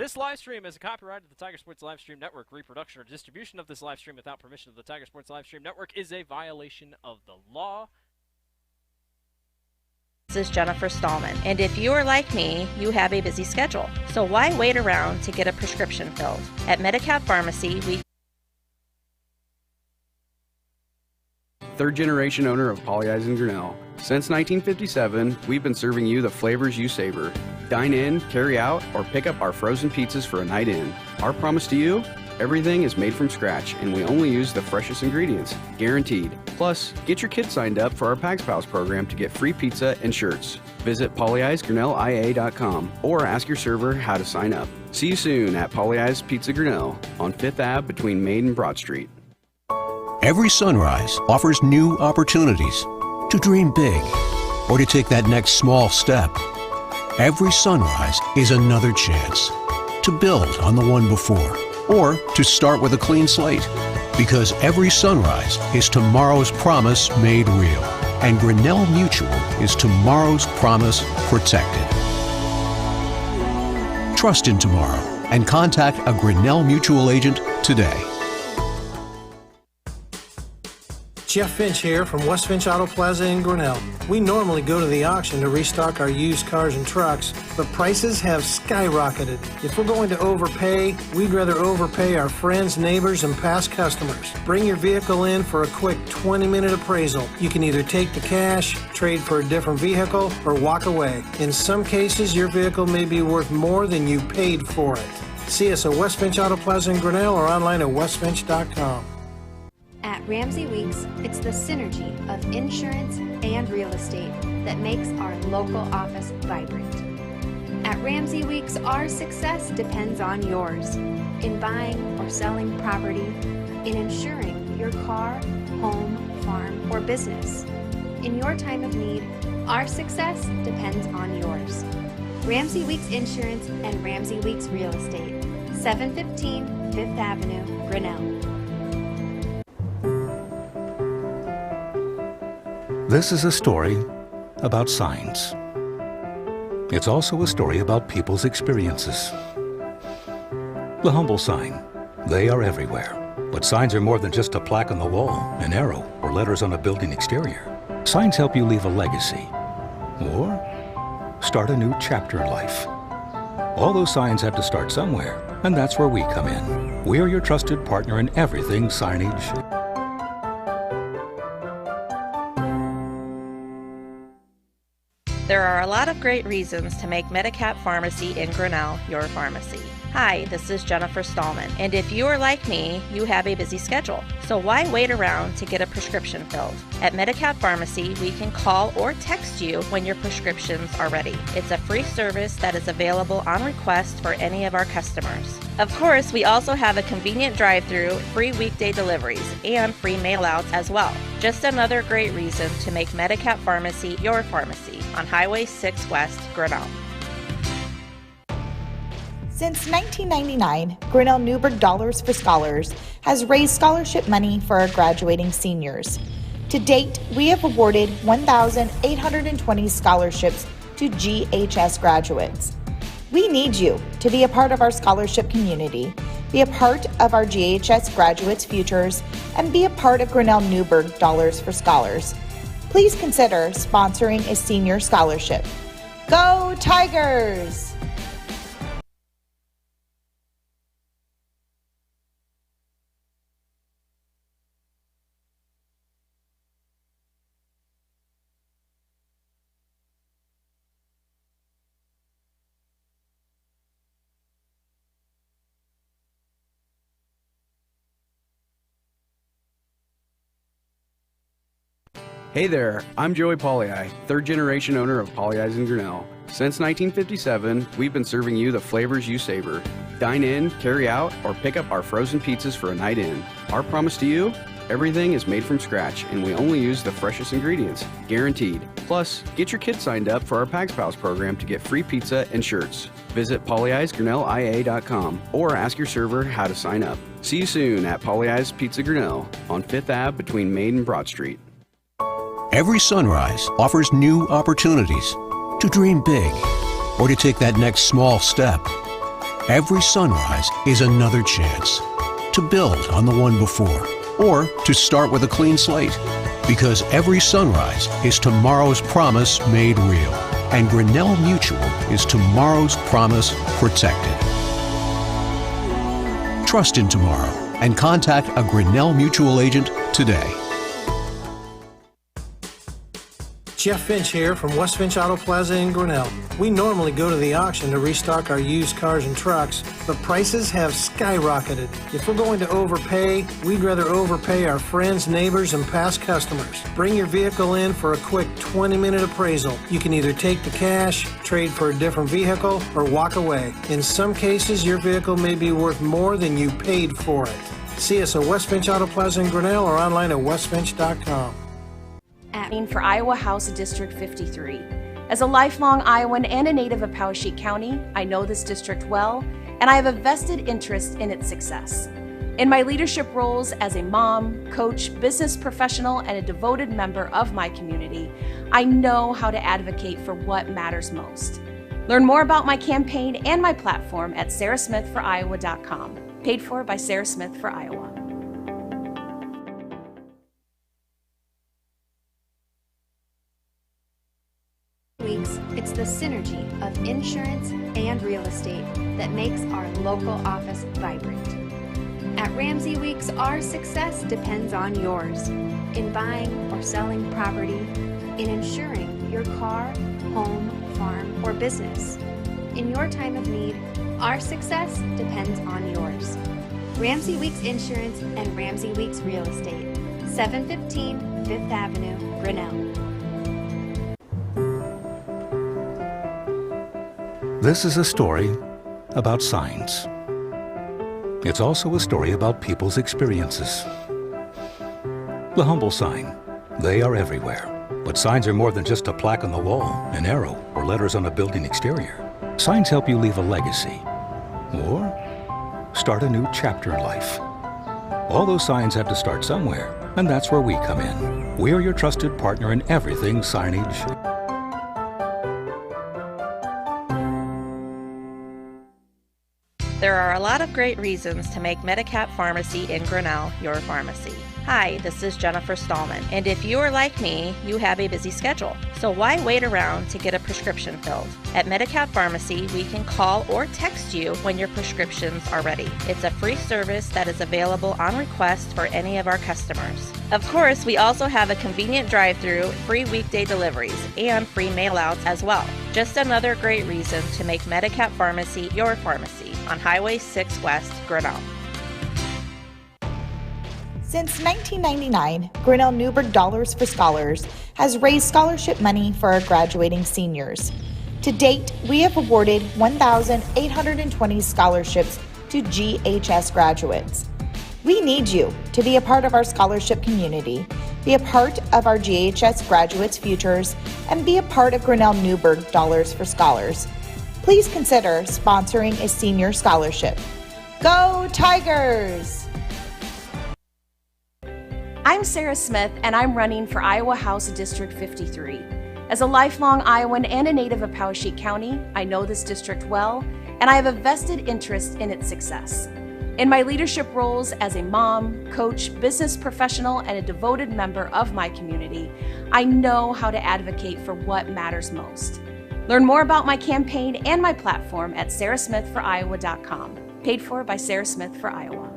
This live stream is a copyright of the Tiger Sports Livestream Network. Reproduction or distribution of this live stream without permission of the Tiger Sports Livestream Network is a violation of the law. This is Jennifer Stallman, and if you are like me, you have a busy schedule. So why wait around to get a prescription filled? At Medicap Pharmacy, we Third-generation owner of Pollyeyes in Grinnell. Since 1957, we've been serving you the flavors you savor. Dine in, carry out, or pick up our frozen pizzas for a night in. Our promise to you? Everything is made from scratch, and we only use the freshest ingredients, guaranteed. Plus, get your kids signed up for our Pags Pals program to get free pizza and shirts. Visit PollyeyesGrinnellIA.com or ask your server how to sign up. See you soon at Pollyeyes Pizza Grinnell on 5th Ave between Maid and Broad Street. Every sunrise offers new opportunities to dream big or to take that next small step. Every sunrise is another chance to build on the one before or to start with a clean slate, because every sunrise is tomorrow's promise made real, and Grinnell Mutual is tomorrow's promise protected. Trust in tomorrow and contact a Grinnell Mutual agent today. Jeff Finch here from West Finch Auto Plaza in Grinnell. We normally go to the auction to restock our used cars and trucks, but prices have skyrocketed. If we're going to overpay, we'd rather overpay our friends, neighbors, and past customers. Bring your vehicle in for a quick 20-minute appraisal. You can either take the cash, trade for a different vehicle, or walk away. In some cases, your vehicle may be worth more than you paid for it. See us at West Finch Auto Plaza in Grinnell or online at westfinch.com. At Ramsey Weeks, it's the synergy of insurance and real estate that makes our local office vibrant. At Ramsey Weeks, our success depends on yours in buying or selling property, in insuring your car, home, farm, or business. In your time of need, our success depends on yours. Ramsey Weeks Insurance and Ramsey Weeks Real Estate, 715 5th Avenue, Grinnell. This is a story about signs. It's also a story about people's experiences. The humble sign. They are everywhere. But signs are more than just a plaque on the wall, an arrow, or letters on a building exterior. Signs help you leave a legacy or start a new chapter in life. All those signs have to start somewhere, and that's where we come in. We're your trusted partner in everything signage. There are a lot of great reasons to make Medicap Pharmacy in Grinnell your pharmacy. Hi, this is Jennifer Stallman, and if you are like me, you have a busy schedule. So why wait around to get a prescription filled? At Medicap Pharmacy, we can call or text you when your prescriptions are ready. It's a free service that is available on request for any of our customers. Of course, we also have a convenient drive-through, free weekday deliveries, and free mail-outs as well. Just another great reason to make Medicap Pharmacy your pharmacy on Highway 6 West, Grinnell. Since 1999, Grinnell Newburgh Dollars for Scholars has raised scholarship money for our graduating seniors. To date, we have awarded 1,820 scholarships to GHS graduates. We need you to be a part of our scholarship community, be a part of our GHS graduates' futures, and be a part of Grinnell Newburgh Dollars for Scholars. Please consider sponsoring a senior scholarship. Go Tigers! Hey there, I'm Joey Pollyeie, third-generation owner of Pollyeyes in Grinnell. Since 1957, we've been serving you the flavors you savor. Dine in, carry out, or pick up our frozen pizzas for a night in. Our promise to you? Everything is made from scratch, and we only use the freshest ingredients, guaranteed. Plus, get your kids signed up for our Pags Pals program to get free pizza and shirts. Visit PollyeyesGrinnellIA.com or ask your server how to sign up. See you soon at Pollyeyes Pizza Grinnell on 5th Ave between Maid and Broad Street. Every sunrise offers new opportunities to dream big or to take that next small step. Every sunrise is another chance to build on the one before, or to start with a clean slate. Because every sunrise is tomorrow's promise made real. And Grinnell Mutual is tomorrow's promise protected. Trust in tomorrow and contact a Grinnell Mutual agent today. Jeff Finch here from West Finch Auto Plaza in Grinnell. We normally go to the auction to restock our used cars and trucks, but prices have skyrocketed. If we're going to overpay, we'd rather overpay our friends, neighbors, and past customers. Bring your vehicle in for a quick 20-minute appraisal. You can either take the cash, trade for a different vehicle, or walk away. In some cases, your vehicle may be worth more than you paid for it. See us at West Finch Auto Plaza in Grinnell or online at westfinch.com. For Iowa House District 53. As a lifelong Iowan and a native of Poweshiek County, I know this district well, and I have a vested interest in its success. In my leadership roles as a mom, coach, business professional, and a devoted member of my community, I know how to advocate for what matters most. Learn more about my campaign and my platform at sarahsmithforiowa.com. Paid for by Sarah Smith for Iowa. It's the synergy of insurance and real estate that makes our local office vibrant. At Ramsey Weeks, our success depends on yours. In buying or selling property, in insuring your car, home, farm, or business. In your time of need, our success depends on yours. Ramsey Weeks Insurance and Ramsey Weeks Real Estate, 715 Fifth Avenue, Grinnell. This is a story about signs. It's also a story about people's experiences. The humble sign. They are everywhere. But signs are more than just a plaque on the wall, an arrow, or letters on a building exterior. Signs help you leave a legacy or start a new chapter in life. All those signs have to start somewhere, and that's where we come in. We're your trusted partner in everything signage. There are a lot of great reasons to make Medicap Pharmacy in Grinnell your pharmacy. Hi, this is Jennifer Stallman, and if you are like me, you have a busy schedule. So why wait around to get a prescription filled? At Medicap Pharmacy, we can call or text you when your prescriptions are ready. It's a free service that is available on request for any of our customers. Of course, we also have a convenient drive-through, free weekday deliveries, and free mail-outs as well. Just another great reason to make Medicap Pharmacy your pharmacy on Highway 6 West, Grinnell. Since 1999, Grinnell Newberg Dollars for Scholars has raised scholarship money for our graduating seniors. To date, we have awarded 1,820 scholarships to GHS graduates. We need you to be a part of our scholarship community, be a part of our GHS graduates' futures, and be a part of Grinnell Newberg Dollars for Scholars. Please consider sponsoring a senior scholarship. Go Tigers! I'm Sarah Smith, and I'm running for Iowa House District 53. As a lifelong Iowan and a native of Poweshiek County, I know this district well, and I have a vested interest in its success. In my leadership roles as a mom, coach, business professional, and a devoted member of my community, I know how to advocate for what matters most. Learn more about my campaign and my platform at sarahsmithforiowa.com. Paid for by Sarah Smith for Iowa.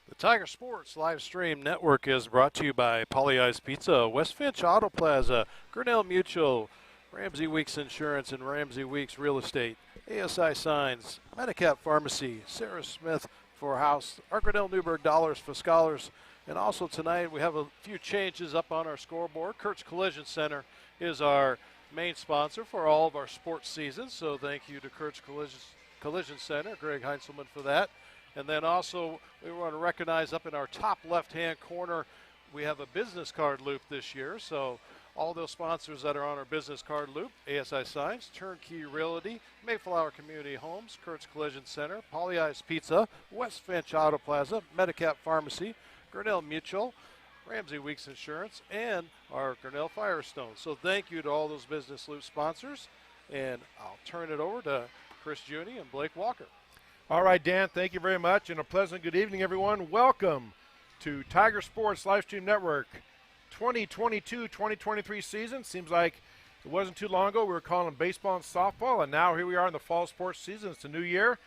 The Tiger Sports live stream network is brought to you by Pollyeyes Pizza, West Finch Auto Plaza, Grinnell Mutual, Ramsey Weeks Insurance and Ramsey Weeks Real Estate, ASI Signs, Medicap Pharmacy, Sarah Smith for House, our Grinnell Newberg Dollars for Scholars, and also tonight we have a few changes up on our scoreboard. Kurt's Collision Center is our main sponsor for all of our sports seasons, so thank you to Kurt's Collision Center, Greg Heinzelman, for that. And then also we want to recognize up in our top left-hand corner, we have a business card loop this year. So all those sponsors that are on our business card loop, ASI Signs, Turnkey Realty, Mayflower Community Homes, Kurt's Collision Center, Pollyeyes Pizza, West Finch Auto Plaza, Medicap Pharmacy, Grinnell Mutual, Ramsey Weeks Insurance, and our Grinnell Firestone. So thank you to all those business loop sponsors. and I'll turn it over to Chris Juni and Blake Walker. All right, Dan, thank you very much, and a pleasant good evening, everyone. Welcome to Tiger Sports Livestream Network 2022-2023 season. Seems like it wasn't too long ago we were calling baseball and softball, and now here we are in the fall sports season. It's a new year.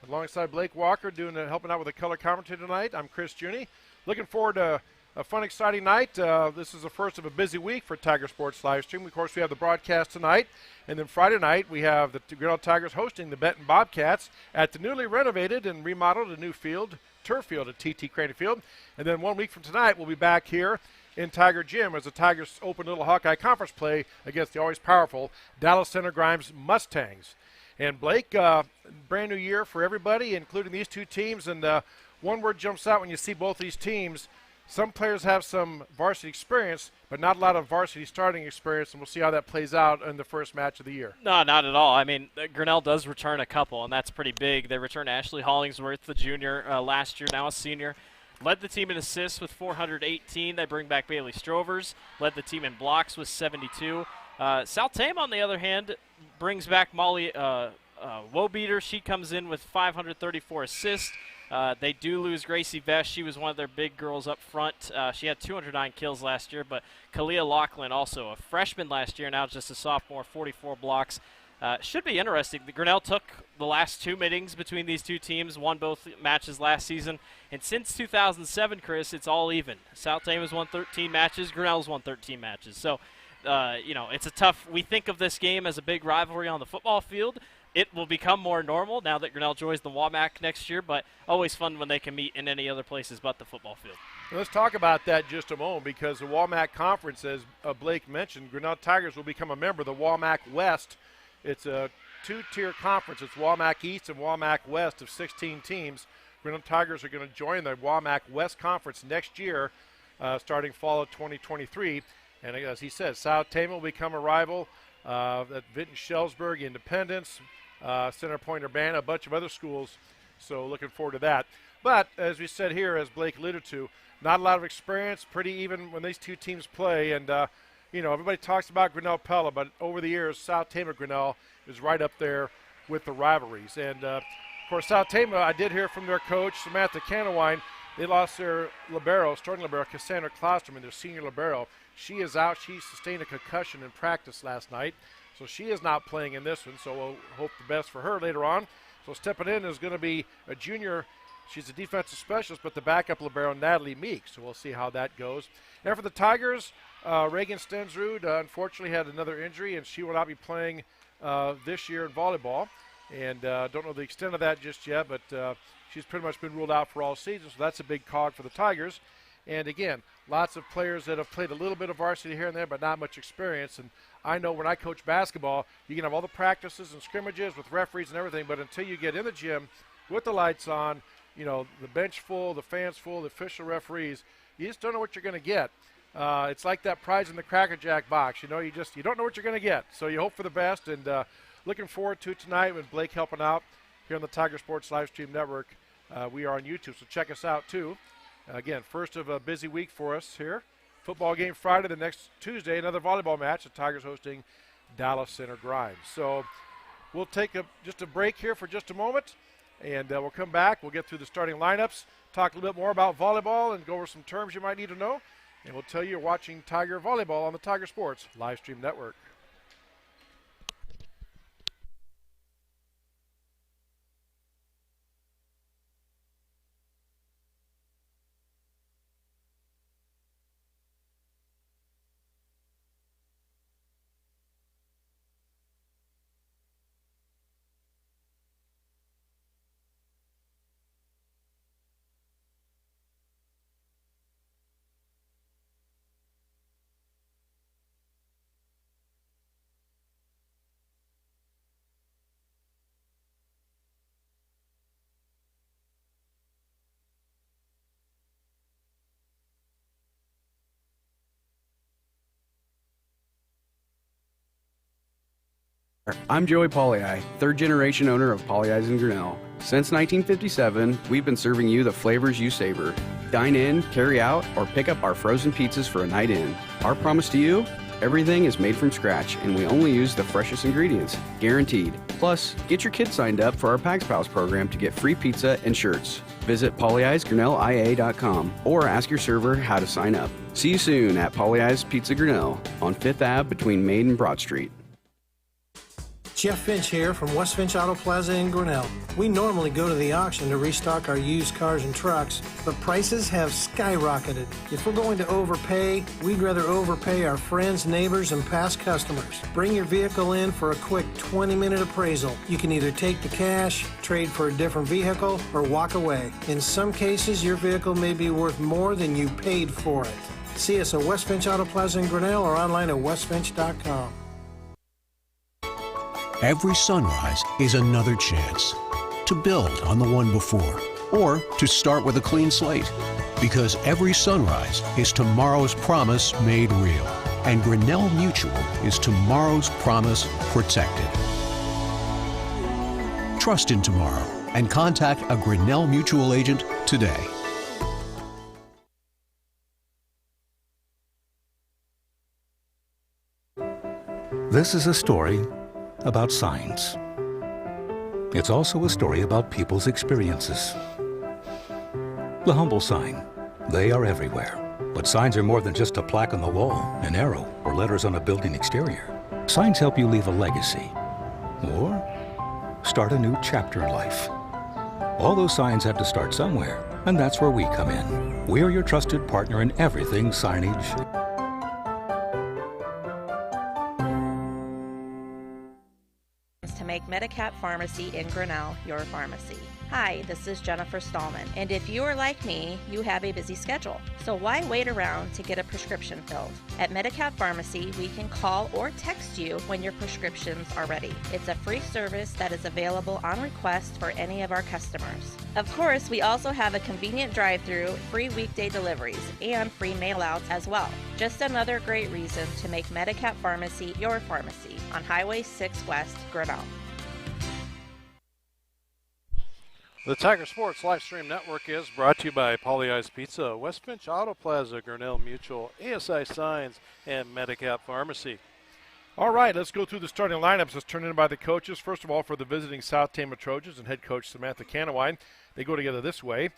Alongside Blake Walker helping out with the color commentary tonight, I'm Chris Juni. Looking forward to a fun, exciting night. This is the first of a busy week for Tiger Sports Livestream. Of course, we have the broadcast tonight. And then Friday night, we have the Grinnell Tigers hosting the Benton Bobcats at the newly renovated and remodeled new turf field at TT Craney Field. And then 1 week from tonight, we'll be back here in Tiger Gym as the Tigers open Little Hawkeye Conference play against the always powerful Dallas Center Grimes Mustangs. And Blake, brand new year for everybody, including these two teams. And one word jumps out when you see both these teams. Some players have some varsity experience, but not a lot of varsity starting experience, and we'll see how that plays out in the first match of the year. No, not at all. I mean, Grinnell does return a couple, and that's pretty big. They return Ashley Hollingsworth, the junior, last year, now a senior. Led the team in assists with 418. They bring back Bailey Strovers. Led the team in blocks with 72. South Tama, on the other hand, brings back Molly Wobeater. She comes in with 534 assists. They do lose Gracie Vesh. She was one of their big girls up front. She had 209 kills last year, but Kalia Laughlin, also a freshman last year, now just a sophomore, 44 blocks. Should be interesting. The Grinnell took the last two meetings between these two teams, won both matches last season, and since 2007, Chris, it's all even. South Tama's won 13 matches, Grinnell's won 13 matches. So, it's a tough – we think of this game as a big rivalry on the football field. It will become more normal now that Grinnell joins the WAMAC next year, but always fun when they can meet in any other places but the football field. Let's talk about that just a moment, because the WAMAC Conference, as Blake mentioned, Grinnell Tigers will become a member of the WAMAC West. It's a two-tier conference. It's WAMAC East and WAMAC West of 16 teams. Grinnell Tigers are going to join the WAMAC West Conference next year, starting fall of 2023. And as he says, South Tama will become a rival at Vinton Shellsburg, Independence, Center Point Urbana, a bunch of other schools, so looking forward to that. But as we said here, as Blake alluded to, not a lot of experience, pretty even when these two teams play. And, everybody talks about Grinnell Pella, but over the years, South Tama Grinnell is right up there with the rivalries. And, of course, South Tama, I did hear from their coach, Samantha Canawine, they lost their libero, starting libero, Cassandra Klosterman, their senior libero. She is out. She sustained a concussion in practice last night. So she is not playing in this one, so we'll hope the best for her later on. So stepping in is going to be a junior. She's a defensive specialist, but the backup libero, Natalie Meek. So we'll see how that goes. And for the Tigers, Reagan Stensrud unfortunately had another injury, and she will not be playing this year in volleyball. And don't know the extent of that just yet, but she's pretty much been ruled out for all season, so that's a big cog for the Tigers. And again, lots of players that have played a little bit of varsity here and there, but not much experience. And I know when I coach basketball, you can have all the practices and scrimmages with referees and everything, but until you get in the gym with the lights on, the bench full, the fans full, the official referees, you just don't know what you're going to get. It's like that prize in the Cracker Jack box. You don't know what you're going to get. So you hope for the best, and looking forward to tonight with Blake helping out here on the Tiger Sports Livestream Network. We are on YouTube, so check us out too. Again, first of a busy week for us here. Football game Friday, the next Tuesday, another volleyball match. The Tigers hosting Dallas Center Grimes. So we'll take just a break here for just a moment, and we'll come back. We'll get through the starting lineups, talk a little bit more about volleyball, and go over some terms you might need to know. And we'll tell you you're watching Tiger Volleyball on the Tiger Sports Livestream Network. I'm Joey Pollei, third-generation owner of Polley's in Grinnell. Since 1957, we've been serving you the flavors you savor. Dine in, carry out, or pick up our frozen pizzas for a night in. Our promise to you, Everything is made from scratch, and we only use the freshest ingredients, guaranteed. Plus, get your kids signed up for our Pax Pals program to get free pizza and shirts. Visit polyeisgrinnellia.com or ask your server how to sign up. See you soon at Polly Eyes Pizza Grinnell on 5th Ave between Main and Broad Street. Jeff Finch here from West Finch Auto Plaza in Grinnell. We normally go to the auction to restock our used cars and trucks, but prices have skyrocketed. If we're going to overpay, we'd rather overpay our friends, neighbors, and past customers. Bring your vehicle in for a quick 20-minute appraisal. You can either take the cash, trade for a different vehicle, or walk away. In some cases, your vehicle may be worth more than you paid for it. See us at West Finch Auto Plaza in Grinnell or online at westfinch.com. Every sunrise is another chance to build on the one before, or to start with a clean slate. Because every sunrise is tomorrow's promise made real. And Grinnell Mutual is tomorrow's promise protected. Trust in tomorrow and contact a Grinnell Mutual agent today. This is a story about signs. It's also a story about people's experiences. The humble sign. They are everywhere. But signs are more than just a plaque on the wall, an arrow, or letters on a building exterior. Signs help you leave a legacy or start a new chapter in life. All those signs have to start somewhere, and that's where we come in. We're your trusted partner in everything signage. To make Medicap Pharmacy in Grinnell your pharmacy. Hi, this is Jennifer Stallman, and if you are like me, you have a busy schedule. So why wait around to get a prescription filled? At Medicap Pharmacy, we can call or text you when your prescriptions are ready. It's a free service that is available on request for any of our customers. Of course, we also have a convenient drive-through, free weekday deliveries, and free mail-outs as well. Just another great reason to make Medicap Pharmacy your pharmacy on Highway 6 West, Grinnell. The Tiger Sports Live Stream Network is brought to you by Polly Eyes Pizza, West Finch Auto Plaza, Grinnell Mutual, ASI Signs, and Medicap Pharmacy. All right, let's go through the starting lineups. Let's turn in by the coaches. First of all, for the visiting South Tama Trojans and head coach Samantha Canawine, they go together this way.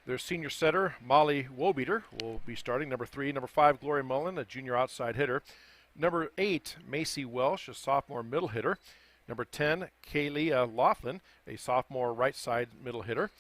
Their senior setter, Molly Wobeater, will be starting. Number 3, number 5, Gloria Mullen, a junior outside hitter. Number 8, Macy Welsh, a sophomore middle hitter. Number 10, Kaylee Laughlin, a sophomore right side middle hitter.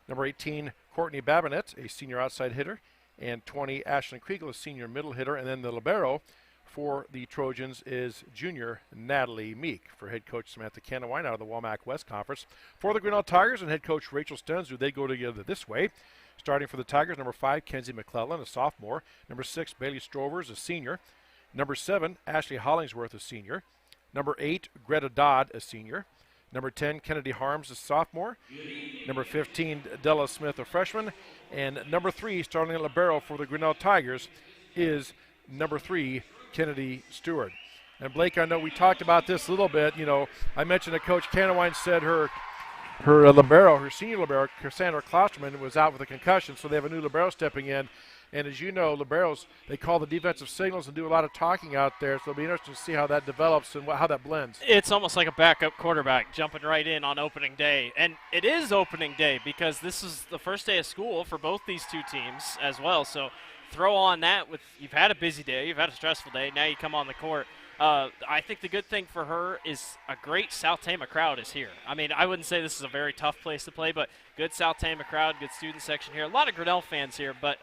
Number 18, Courtney Babinet, a senior outside hitter. And 20, Ashlyn Kriegel, a senior middle hitter. And then the libero for the Trojans is junior Natalie Meek. For head coach Samantha Canawine out of the Walmack West Conference. For the Grinnell Tigers and head coach Rachel Stenzu, they go together this way. Starting for the Tigers, number 5, Kenzie McClellan, a sophomore. Number 6, Bailey Strovers, a senior. Number 7, Ashley Hollingsworth, a senior. Number 8, Greta Dodd, a senior. Number 10, Kennedy Harms, a sophomore. Number 15, Della Smith, a freshman. And number 3, starting at libero for the Grinnell Tigers, is number 3, Kennedy Stewart. And Blake, I know we talked about this a little bit. You know, I mentioned that Coach Canawine said her libero, her senior libero, Cassandra Klosterman, was out with a concussion, so they have a new libero stepping in. And as you know, liberos, they call the defensive signals and do a lot of talking out there, so it'll be interesting to see how that develops and how that blends. It's almost like a backup quarterback jumping right in on opening day. And it is opening day because this is the first day of school for both these two teams as well. So throw on that with you've had a busy day, you've had a stressful day, now you come on the court. I think the good thing for her is a great South Tama crowd is here. I mean, I wouldn't say this is a very tough place to play, but good South Tama crowd, good student section here. A lot of Grinnell fans here, but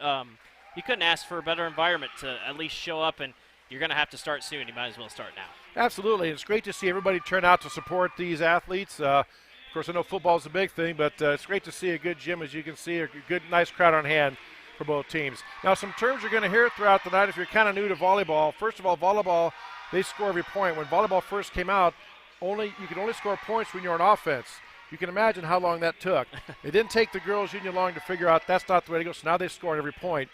you couldn't ask for a better environment to at least show up, and you're going to have to start soon. You might as well start now. Absolutely. It's great to see everybody turn out to support these athletes. Of course, I know football is a big thing, but it's great to see a good gym, as you can see, a good, nice crowd on hand for both teams. Now, some terms you're going to hear throughout the night if you're kind of new to volleyball. First of all, volleyball, they score every point. When volleyball first came out, you could only score points when you're on offense. You can imagine how long that took. It didn't take the girls union long to figure out that's not the way to go, so now they score on every point.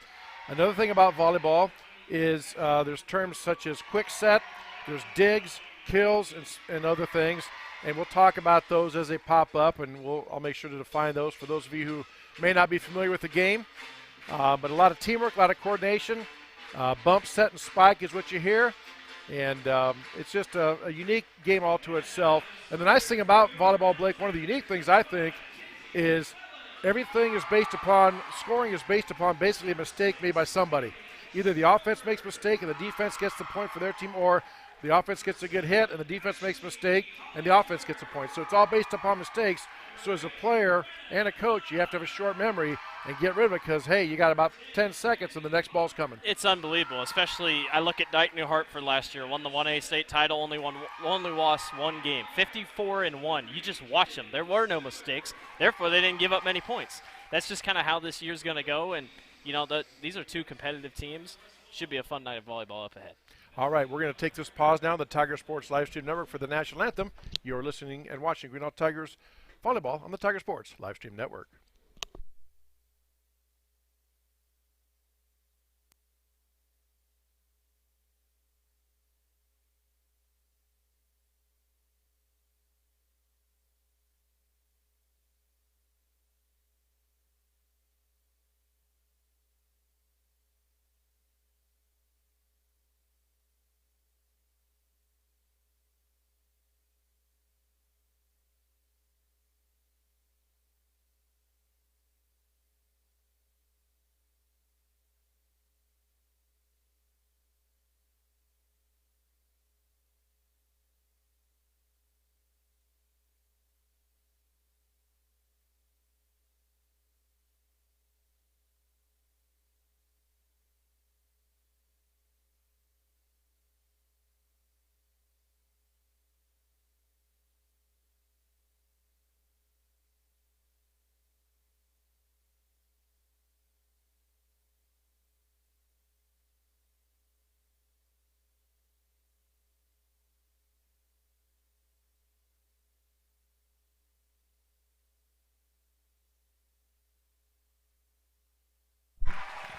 Another thing about volleyball is there's terms such as quick set, there's digs, kills, and other things, and we'll talk about those as they pop up, and I'll make sure to define those for those of you who may not be familiar with the game. But a lot of teamwork, a lot of coordination, Bump, set, and spike is what you hear. And it's just a unique game all to itself. And the nice thing about volleyball, Blake, one of the unique things I think is everything is based upon, scoring is based upon basically a mistake made by somebody. Either the offense makes a mistake and the defense gets the point for their team, or the offense gets a good hit and the defense makes a mistake and the offense gets a point. So it's all based upon mistakes. So as a player and a coach, you have to have a short memory and get rid of it because, hey, you got about 10 seconds and the next ball's coming. It's unbelievable, especially I look at Dyke New Hartford last year, won the 1A state title, only lost one game, 54-1. You just watch them. There were no mistakes. Therefore, they didn't give up many points. That's just kind of how this year's going to go. And, you know, these are two competitive teams. Should be a fun night of volleyball up ahead. All right, we're going to take this pause now on the Tiger Sports Livestream Network for the National Anthem. You're listening and watching Grinnell Tigers volleyball on the Tiger Sports Livestream Network.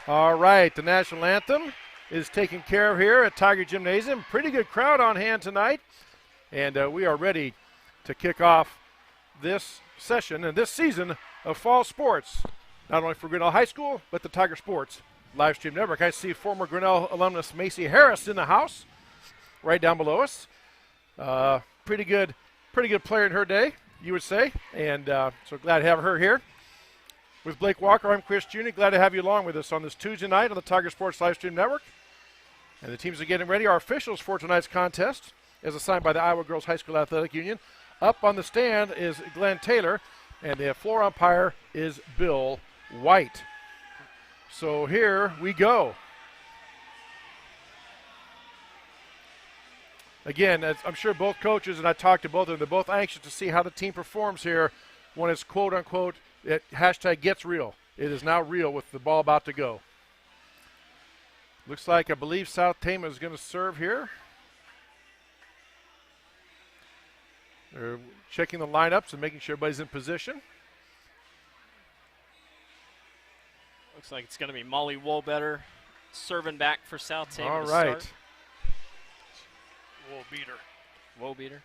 All right, the National Anthem is taken care of here at Tiger Gymnasium. Pretty good crowd on hand tonight, and we are ready to kick off this session and this season of fall sports, not only for Grinnell High School, but the Tiger Sports Livestream Network. I see former Grinnell alumnus Macy Harris in the house, right down below us. Pretty good player in her day, you would say, and so glad to have her here. With Blake Walker, I'm Chris Jr. Glad to have you along with us on this Tuesday night on the Tiger Sports Livestream Network. And the teams are getting ready. Our officials for tonight's contest, as assigned by the Iowa Girls High School Athletic Union. Up on the stand is Glenn Taylor, and the floor umpire is Bill White. So here we go. Again, as I'm sure both coaches, and I talked to both of them, they're both anxious to see how the team performs here when it's quote-unquote hashtag gets real. It is now real with the ball about to go. Looks like, I believe, South Tama is going to serve here. They're checking the lineups and making sure everybody's in position. Looks like it's going to be Molly Woolbetter serving back for South Tama. All to right. Start. Woolbeater.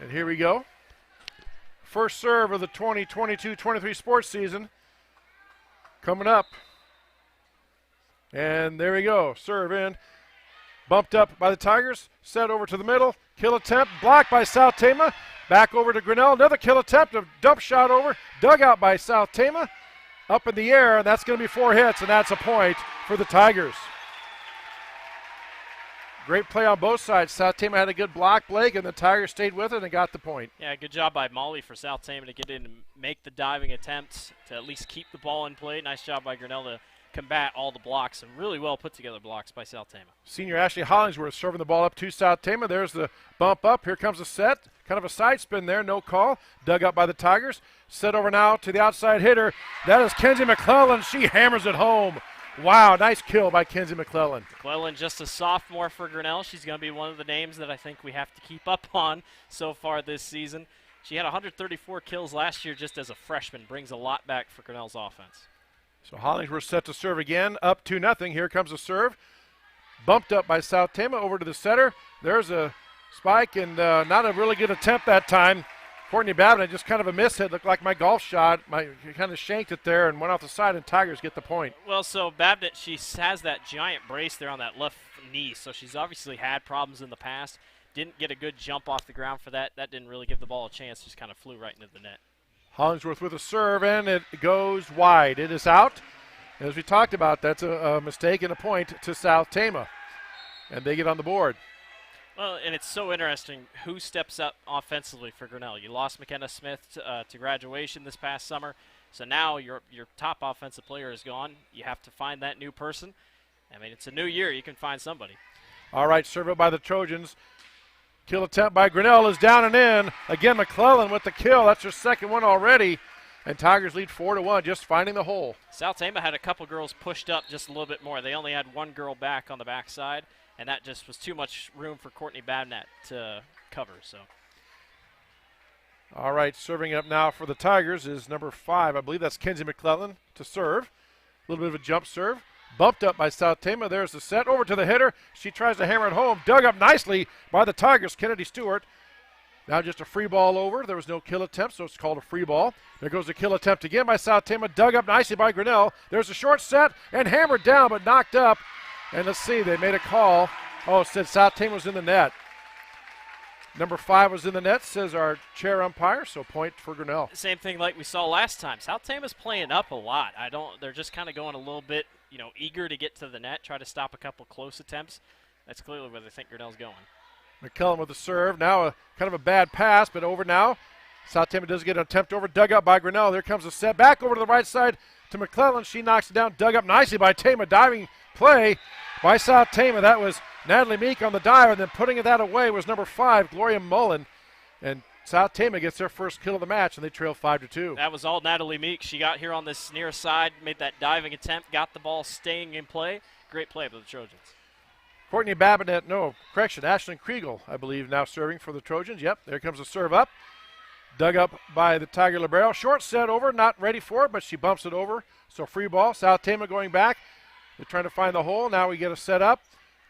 And here we go. First serve of the 2022-23 sports season coming up. And there we go. Serve in. Bumped up by the Tigers. Set over to the middle. Kill attempt. Blocked by South Tama. Back over to Grinnell. Another kill attempt. A dump shot over. Dug out by South Tama. Up in the air. And that's going to be 4 hits. And that's a point for the Tigers. Great play on both sides. South Tama had a good block, Blake, and the Tigers stayed with it and got the point. Yeah, good job by Molly for South Tama to get in and make the diving attempts to at least keep the ball in play. Nice job by Grinnell to combat all the blocks, and really well put together blocks by South Tama. Senior Ashley Hollingsworth serving the ball up to South Tama. There's the bump up. Here comes the set. Kind of a side spin there, no call. Dug up by the Tigers. Set over now to the outside hitter. That is Kenzie McClellan. She hammers it home. Wow, nice kill by Kenzie McClellan. McClellan, just a sophomore for Grinnell. She's going to be one of the names that I think we have to keep up on so far this season. She had 134 kills last year just as a freshman. Brings a lot back for Grinnell's offense. So Hollingsworth set to serve again, up 2-0. Here comes a serve. Bumped up by South Tama over to the setter. There's a spike, and not a really good attempt that time. Courtney Babbitt, just kind of a miss hit. Looked like my golf shot. He kind of shanked it there and went off the side, and Tigers get the point. Well, so Babbitt, she has that giant brace there on that left knee, so she's obviously had problems in the past. Didn't get a good jump off the ground for that. That didn't really give the ball a chance. Just kind of flew right into the net. Hollingsworth with a serve, and it goes wide. It is out. As we talked about, that's a mistake and a point to South Tama. And they get on the board. Well, and it's so interesting who steps up offensively for Grinnell. You lost McKenna Smith to graduation this past summer, so now your top offensive player is gone. You have to find that new person. I mean, it's a new year. You can find somebody. All right, serve up by the Trojans. Kill attempt by Grinnell is down and in. Again, McClellan with the kill. That's her second one already. And Tigers lead 4-1, just finding the hole. South Tama had a couple girls pushed up just a little bit more. They only had one girl back on the backside, and that just was too much room for Courtney Babnett to cover. So, all right, serving up now for the Tigers is number 5. I believe that's Kenzie McClellan to serve. A little bit of a jump serve. Bumped up by South Tama. There's the set. Over to the hitter. She tries to hammer it home. Dug up nicely by the Tigers, Kennedy Stewart. Now just a free ball over. There was no kill attempt, so it's called a free ball. There goes the kill attempt again by South Tama. Dug up nicely by Grinnell. There's a short set and hammered down, but knocked up. And let's see, they made a call. Oh, it said South Tama was in the net. Number 5 was in the net, says our chair umpire, so point for Grinnell. Same thing like we saw last time. South Tama's playing up a lot. They're just kind of going a little bit, eager to get to the net, try to stop a couple close attempts. That's clearly where they think Grinnell's going. McClellan with the serve. Now a kind of a bad pass, but over now. South Tama does get an attempt over, dug up by Grinnell. There comes a set back over to the right side to McClellan. She knocks it down, dug up nicely by Tama. Diving play by South Tama. That was Natalie Meek on the dive, and then putting that away was number 5, Gloria Mullen. And South Tama gets their first kill of the match, and they trail 5-2. That was all Natalie Meek. She got here on this near side, made that diving attempt, got the ball staying in play. Great play by the Trojans. Ashlyn Kriegel, I believe, now serving for the Trojans. Yep, there comes a serve up. Dug up by the Tiger Libero. Short set over, not ready for it, but she bumps it over. So free ball. South Tama going back. They're trying to find the hole. Now we get a set up.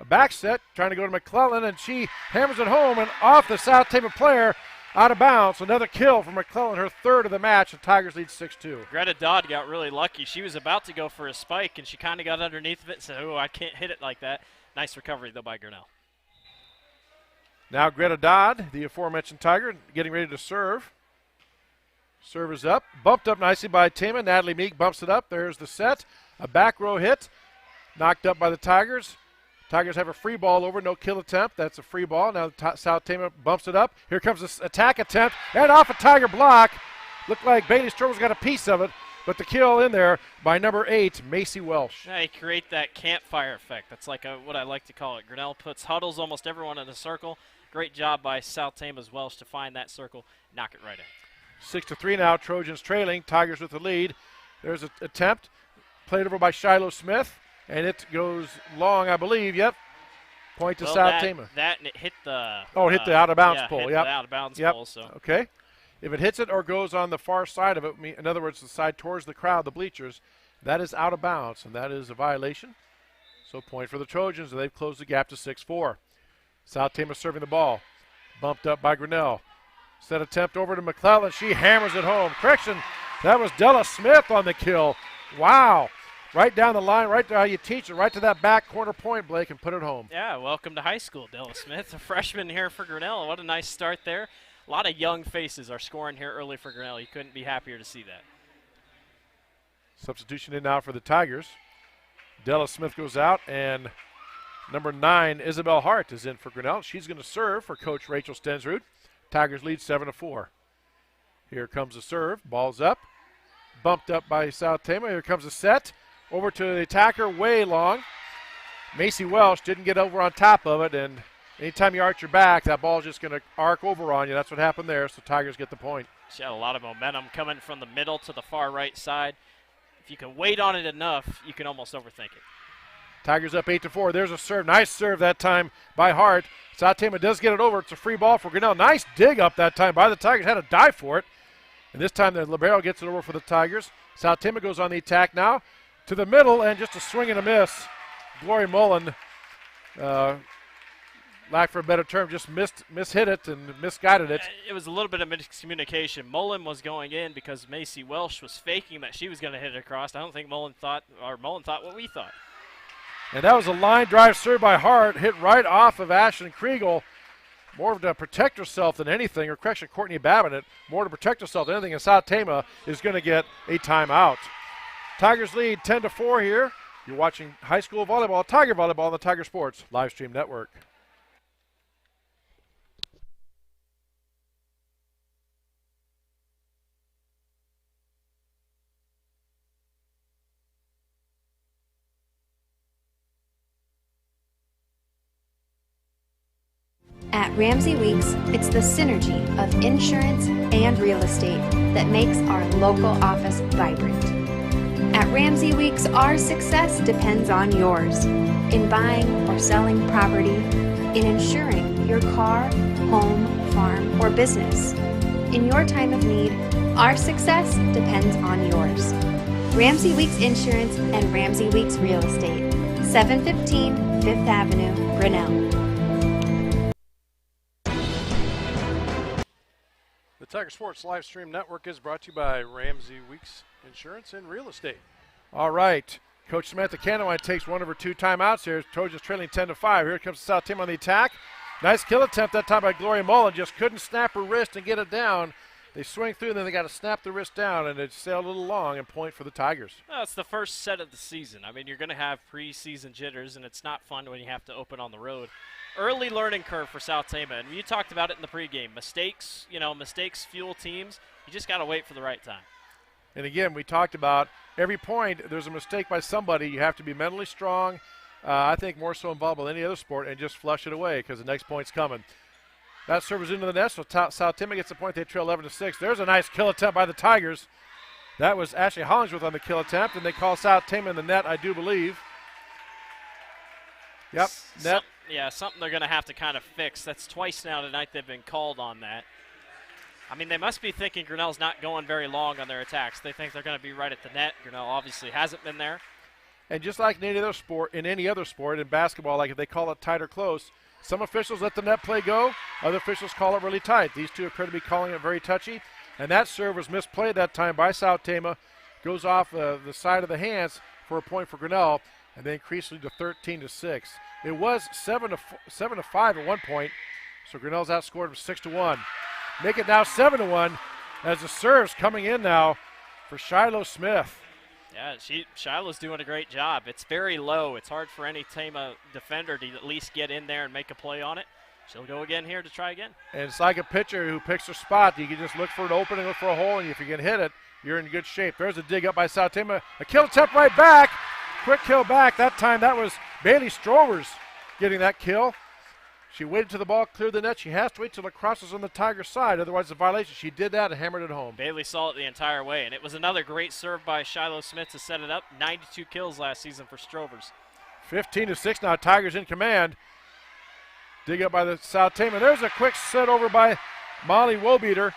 A back set, trying to go to McClellan, and she hammers it home and off the South Tama player, out of bounds. Another kill from McClellan, her third of the match, and Tigers lead 6-2. Greta Dodd got really lucky. She was about to go for a spike, and she kind of got underneath of it and said, oh, I can't hit it like that. Nice recovery, though, by Grinnell. Now Greta Dodd, the aforementioned Tiger, getting ready to serve. Serve is up. Bumped up nicely by Tama. Natalie Meek bumps it up. There's the set. A back row hit. Knocked up by the Tigers. Tigers have a free ball over. No kill attempt. That's a free ball. Now South Tama bumps it up. Here comes this attack attempt. And off a Tiger block. Looked like Bailey Strober's got a piece of it. But the kill in there by number 8, Macy Welsh. Yeah, you create that campfire effect. That's like what I like to call it. Grinnell puts huddles almost everyone in a circle. Great job by South Tama's Welsh to find that circle, knock it right in. 6-3 now, Trojans trailing, Tigers with the lead. There's an attempt, played over by Shiloh Smith, and it goes long, I believe. Yep, point to South Tama. That and it hit the. Oh, hit the out of bounds pole. Hit yep, the out of bounds yep. pole. So okay, if it hits it or goes on the far side of it, in other words, the side towards the crowd, the bleachers, that is out of bounds, and that is a violation. So point for the Trojans, and they've closed the gap to 6-4. South Tama serving the ball, bumped up by Grinnell. Set attempt over to McClellan. She hammers it home. Correction, that was Della Smith on the kill. Wow. Right down the line, right to how you teach it, right to that back corner point, Blake, and put it home. Yeah, welcome to high school, Della Smith, a freshman here for Grinnell. What a nice start there. A lot of young faces are scoring here early for Grinnell. You couldn't be happier to see that. Substitution in now for the Tigers. Della Smith goes out, and number 9, Isabel Hart, is in for Grinnell. She's going to serve for Coach Rachel Stensrud. Tigers lead 7-4. Here comes the serve. Ball's up. Bumped up by South Tama. Here comes a set. Over to the attacker, way long. Macy Welsh didn't get over on top of it, and anytime you arch your back, that ball's just going to arc over on you. That's what happened there, so Tigers get the point. She had a lot of momentum coming from the middle to the far right side. If you can wait on it enough, you can almost overthink it. Tigers up 8-4. There's a serve. Nice serve that time by Hart. South Tama does get it over. It's a free ball for Grinnell. Nice dig up that time by the Tigers. Had to dive for it. And this time the libero gets it over for the Tigers. South Tama goes on the attack now to the middle, and just a swing and a miss. Glory Mullen lack for a better term, just mishit it and misguided it. It was a little bit of miscommunication. Mullen was going in because Macy Welsh was faking that she was going to hit it across. I don't think Mullen thought what we thought. And that was a line drive serve by Hart, hit right off of Ashton Kriegel. More to protect herself than anything, or correction, Courtney Babbitt, more to protect herself than anything, and South Tama is going to get a timeout. Tigers lead 10-4 here. You're watching high school volleyball, Tiger Volleyball on the Tiger Sports Live Stream Network. At Ramsey Weeks, it's the synergy of insurance and real estate that makes our local office vibrant. At Ramsey Weeks, our success depends on yours in buying or selling property, in insuring your car, home, farm, or business. In your time of need, our success depends on yours. Ramsey Weeks Insurance and Ramsey Weeks Real Estate, 715 Fifth Avenue, Grinnell. The Tiger Sports Live Stream Network is brought to you by Ramsey Weeks Insurance and Real Estate. All right. Coach Samantha Canawine takes one of her 2 timeouts here. Trojans trailing 10-5. Here comes the South team on the attack. Nice kill attempt that time by Gloria Mullen. Just couldn't snap her wrist and get it down. They swing through, and then they got to snap the wrist down, and it sailed a little long and point for the Tigers. Well, it's the first set of the season. I mean, you're going to have preseason jitters, and it's not fun when you have to open on the road. Early learning curve for South Tama, and you talked about it in the pregame. Mistakes fuel teams. You just got to wait for the right time. And again, we talked about every point there's a mistake by somebody. You have to be mentally strong. I think more so involved with any other sport, and just flush it away because the next point's coming. That serve is into the net, so South Tama gets the point. They trail 11-6. There's a nice kill attempt by the Tigers. That was Ashley Hollingsworth on the kill attempt, and they call South Tama in the net, I do believe. Yep, net. Something they're going to have to kind of fix. That's twice now tonight they've been called on that. I mean, they must be thinking Grinnell's not going very long on their attacks. They think they're going to be right at the net. Grinnell obviously hasn't been there. And just like in any other sport, in basketball, like if they call it tight or close, some officials let the net play go. Other officials call it really tight. These two appear to be calling it very touchy. And that serve was misplayed that time by South Tama. Goes off the side of the hands for a point for Grinnell, and then increasingly to 13-6. It was 7-5 at one point, so Grinnell's outscored 6-1. Make it now 7-1 as the serve's coming in now for Shiloh Smith. Yeah, Shiloh's doing a great job. It's very low. It's hard for any Tama defender to at least get in there and make a play on it. She'll go again here to try again. And it's like a pitcher who picks her spot. You can just look for an opening, look for a hole, and if you can hit it, you're in good shape. There's a dig up by South Tama. A kill attempt right back. Quick kill back. That time that was Bailey Strovers getting that kill. She waited till the ball cleared the net. She has to wait till it crosses on the Tiger side. Otherwise, it's a violation. She did that and hammered it home. Bailey saw it the entire way, and it was another great serve by Shiloh Smith to set it up. 92 kills last season for Strovers. 15-6 now. Tigers in command. Dig up by the South Tama. There's a quick set over by Molly Wobeater.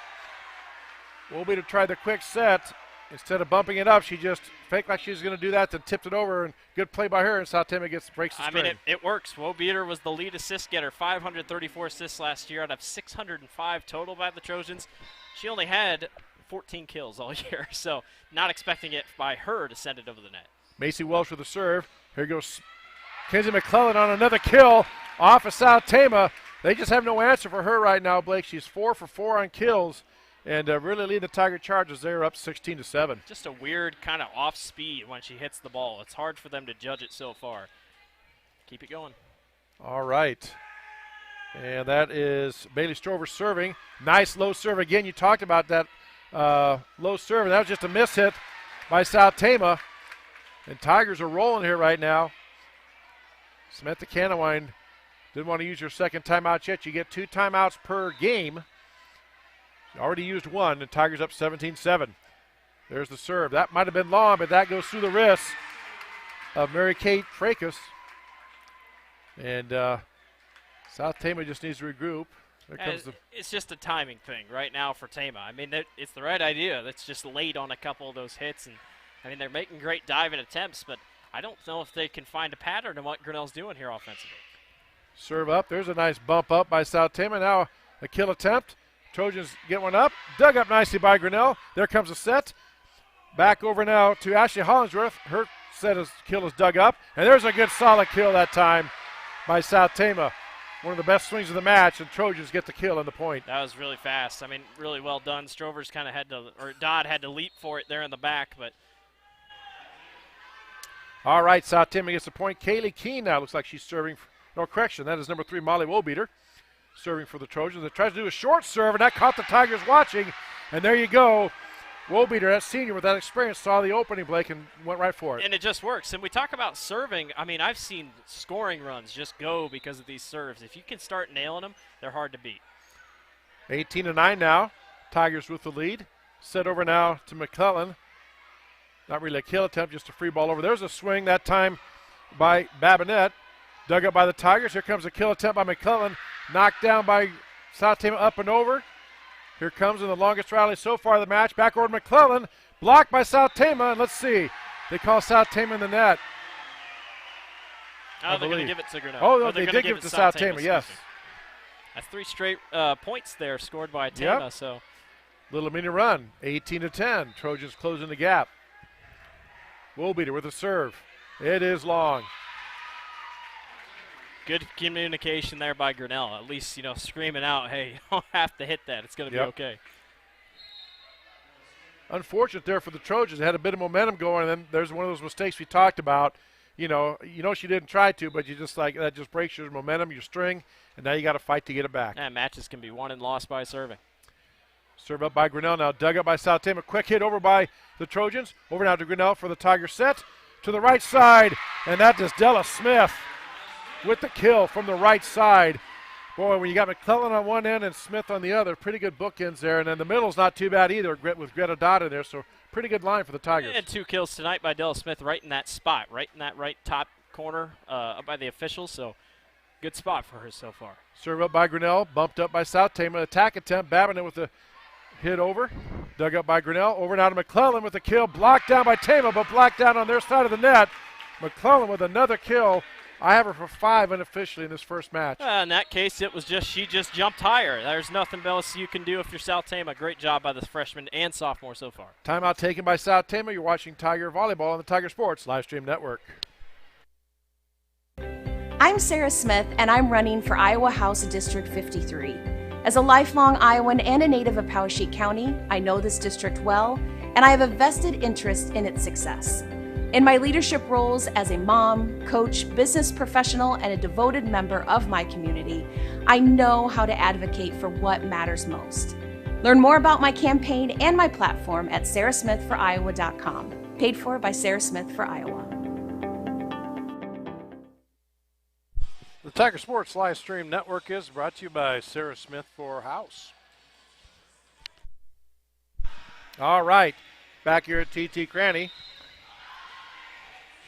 Wobeater tried the quick set. Instead of bumping it up, she just faked like she was going to do that, then tipped it over, and good play by her, and South Tama breaks the string. I mean, it works. Wobeater was the lead assist getter, 534 assists last year out of 605 total by the Trojans. She only had 14 kills all year, so not expecting it by her to send it over the net. Macy Welsh with the serve. Here goes Kenzie McClellan on another kill off of South Tama. They just have no answer for her right now, Blake. She's 4 for 4 on kills. And really lead the Tiger Chargers. They're up 16-7. Just a weird kind of off speed when she hits the ball. It's hard for them to judge it so far. Keep it going. All right. And that is Bailey Strover serving. Nice low serve. Again, you talked about that low serve. That was just a miss hit by South Tama. And Tigers are rolling here right now. Samantha Canawine didn't want to use your second timeout yet. You get 2 timeouts per game. Already used one, and Tigers up 17-7. There's the serve. That might have been long, but that goes through the wrists of Mary-Kate Tracus. And South Tama just needs to regroup. It's just a timing thing right now for Tama. I mean, it's the right idea. That's just late on a couple of those hits. And I mean, they're making great diving attempts, but I don't know if they can find a pattern in what Grinnell's doing here offensively. Serve up. There's a nice bump up by South Tama. Now a kill attempt. Trojans get one up. Dug up nicely by Grinnell. There comes a set. Back over now to Ashley Hollingsworth. Her kill is dug up. And there's a good solid kill that time by South Tama. One of the best swings of the match, and Trojans get the kill and the point. That was really fast. I mean, really well done. Strovers kind of had to, or Dodd had to leap for it there in the back, but. All right, South Tama gets the point. Kaylee Keene now looks like she's serving. No, correction, that is number 3, Molly Wobeater, serving for the Trojans. They tries to do a short serve, and that caught the Tigers watching. And there you go. Wobeater, that senior with that experience, saw the opening, Blake, and went right for it. And it just works. And we talk about serving. I mean, I've seen scoring runs just go because of these serves. If you can start nailing them, they're hard to beat. 18-9 now. Tigers with the lead. Set over now to McClellan. Not really a kill attempt, just a free ball over. There's a swing that time by Babinette. Dug up by the Tigers. Here comes a kill attempt by McClellan. Knocked down by South Tama up and over. Here comes in the longest rally so far of the match. Back over to McClellan. Blocked by South Tama. And let's see. They call South Tama in the net. Oh, they're going to give it to Grinnell. Oh, no, they did give it to South Tama, yes. That's 3 straight points there scored by Tama. Yep. So little mini run. 18-10. Trojans closing the gap. Wobeater with a serve. It is long. Good communication there by Grinnell. At least, screaming out, hey, you don't have to hit that. It's going to be okay. Unfortunate there for the Trojans. They had a bit of momentum going, and then there's one of those mistakes we talked about. You know she didn't try to, but you just that just breaks your momentum, your string, and now you got to fight to get it back. And matches can be won and lost by serving. Serve up by Grinnell now. Dug up by South Tama. Quick hit over by the Trojans. Over now to Grinnell for the Tiger set. To the right side, and that is Della Smith with the kill from the right side. Boy, when you got McClellan on one end and Smith on the other, pretty good bookends there. And then the middle's not too bad either with Greta Dodd in there, so pretty good line for the Tigers. And 2 kills tonight by Della Smith right in that spot, right in that right top corner up by the officials. So good spot for her so far. Serve up by Grinnell, bumped up by South Tama. Attack attempt, Babinett with the hit over. Dug up by Grinnell. Over now to McClellan with the kill. Blocked down by Tama, but blocked down on their side of the net. McClellan with another kill. I have her for 5 unofficially in this first match. In that case, it was she just jumped higher. There's nothing else you can do if you're South Tama. Great job by the freshman and sophomore so far. Timeout taken by South Tama. You're watching Tiger Volleyball on the Tiger Sports Livestream Network. I'm Sarah Smith, and I'm running for Iowa House District 53. As a lifelong Iowan and a native of Poweshiek County, I know this district well, and I have a vested interest in its success. In my leadership roles as a mom, coach, business professional, and a devoted member of my community, I know how to advocate for what matters most. Learn more about my campaign and my platform at sarahsmithforiowa.com. Paid for by Sarah Smith for Iowa. The Tiger Sports Livestream Network is brought to you by Sarah Smith for House. All right, back here at TT Cranny.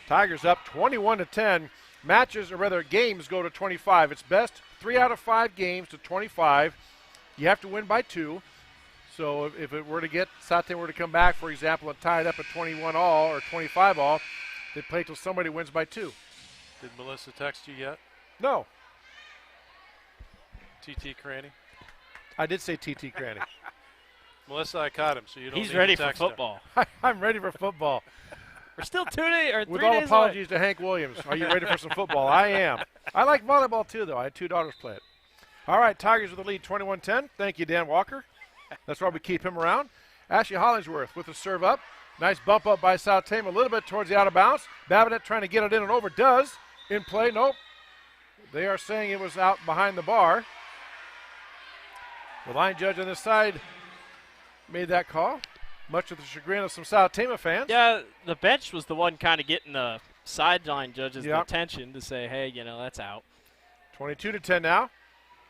Tigers up 21-10. Matches, or rather games, go to 25. It's best 3 out of 5 games to 25. You have to win by 2. So if it were to get South Tama were to come back, for example, and tie it up at 21 all or 25 all, they play till somebody wins by 2. Did Melissa text you yet? No. TT Cranny? I did say TT Cranny. Melissa, I caught him, so you don't He's need ready to text for football. I'm ready for football. We're still 2 days or 3 days With all apologies to Hank Williams. Are you ready for some football? I am. I like volleyball too, though. I had 2 daughters play it. All right, Tigers with the lead 21-10. Thank you, Dan Walker. That's why we keep him around. Ashley Hollingsworth with the serve up. Nice bump up by South Tama, a little bit towards the out of bounds. Babinett trying to get it in and over. Does. In play. Nope. They are saying it was out behind the bar. The line judge on this side made that call, much to the chagrin of some South Tama fans. Yeah, the bench was the one kind of getting the sideline judges' attention to say, hey, that's out. 22-10 now.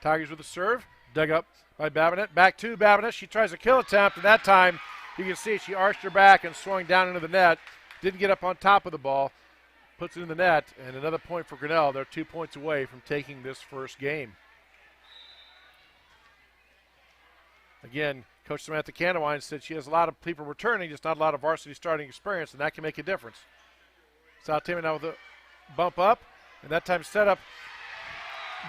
Tigers with the serve. Dug up by Babinett. Back to Babinett. She tries a kill attempt, and that time you can see she arched her back and swung down into the net. Didn't get up on top of the ball. Puts it in the net, and another point for Grinnell. They're 2 points away from taking this first game. Again, Coach Samantha Canawine said she has a lot of people returning, just not a lot of varsity starting experience, and that can make a difference. South Tama now with a bump up, and that time set up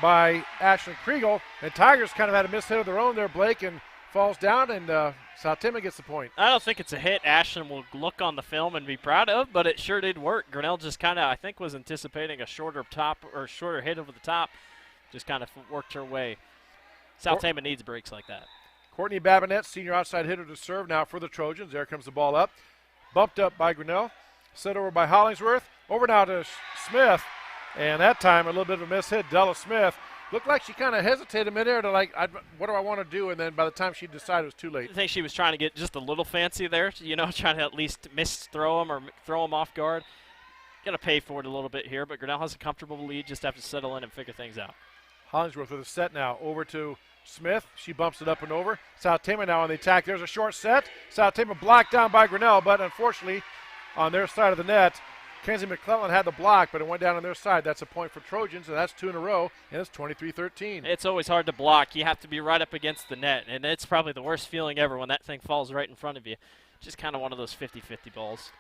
by Ashlyn Kriegel. And Tigers kind of had a miss hit of their own there, Blake, and falls down, and South Tama gets the point. I don't think it's a hit Ashlyn will look on the film and be proud of, but it sure did work. Grinnell just kind of, I think, was anticipating a shorter hit over the top. Just kind of worked her way. South Tama needs breaks like that. Courtney Babinette, senior outside hitter to serve now for the Trojans. There comes the ball up. Bumped up by Grinnell. Set over by Hollingsworth. Over now to Smith. And that time, a little bit of a miss hit. Della Smith looked like she kind of hesitated midair to what do I want to do? And then by the time she decided, it was too late. I think she was trying to get just a little fancy there, trying to at least throw them or throw them off guard. Got to pay for it a little bit here, but Grinnell has a comfortable lead. Just have to settle in and figure things out. Hollingsworth with a set now. Over to Smith. She bumps it up and over. South Tama now on the attack. There's a short set. South Tama blocked down by Grinnell, but unfortunately on their side of the net, Kenzie McClellan had the block, but it went down on their side. That's a point for Trojans, and that's 2 in a row, and it's 23-13. It's always hard to block. You have to be right up against the net, and it's probably the worst feeling ever when that thing falls right in front of you. Just kind of one of those 50-50 balls.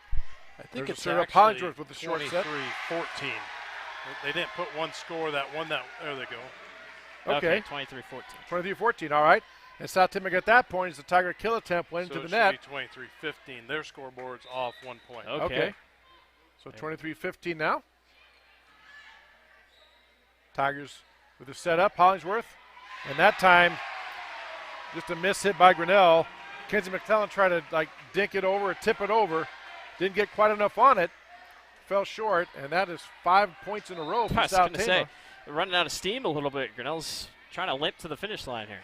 I think There's it's a actually with the short set. 23-14. They didn't put one score, that one that, there they go. Okay. 23-14. 23-14, all right. And South Tama got that point as the Tiger kill attempt went into the net. So it should be 23-15. Their scoreboard's off 1 point. Okay. So 23-15 now. Tigers with the setup, Hollingsworth. And that time, just a miss hit by Grinnell. Kenzie McClellan tried to dink it over or tip it over. Didn't get quite enough on it. Fell short, and that is 5 points in a row for South Tama. I was going to say, they're running out of steam a little bit. Grinnell's trying to limp to the finish line here.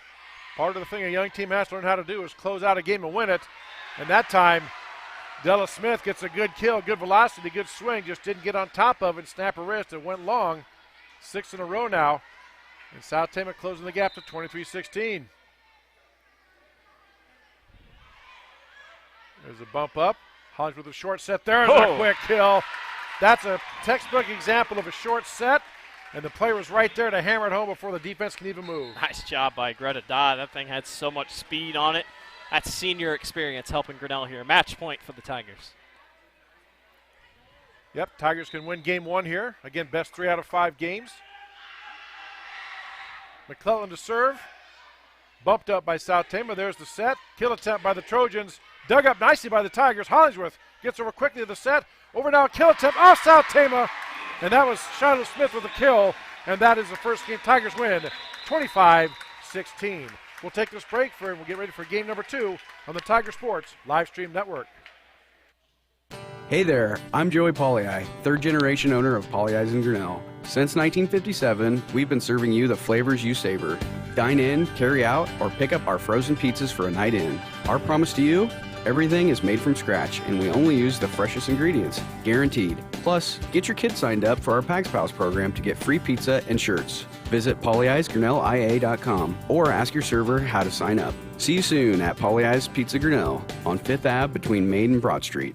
Part of the thing a young team has to learn how to do is close out a game and win it. And that time, Della Smith gets a good kill, good velocity, good swing, just didn't get on top of it, snap her wrist. It went long. 6 in a row now. And South Tama closing the gap to 23-16. There's a bump up. Hodge with a short set there. There's a quick kill. That's a textbook example of a short set. And the player was right there to hammer it home before the defense can even move. Nice job by Greta Dodd. That thing had so much speed on it. That's senior experience helping Grinnell here. Match point for the Tigers. Yep, Tigers can win game 1 here. Again, best 3 out of 5 games. McClellan to serve. Bumped up by South Tama. There's the set. Kill attempt by the Trojans. Dug up nicely by the Tigers. Hollingsworth gets over quickly to the set. Over now, kill attempt off South Tama. And that was Shiloh Smith with a kill. And that is the first game. Tigers win 25-16. We'll take this break and we'll get ready for game number 2 on the Tiger Sports Live Stream Network. Hey there, I'm Joey Pollei, third generation owner of Polley's in Grinnell. Since 1957, we've been serving you the flavors you savor. Dine in, carry out, or pick up our frozen pizzas for a night in. Our promise to you? Everything is made from scratch, and we only use the freshest ingredients, guaranteed. Plus, get your kids signed up for our Pags Pals program to get free pizza and shirts. Visit polleisgrinnellia.com or ask your server how to sign up. See you soon at Polley's Pizza Grinnell on 5th Ave between Main and Broad Street.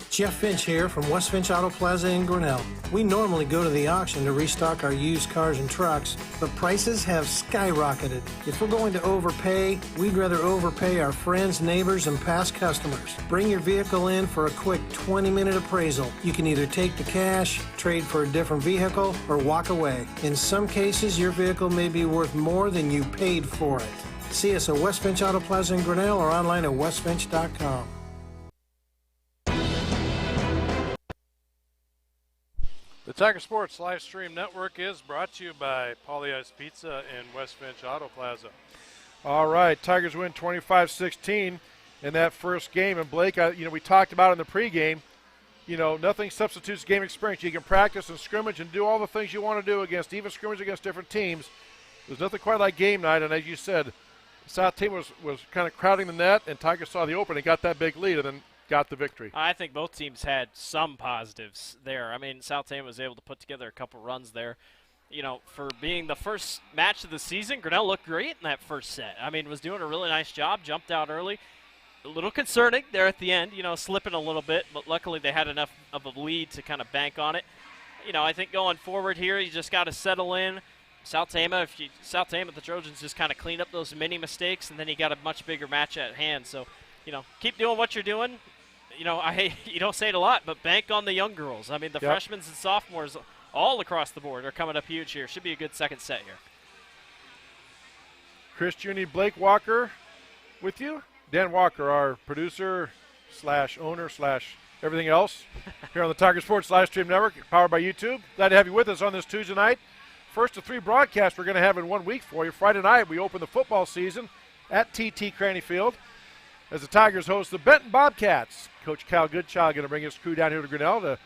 Jeff Finch here from West Finch Auto Plaza in Grinnell. We normally go to the auction to restock our used cars and trucks, but prices have skyrocketed. If we're going to overpay, we'd rather overpay our friends, neighbors, and past customers. Bring your vehicle in for a quick 20-minute appraisal. You can either take the cash, trade for a different vehicle, or walk away. In some cases, your vehicle may be worth more than you paid for it. See us at West Finch Auto Plaza in Grinnell or online at westfinch.com. The Tiger Sports Live Stream Network is brought to you by Polley's Pizza in West Finch Auto Plaza. All right, Tigers win 25-16 in that first game. And Blake, we talked about in the pregame, nothing substitutes game experience. You can practice and scrimmage and do all the things you want to do even scrimmage against different teams. There's nothing quite like game night. And as you said, South team was kind of crowding the net, and Tigers saw the opening, got that big lead, and then got the victory. I think both teams had some positives there. I mean, South Tama was able to put together a couple runs there. For being the first match of the season, Grinnell looked great in that first set. I mean, was doing a really nice job, jumped out early. A little concerning there at the end, slipping a little bit, but luckily they had enough of a lead to kind of bank on it. I think going forward here, you just got to settle in. South Tama, the Trojans just kind of cleaned up those mini mistakes, and then you got a much bigger match at hand. So, keep doing what you're doing. you know, you don't say it a lot, but bank on the young girls. I mean, the freshmen and sophomores all across the board are coming up huge here. Should be a good second set here. Chris, you need Blake Walker with you? Dan Walker, our producer / owner / everything else here on the Tiger Sports Live Stream Network, powered by YouTube. Glad to have you with us on this Tuesday night. First of 3 broadcasts we're going to have in 1 week for you. Friday night, we open the football season at TT Cranny Field as the Tigers host the Benton Bobcats. Coach Cal Goodchild going to bring his crew down here to Grinnell to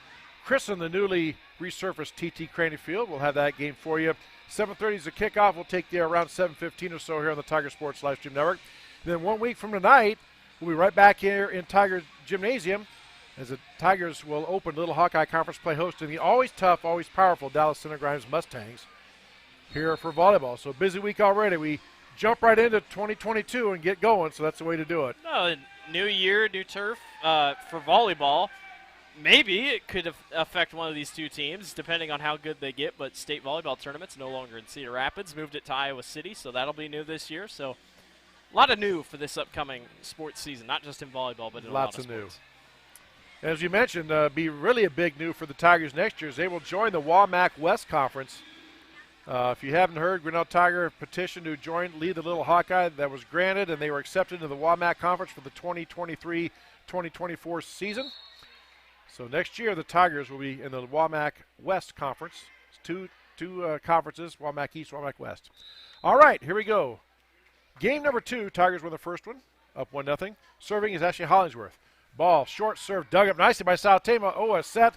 christen the newly resurfaced TT Cranny Field. We'll have that game for you. 7:30 is the kickoff. We'll take you around 7:15 or so here on the Tiger Sports Live Stream Network. Then 1 week from tonight, we'll be right back here in Tiger Gymnasium as the Tigers will open Little Hawkeye Conference play hosting the always tough, always powerful Dallas Center Grimes Mustangs here for volleyball. So busy week already. We jump right into 2022 and get going, so that's the way to do it. No, new year, new turf for volleyball. Maybe it could affect one of these two teams, depending on how good they get, but state volleyball tournament's no longer in Cedar Rapids, moved it to Iowa City, so that'll be new this year. So a lot of new for this upcoming sports season, not just in volleyball, but in lots a lot of new. sports. As you mentioned, be really a big new for the Tigers next year is they will join the WAMAC West Conference. If you haven't heard, Grinnell Tiger petitioned to lead the Little Hawkeye. That was granted, and they were accepted into the WAMAC Conference for the 2023-2024 season. So next year, the Tigers will be in the WAMAC West Conference. It's two conferences, WAMAC East, WAMAC West. All right, here we go. Game number 2, Tigers win the first one, up 1-0. Serving is Ashley Hollingsworth. Ball, short serve, dug up nicely by South Tama. Oh, a set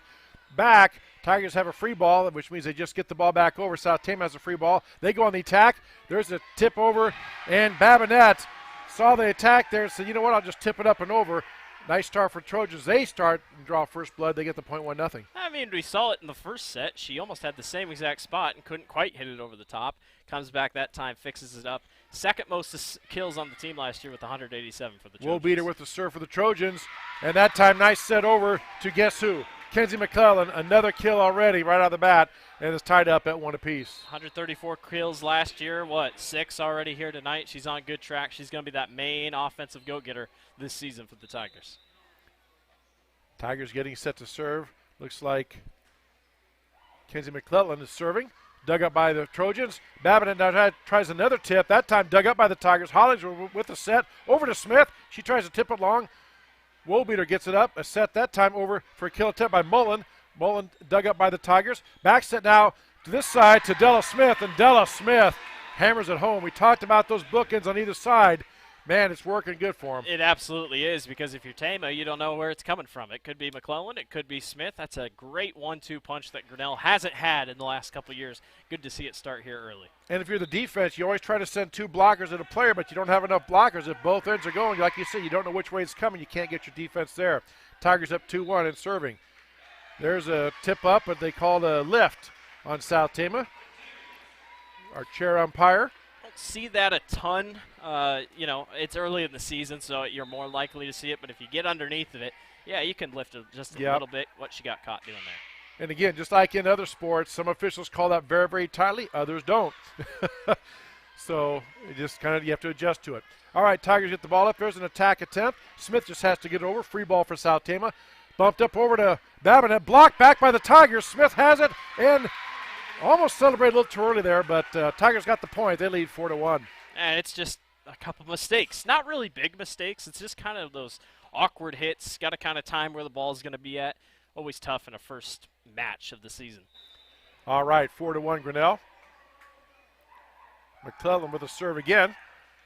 back. Tigers have a free ball, which means they just get the ball back over. South Tama has a free ball. They go on the attack. There's a tip over, and Babinette saw the attack there and said, you know what, I'll just tip it up and over. Nice start for Trojans. They start and draw first blood. They get the point 1-0. I mean, we saw it in the first set. She almost had the same exact spot and couldn't quite hit it over the top. Comes back that time, fixes it up. Second most kills on the team last year with 187 for the Trojans. Will beat her with the serve for the Trojans. And that time, nice set over to guess who? Kenzie McClellan. Another kill already right out of the bat. And it's tied up at 1 apiece. 134 kills last year. 6 already here tonight. She's on good track. She's going to be that main offensive go-getter this season for the Tigers. Tigers getting set to serve. Looks like Kenzie McClellan is serving. Dug up by the Trojans. Babbitt now tries another tip. That time dug up by the Tigers. Hollings with the set. Over to Smith. She tries to tip it long. Woolbeater gets it up. A set that time over for a kill attempt by Mullen. Mullen dug up by the Tigers. Back set now to this side to Della Smith. And Della Smith hammers it home. We talked about those bookends on either side. Man, it's working good for him. It absolutely is, because if you're Tama, you don't know where it's coming from. It could be McClellan. It could be Smith. That's a great 1-2 punch that Grinnell hasn't had in the last couple of years. Good to see it start here early. And if you're the defense, you always try to send 2 blockers at a player, but you don't have enough blockers. If both ends are going, like you said, you don't know which way it's coming. You can't get your defense there. Tigers up 2-1 and serving. There's a tip up, but they called a lift on South Tama. Our chair umpire. See that a ton. It's early in the season, so you're more likely to see it. But if you get underneath of it, yeah, you can lift it just a little bit. What she got caught doing there. And again, just like in other sports, some officials call that very, very tightly. Others don't. So you have to adjust to it. All right, Tigers get the ball up. There's an attack attempt. Smith just has to get over. Free ball for South Tama. Bumped up over to Babinette. Blocked back by the Tigers. Smith has it and almost celebrated a little too early there, but Tigers got the point. They lead 4-1. And it's just a couple mistakes. Not really big mistakes. It's just kind of those awkward hits. Got to kind of time where the ball is going to be at. Always tough in a first match of the season. All right, 4-1 Grinnell. McClellan with a serve again.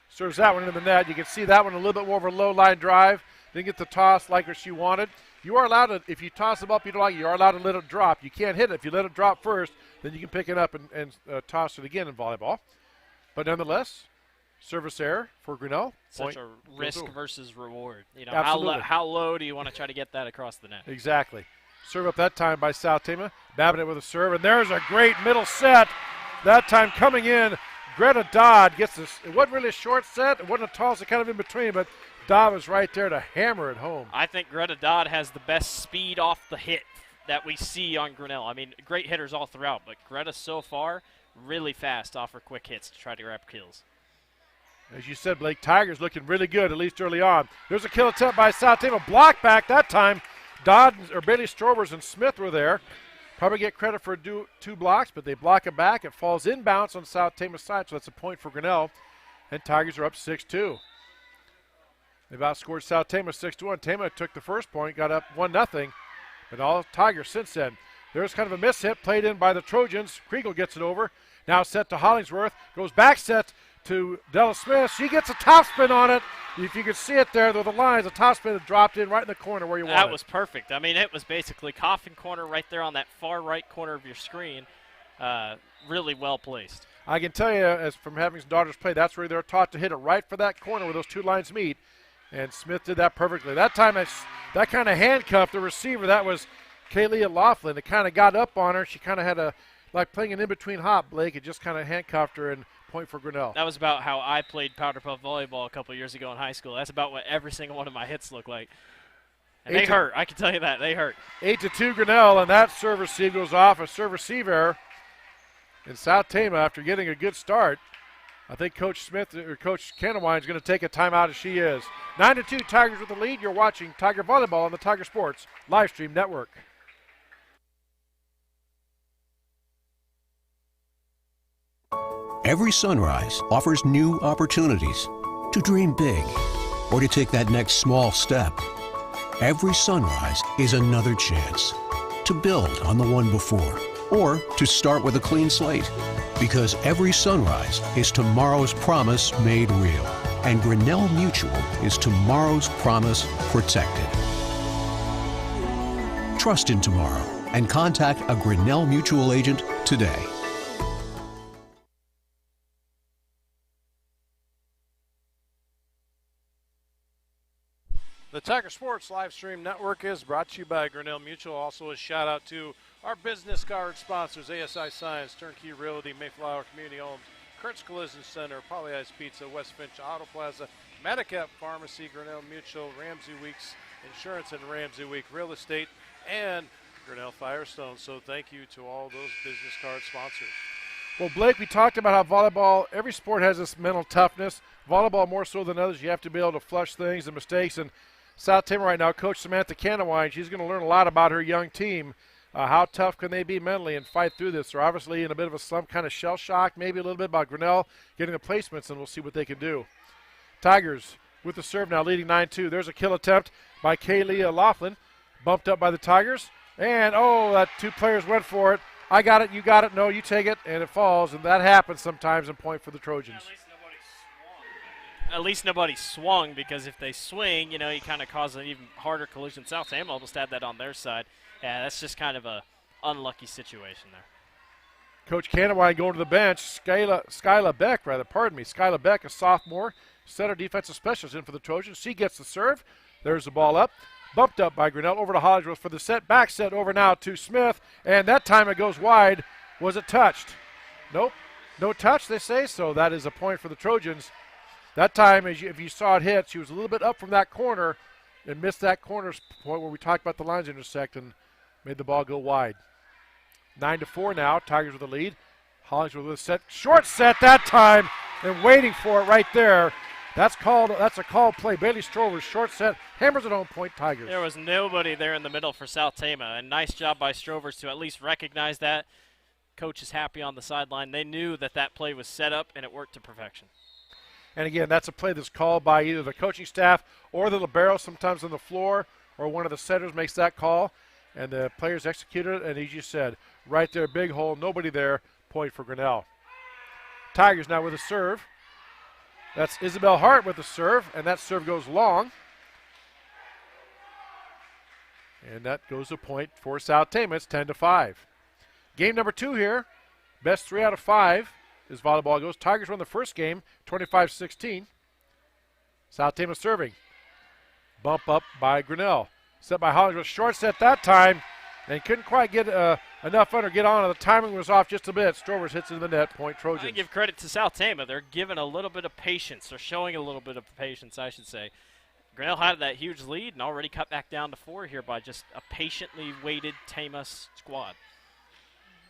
Serves that one into the net. You can see that one a little bit more of a low line drive. Didn't get the toss like she wanted. You are allowed to, if you toss the ball up you don't like, you are allowed to let it drop. You can't hit it. If you let it drop first, then you can pick it up and toss it again in volleyball. But nonetheless, service error for Grinnell. Such a risk versus reward. Absolutely. How low do you want to try to get that across the net? Exactly. Serve up that time by South Tama. Babinette with a serve, and there's a great middle set. That time coming in, Greta Dodd gets this. It wasn't really a short set. It wasn't a toss. It kind of in between, but Dodd was right there to hammer it home. I think Greta Dodd has the best speed off the hit that we see on Grinnell. I mean, great hitters all throughout, but Greta so far really fast off her quick hits to try to grab kills. As you said, Blake, Tigers looking really good, at least early on. There's a kill attempt by South Tama. Block back that time. Bailey Strovers and Smith were there. Probably get credit for two blocks, but they block it back. It falls inbounds on South Tama's side, so that's a point for Grinnell. And Tigers are up 6-2. They've outscored South Tama 6-1. Tama took the first point, got up 1-0. But all Tigers since then. There's kind of a miss hit played in by the Trojans. Kriegel gets it over. Now set to Hollingsworth. Goes back set to Della Smith. She gets a topspin on it. If you can see it there, though, the lines, the topspin had dropped in right in the corner where you want it. That was perfect. I mean, it was basically coffin corner right there on that far right corner of your screen. Really well placed. I can tell you, as from having some daughters play, that's where they're taught to hit it right for that corner where those two lines meet. And Smith did that perfectly. That time, that kind of handcuffed the receiver. That was Kaylee Laughlin. It kind of got up on her. She kind of had like playing an in-between hop, Blake. It just kind of handcuffed her and point for Grinnell. That was about how I played powder puff volleyball a couple years ago in high school. That's about what every single one of my hits looked like. And they hurt. I can tell you that. They hurt. 8-2 Grinnell, and that serve receive goes off. A serve receive error. And South Tama, after getting a good start, I think Coach Smith or Coach Canawine is going to take a timeout as she is. 9-2 Tigers with the lead. You're watching Tiger Volleyball on the Tiger Sports live stream network. Every sunrise offers new opportunities to dream big or to take that next small step. Every sunrise is another chance to build on the one before or to start with a clean slate. Because every sunrise is tomorrow's promise made real. And Grinnell Mutual is tomorrow's promise protected. Trust in tomorrow and contact a Grinnell Mutual agent today. The Tiger Sports live stream network is brought to you by Grinnell Mutual. Also a shout out to our business card sponsors, ASI Science, Turnkey Realty, Mayflower Community Homes, Kurtz Collision Center, Polly Ice Pizza, West Finch Auto Plaza, Medicap Pharmacy, Grinnell Mutual, Ramsey Weeks Insurance and Ramsey Week Real Estate, and Grinnell Firestone. So thank you to all those business card sponsors. Well, Blake, we talked about how volleyball, every sport has this mental toughness. Volleyball more so than others. You have to be able to flush things and mistakes. And South Tama right now, Coach Samantha Canawine, she's going to learn a lot about her young team. How tough can they be mentally and fight through this? They're obviously in a bit of a slump, kind of shell shock, maybe a little bit about Grinnell getting the placements, and we'll see what they can do. Tigers with the serve now, leading 9-2. There's a kill attempt by Kaylee Laughlin, bumped up by the Tigers. And, that two players went for it. I got it, you got it, no, you take it, and it falls, and that happens sometimes and point for the Trojans. At least nobody swung, because if they swing, you kind of cause an even harder collision. South Tama almost had that on their side. Yeah, that's just kind of a unlucky situation there. Coach Canawine going to the bench. Skyla Beck, Skyla Beck, a sophomore, center defensive specialist in for the Trojans. She gets the serve. There's the ball up. Bumped up by Grinnell over to Hollingsworth for the set. Back set over now to Smith. And that time it goes wide. Was it touched? Nope. No touch, they say. So that is a point for the Trojans. That time, if you saw it hit, she was a little bit up from that corner and missed that corner point where we talked about the lines intersect and made the ball go wide. 9-4 now. Tigers with the lead. Hollingsworth with a set. Short set that time and waiting for it right there. That's a called play. Bailey Strover, short set, hammers it home, point Tigers. There was nobody there in the middle for South Tama, and nice job by Strovers to at least recognize that. Coach is happy on the sideline. They knew that play was set up, and it worked to perfection. And again, that's a play that's called by either the coaching staff or the libero, sometimes on the floor, or one of the setters makes that call, and the players execute it, and as you said, right there, big hole, nobody there, point for Grinnell. Tigers now with a serve. That's Isabel Hart with the serve, and that serve goes long. And that goes a point for South Tama. It's 10-5. Game number 2 here. Best 3 out of 5 as volleyball goes. Tigers won the first game, 25-16. South Tama serving. Bump up by Grinnell. Set by Hollingsworth. Short set that time, and couldn't quite get enough under, get on. The timing was off just a bit. Strovers hits into the net, point Trojans. I give credit to South Tama. They're giving a little bit of patience. They're showing a little bit of patience, I should say. Grinnell had that huge lead and already cut back down to 4 here by just a patiently weighted Tama squad.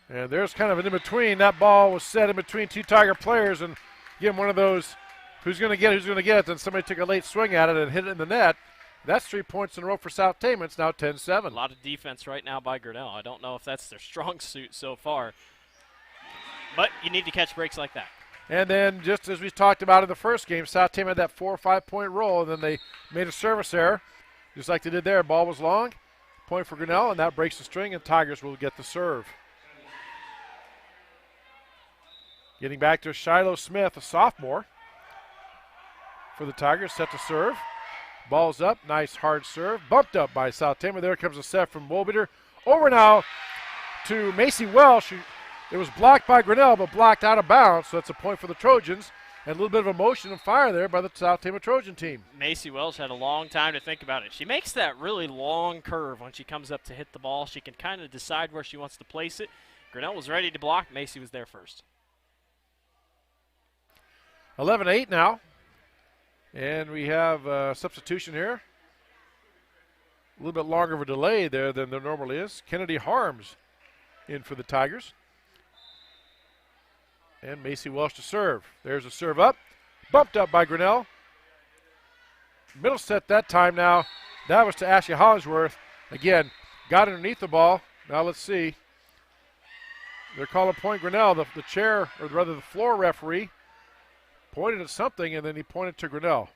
And there's kind of an in-between. That ball was set in between two Tiger players, and again, one of those Who's going to get it? Who's going to get it? Then somebody took a late swing at it and hit it in the net. That's 3 points in a row for South Tama. It's now 10-7. A lot of defense right now by Grinnell. I don't know if that's their strong suit so far. But you need to catch breaks like that. And then, just as we talked about in the first game, South Tama had that 4 or 5 point roll, and then they made a service error, just like they did there. Ball was long, point for Grinnell, and that breaks the string, and Tigers will get the serve. Getting back to Shiloh Smith, a sophomore, for the Tigers, set to serve. Ball's up, nice hard serve, bumped up by South Tama. There comes a set from Wolbeater. Over now to Macy Welsh. It was blocked by Grinnell, but blocked out of bounds, so that's a point for the Trojans. And a little bit of emotion and fire there by the South Tama Trojan team. Macy Welsh had a long time to think about it. She makes that really long curve when she comes up to hit the ball. She can kind of decide where she wants to place it. Grinnell was ready to block. Macy was there first. 11-8 now. And we have a substitution here. A little bit longer of a delay there than there normally is. Kennedy Harms in for the Tigers. And Macy Welsh to serve. There's a serve up. Bumped up by Grinnell. Middle set that time now. That was to Ashley Hollingsworth. Again, got underneath the ball. Now let's see. They're calling point Grinnell. The chair, or rather the floor referee, pointed at something, and then he pointed to Grinnell.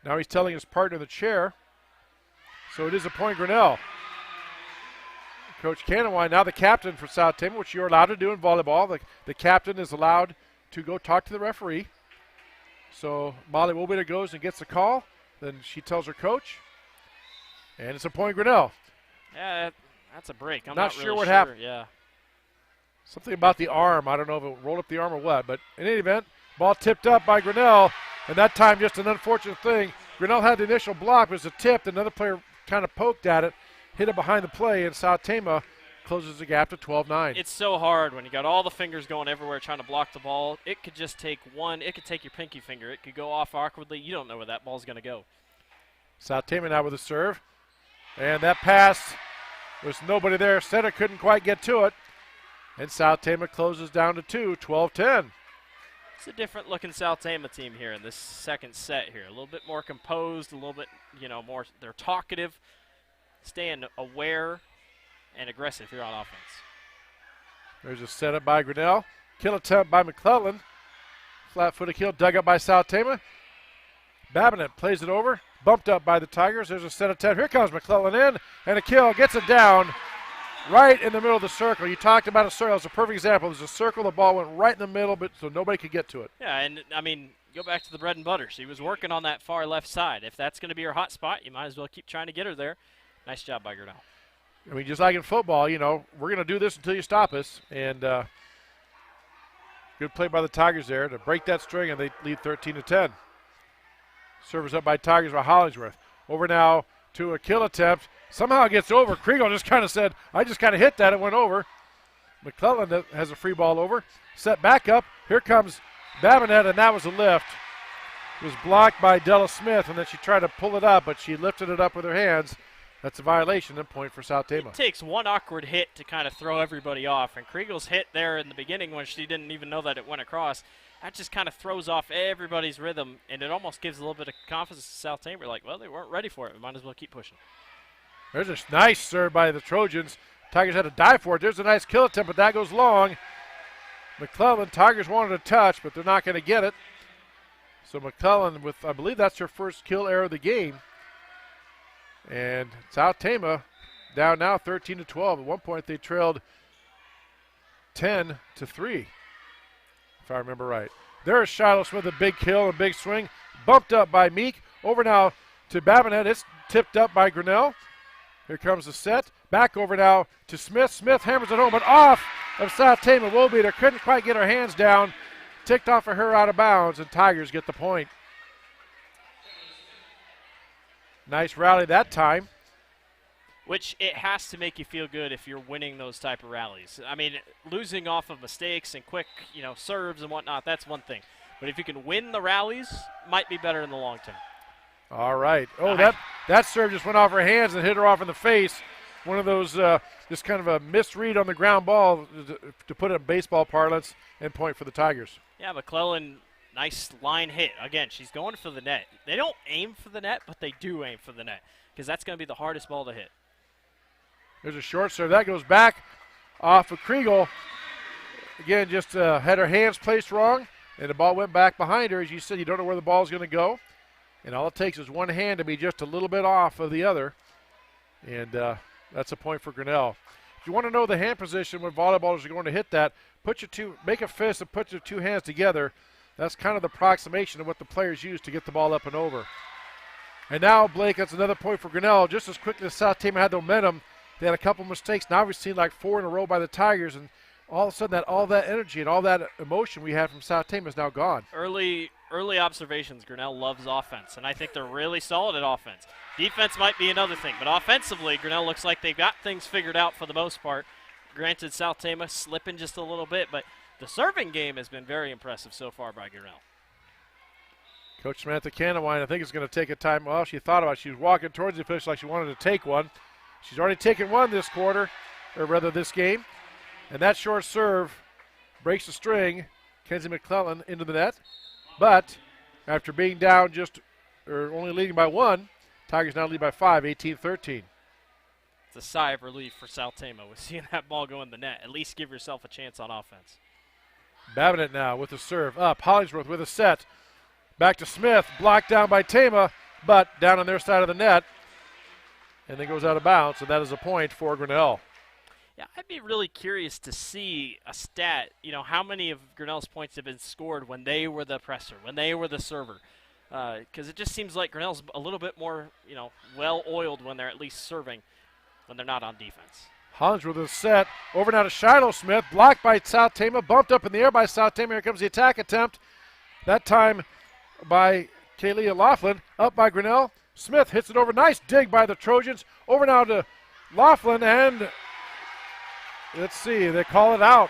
Now he's telling his partner in the chair. So it is a point Grinnell. Coach Canawine, now the captain for South Tama, which you're allowed to do in volleyball. The captain is allowed to go talk to the referee. So Molly Wolbeater goes and gets the call. Then she tells her coach. And it's a point Grinnell. Yeah, that's a break. I'm not really sure what happened. Yeah. Something about the arm. I don't know if it rolled up the arm or what. But in any event, ball tipped up by Grinnell. And that time just an unfortunate thing. Grinnell had the initial block. It was a tip. Another player kind of poked at it. Hit it behind the play, and South Tama closes the gap to 12-9. It's so hard when you got all the fingers going everywhere trying to block the ball. It could just take one. It could take your pinky finger. It could go off awkwardly. You don't know where that ball's going to go. South Tama now with a serve. And that pass, there's nobody there. Center couldn't quite get to it. And South Tama closes down to 2, 12-10. It's a different looking South Tama team here in this second set here. A little bit more composed, a little bit, more, they're talkative. Staying aware and aggressive here on offense. There's a setup by Grinnell. Kill attempt by McClellan. Flat-footed kill dug up by South Tama. Babinet plays it over. Bumped up by the Tigers. There's a set attempt. Here comes McClellan in. And a kill. Gets it down right in the middle of the circle. You talked about a circle. It's a perfect example. There's a circle. The ball went right in the middle, but so nobody could get to it. Yeah, and, go back to the bread and butter. She was working on that far left side. If that's going to be her hot spot, you might as well keep trying to get her there. Nice job by Grinnell. Just like in football, we're going to do this until you stop us. And good play by the Tigers there to break that string, and they lead 13-10. Service up by Tigers by Hollingsworth. Over now to a kill attempt. Somehow it gets over. Kriegel just kind of said, I just kind of hit that. It went over. McClellan has a free ball over. Set back up. Here comes Babinet, and that was a lift. It was blocked by Della Smith, and then she tried to pull it up, but she lifted it up with her hands. That's a violation and point for South Tama. It takes one awkward hit to kind of throw everybody off. And Kriegel's hit there in the beginning when she didn't even know that it went across, that just kind of throws off everybody's rhythm, and it almost gives a little bit of confidence to South Tama. Like, well, they weren't ready for it. We might as well keep pushing. There's a nice serve by the Trojans. Tigers had to dive for it. There's a nice kill attempt, but that goes long. McClellan, Tigers wanted a touch, but they're not going to get it. So McClellan with, I believe that's her first kill error of the game. And South Tama down now 13-12. At one point they trailed 10-3, if I remember right. There's Shiloh Smith, a big kill and big swing. Bumped up by Meek. Over now to Babinet. It's tipped up by Grinnell. Here comes the set. Back over now to Smith. Smith hammers it home, but off of South Tama. Wolbeater couldn't quite get her hands down. Ticked off of her out of bounds, and Tigers get the point. Nice rally that time. Which it has to make you feel good if you're winning those type of rallies. Losing off of mistakes and quick, serves and whatnot, that's one thing. But if you can win the rallies, might be better in the long term. All right. Oh, that serve just went off her hands and hit her off in the face. One of those, just kind of a misread on the ground ball, to put it in baseball parlance, and point for the Tigers. Yeah, McClellan Nice line hit. Again, she's going for the net. They don't aim for the net, but they do aim for the net because that's going to be the hardest ball to hit. There's a short serve. That goes back off of Kriegel. Again, just had her hands placed wrong, and the ball went back behind her. As you said, you don't know where the ball is going to go. And all it takes is one hand to be just a little bit off of the other. And that's a point for Grinnell. If you want to know the hand position when volleyballers are going to hit that, make a fist and put your two hands together. That's kind of the approximation of what the players use to get the ball up and over. And now, Blake, that's another point for Grinnell. Just as quickly as South Tama had the momentum, they had a couple mistakes. Now we've seen like 4 in a row by the Tigers, and all of a sudden all that energy and all that emotion we had from South Tama is now gone. Early observations, Grinnell loves offense, and I think they're really solid at offense. Defense might be another thing, but offensively, Grinnell looks like they've got things figured out for the most part. Granted, South Tama slipping just a little bit, but the serving game has been very impressive so far by Grinnell. Coach Samantha Canawine, I think, is going to take a time. Well, she thought about it. She was walking towards the official like she wanted to take one. She's already taken one this quarter, or rather this game. And that short serve breaks the string. Kenzie McClellan into the net. But after being down only leading by 1, Tigers now lead by 5, 18-13. It's a sigh of relief for South Tama with seeing that ball go in the net. At least give yourself a chance on offense. Babinet now with the serve up. Hollingsworth with a set. Back to Smith. Blocked down by Tama, but down on their side of the net. And then goes out of bounds, and that is a point for Grinnell. Yeah, I'd be really curious to see a stat, how many of Grinnell's points have been scored when they were the presser, when they were the server. Because it just seems like Grinnell's a little bit more, well-oiled when they're at least serving, when they're not on defense. Hollingsworth with a set. Over now to Shiloh Smith. Blocked by South Tama. Bumped up in the air by South Tama. Here comes the attack attempt. That time by Kaylee Laughlin. Up by Grinnell. Smith hits it over. Nice dig by the Trojans. Over now to Laughlin, and let's see, they call it out.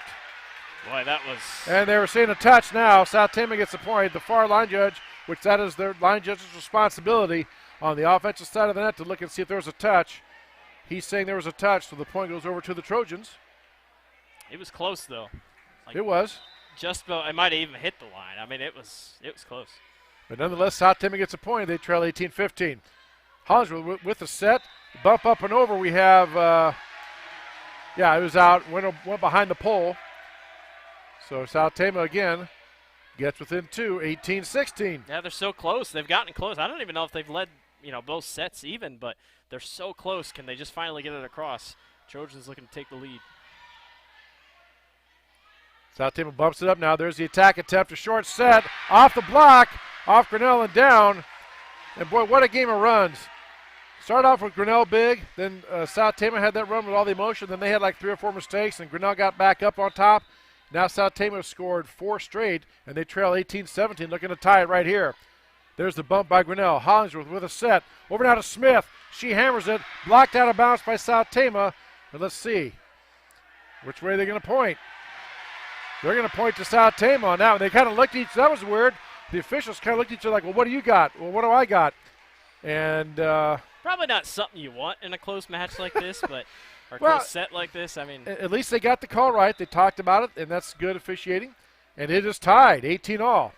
Boy, that was... And they were saying a touch now. South Tama gets the point. The far line judge, which that is their line judge's responsibility on the offensive side of the net to look and see if there was a touch. He's saying there was a touch, so the point goes over to the Trojans. It was close, though. It was. Just about, it might have even hit the line. I mean, it was close. But nonetheless, South Tama gets a point. They trail 18-15. Hollingsworth with the set. Bump up and over. We have, it was out. Went behind the pole. So South Tama again gets within 2, 18-16. Yeah, they're so close. They've gotten close. I don't even know if they've led, both sets even, but they're so close. Can they just finally get it across? Trojans looking to take the lead. South Tama bumps it up now. There's the attack attempt. A short set. Off the block. Off Grinnell and down. And boy, what a game of runs. Started off with Grinnell big. Then South Tama had that run with all the emotion. Then they had like 3 or 4 mistakes, and Grinnell got back up on top. Now South Tama scored 4 straight, and they trail 18-17, looking to tie it right here. There's the bump by Grinnell. Hollingsworth with a set. Over now to Smith. She hammers it. Blocked out of bounds by South Tama. And let's see which way they're going to point. They're going to point to South Tama on that one. They kind of looked at each other. That was weird. The officials kind of looked at each other like, well, what do you got? Well, what do I got? And probably not something you want in a close match like this, but or close set like this. I mean, at least they got the call right. They talked about it, and that's good officiating. And it is tied, 18-all.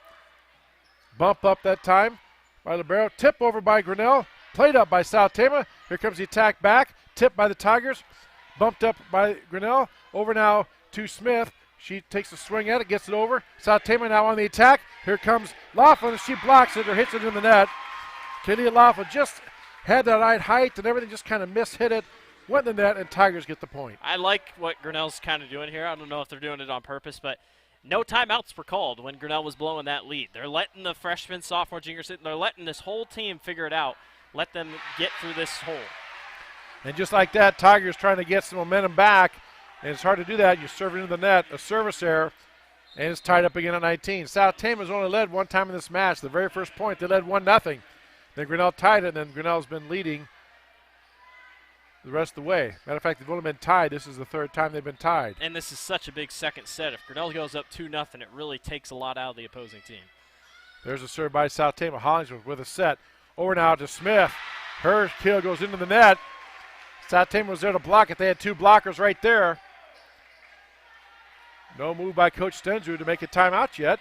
Bump up that time by Libero. Tip over by Grinnell. Played up by South Tama. Here comes the attack back. Tip by the Tigers. Bumped up by Grinnell. Over now to Smith. She takes a swing at it, gets it over. South Tama now on the attack. Here comes Laughlin. She blocks it or hits it in the net. Kalia Laughlin just had that right height and everything, just kind of hit it. Went in the net, and Tigers get the point. I like what Grinnell's kind of doing here. I don't know if they're doing it on purpose, but no timeouts were called when Grinnell was blowing that lead. They're letting the freshmen, sophomore, juniors, they're letting this whole team figure it out. Let them get through this hole. And just like that, Tigers trying to get some momentum back. And it's hard to do that. You serve it into the net, a service error, and it's tied up again at 19. South Tama's only led one time in this match. The very first point, they led 1-0. Then Grinnell tied it, and then Grinnell's been leading the rest of the way. Matter of fact, they've only been tied. This is the 3rd time they've been tied. And this is such a big second set. If Grinnell goes up 2-0, it really takes a lot out of the opposing team. There's a serve by South Tama. Hollingsworth with a set. Over now to Smith. Her kill goes into the net. South Tama was there to block it. They had 2 blockers right there. No move by Coach Stensrud to make a timeout yet.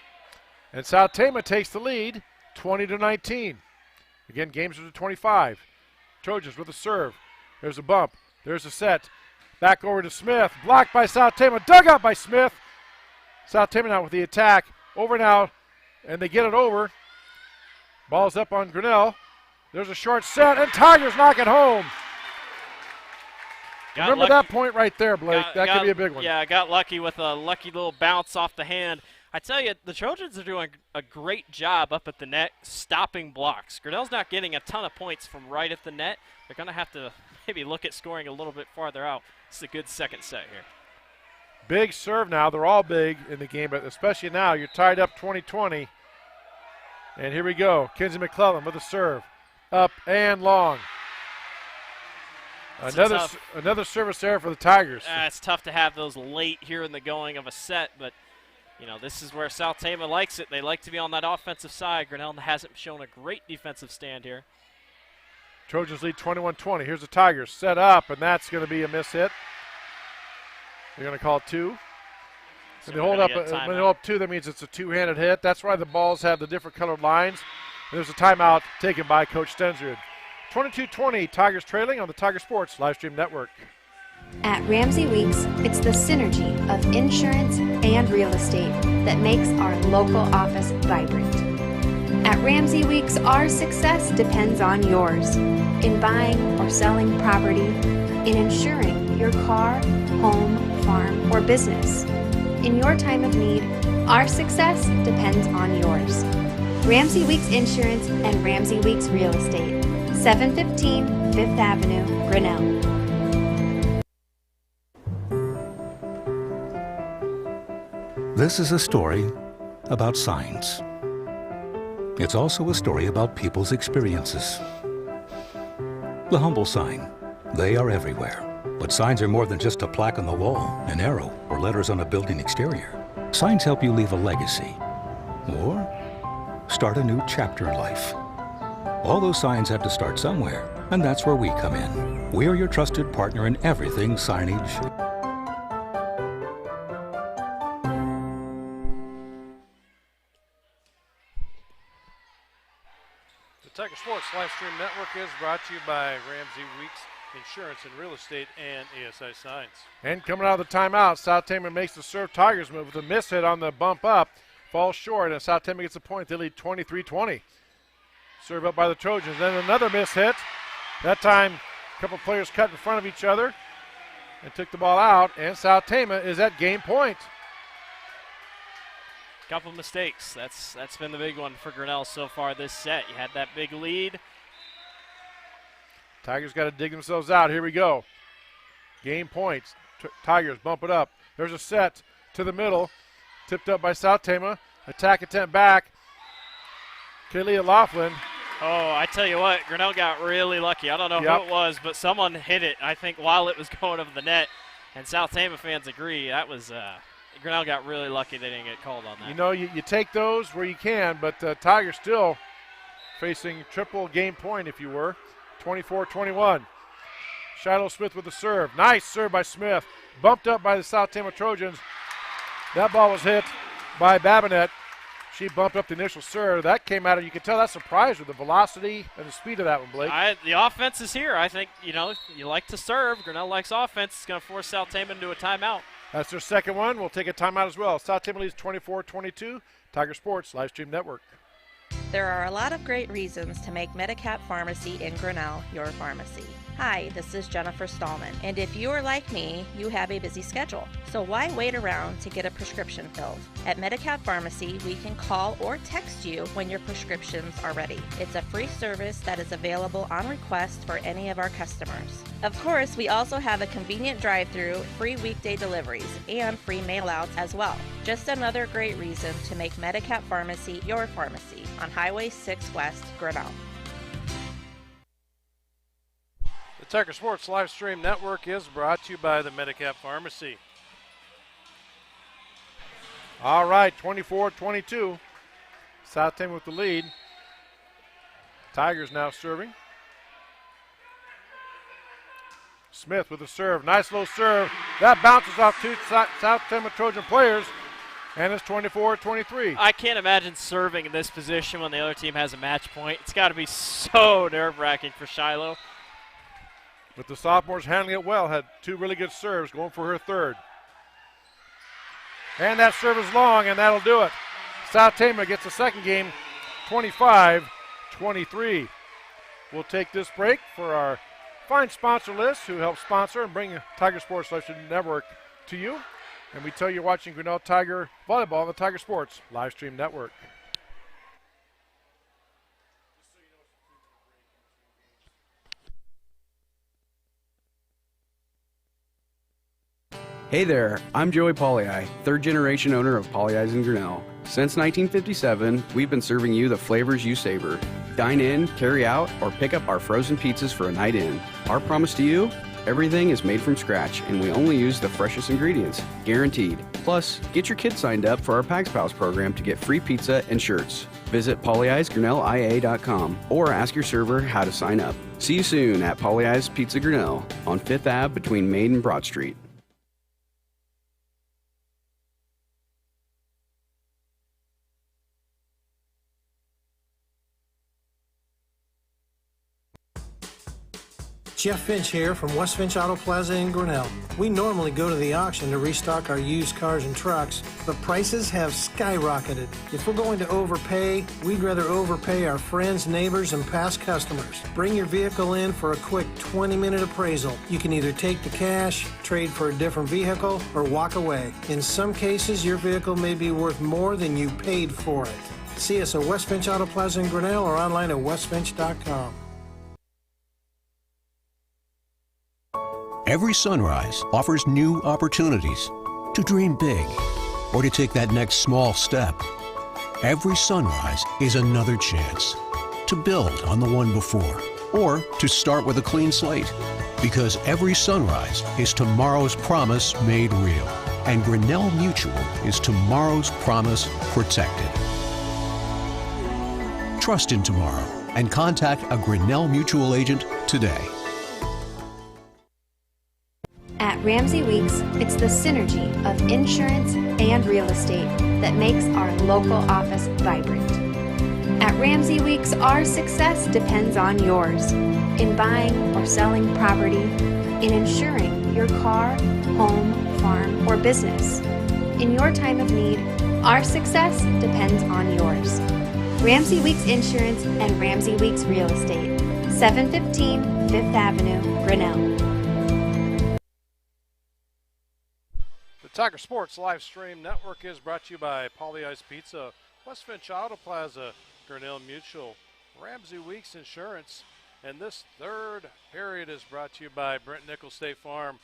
And South Tama takes the lead, 20-19. Again, games are to 25. Trojans with a serve. There's a bump. There's a set. Back over to Smith. Blocked by South Tama. Dug out by Smith. South Tama now with the attack. Over now. And they get it over. Ball's up on Grinnell. There's a short set. And Tigers knock it home. Remember that point right there, Blake. That could be a big one. Yeah, got lucky with a lucky little bounce off the hand. I tell you, the Trojans are doing a great job up at the net stopping blocks. Grinnell's not getting a ton of points from right at the net. They're going to have to maybe look at scoring a little bit farther out. It's a good second set here. Big serve now. They're all big in the game, but especially now. You're tied up 20-20. And here we go. Kinsey McClellan with a serve. Up and long. Another service error for the Tigers. It's tough to have those late here in the going of a set, but this is where South Tama likes it. They like to be on that offensive side. Grinnell hasn't shown a great defensive stand here. Trojans lead 21-20. Here's the Tigers set up, and that's going to be a miss hit. They're going to call 2. When they hold up 2, that means it's a two-handed hit. That's why the balls have the different colored lines. And there's a timeout taken by Coach Stensrud. 22-20, Tigers trailing on the Tiger Sports Livestream Network. At Ramsey Weeks, it's the synergy of insurance and real estate that makes our local office vibrant. At Ramsey Weeks, our success depends on yours in buying or selling property, in insuring your car, home, farm, or business. In your time of need, our success depends on yours. Ramsey Weeks Insurance and Ramsey Weeks Real Estate, 715 Fifth Avenue, Grinnell. This is a story about signs. It's also a story about people's experiences. The humble sign. They are everywhere. But signs are more than just a plaque on the wall, an arrow, or letters on a building exterior. Signs help you leave a legacy or start a new chapter in life. All those signs have to start somewhere, and that's where we come in. We are your trusted partner in everything signage. The Tiger Sports Livestream Network is brought to you by Ramsey Weeks Insurance and Real Estate and ASI Signs. And coming out of the timeout, South Tama makes the serve. Tigers move with a miss hit on the bump up. Falls short, and South Tama gets a point. They lead 23-20. Serve up by the Trojans. Then another miss hit. That time, a couple players cut in front of each other and took the ball out, and South Tama is at game point. Couple mistakes. That's been the big one for Grinnell so far this set. You had that big lead. Tigers got to dig themselves out. Here we go. Game points. Tigers bump it up. There's a set to the middle. Tipped up by South Tama. Attack attempt back. Kalia Laughlin. Oh, I tell you what, Grinnell got really lucky. I don't know who it was, but someone hit it, I think, while it was going over the net. And South Tama fans agree. That was Grinnell got really lucky they didn't get called on that. You take those where you can, but Tigers still facing triple game point, if you were. 24-21. Shiloh Smith with the serve. Nice serve by Smith. Bumped up by the South Tama Trojans. That ball was hit by Babinet. She bumped up the initial serve. That came out, and you can tell that surprised with the velocity and the speed of that one, Blake. The offense is here. I think, you like to serve. Grinnell likes offense. It's going to force South Tama into a timeout. That's their second one. We'll take a timeout as well. South Tama leads 24-22. Tiger Sports Livestream Network. There are a lot of great reasons to make Medicap Pharmacy in Grinnell your pharmacy. Hi, this is Jennifer Stallman, and if you are like me, you have a busy schedule. So why wait around to get a prescription filled? At Medicap Pharmacy, we can call or text you when your prescriptions are ready. It's a free service that is available on request for any of our customers. Of course, we also have a convenient drive-through, free weekday deliveries, and free mail-outs as well. Just another great reason to make Medicap Pharmacy your pharmacy on Highway 6 West, Grinnell. The Tiger Sports Livestream Network is brought to you by the Medicap Pharmacy. All right, 24-22. South Tama with the lead. Tigers now serving. Smith with the serve. Nice low serve. That bounces off two South Tama Trojan players. And it's 24-23. I can't imagine serving in this position when the other team has a match point. It's got to be so nerve-wracking for Shiloh. But the sophomores handling it well, had two really good serves, going for her third. And that serve is long, and that'll do it. South Tama gets the second game, 25-23. We'll take this break for our fine sponsor list who help sponsor and bring Tiger Sports Live Stream Network to you. And we tell you watching Grinnell Tiger Volleyball on the Tiger Sports Live Stream Network. Hey there, I'm Joey Pollei, third generation owner of Polley's in Grinnell. Since 1957, we've been serving you the flavors you savor. Dine in, carry out, or pick up our frozen pizzas for a night in. Our promise to you? Everything is made from scratch, and we only use the freshest ingredients, guaranteed. Plus, get your kids signed up for our Pags Pals program to get free pizza and shirts. Visit polley'sgrinnellia.com or ask your server how to sign up. See you soon at Polley's Pizza Grinnell on 5th Ave between Main and Broad Street. Jeff Finch here from West Finch Auto Plaza in Grinnell. We normally go to the auction to restock our used cars and trucks, but prices have skyrocketed. If we're going to overpay, we'd rather overpay our friends, neighbors, and past customers. Bring your vehicle in for a quick 20-minute appraisal. You can either take the cash, trade for a different vehicle, or walk away. In some cases, your vehicle may be worth more than you paid for it. See us at West Finch Auto Plaza in Grinnell or online at westfinch.com. Every sunrise offers new opportunities to dream big or to take that next small step. Every sunrise is another chance to build on the one before or to start with a clean slate. Because every sunrise is tomorrow's promise made real. And Grinnell Mutual is tomorrow's promise protected. Trust in tomorrow and contact a Grinnell Mutual agent today. At Ramsey Weeks, it's the synergy of insurance and real estate that makes our local office vibrant. At Ramsey Weeks, our success depends on yours in buying or selling property, in insuring your car, home, farm, or business. In your time of need, our success depends on yours. Ramsey Weeks Insurance and Ramsey Weeks Real Estate, 715 5th Avenue, Grinnell. The Tiger Sports Live Stream Network is brought to you by Polley's Pizza, West Finch Auto Plaza, Grinnell Mutual, Ramsey Weeks Insurance, and this third period is brought to you by Brent Nichols State Farm.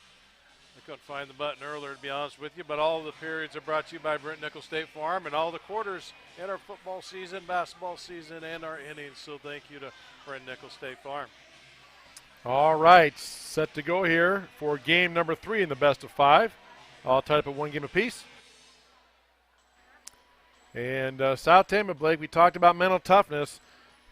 I couldn't find the button earlier, to be honest with you, but all the periods are brought to you by Brent Nichols State Farm, and all the quarters in our football season, basketball season, and our innings. So thank you to Brent Nichols State Farm. All right, set to go here for game number 3 in the best of 5. All tied up at 1 game apiece. And South Tama, Blake, we talked about mental toughness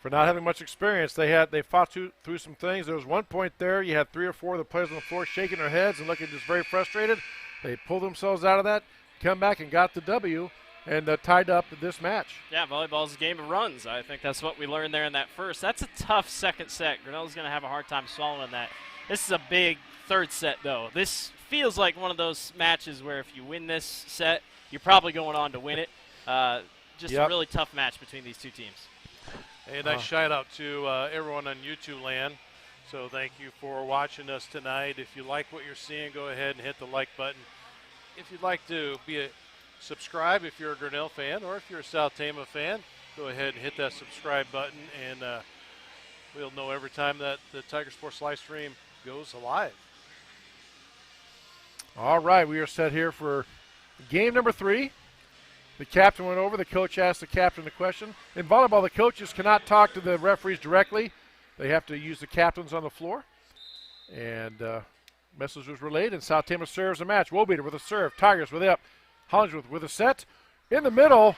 for not having much experience. They fought through some things. There was one point there, you had 3 or 4 of the players on the floor shaking their heads and looking just very frustrated. They pulled themselves out of that, come back and got the W, and tied up this match. Yeah, volleyball's a game of runs. I think that's what we learned there in that first. That's a tough second set. Grinnell's going to have a hard time swallowing that. This is a big third set, though. This feels like one of those matches where if you win this set, you're probably going on to win it. Just a really tough match between these two teams. A nice shout out to everyone on YouTube land. So thank you for watching us tonight. If you like what you're seeing, go ahead and hit the like button. If you'd like to subscribe if you're a Grinnell fan, or if you're a South Tama fan, go ahead and hit that subscribe button, and we'll know every time that the Tiger Sports live stream goes live. All right, we are set here for game number 3. The captain went over. The coach asked the captain the question. In volleyball, the coaches cannot talk to the referees directly. They have to use the captains on the floor. And message was relayed, and South Tama serves the match. Wobeater with a serve. Tigers with it up. Hollingsworth with a set. In the middle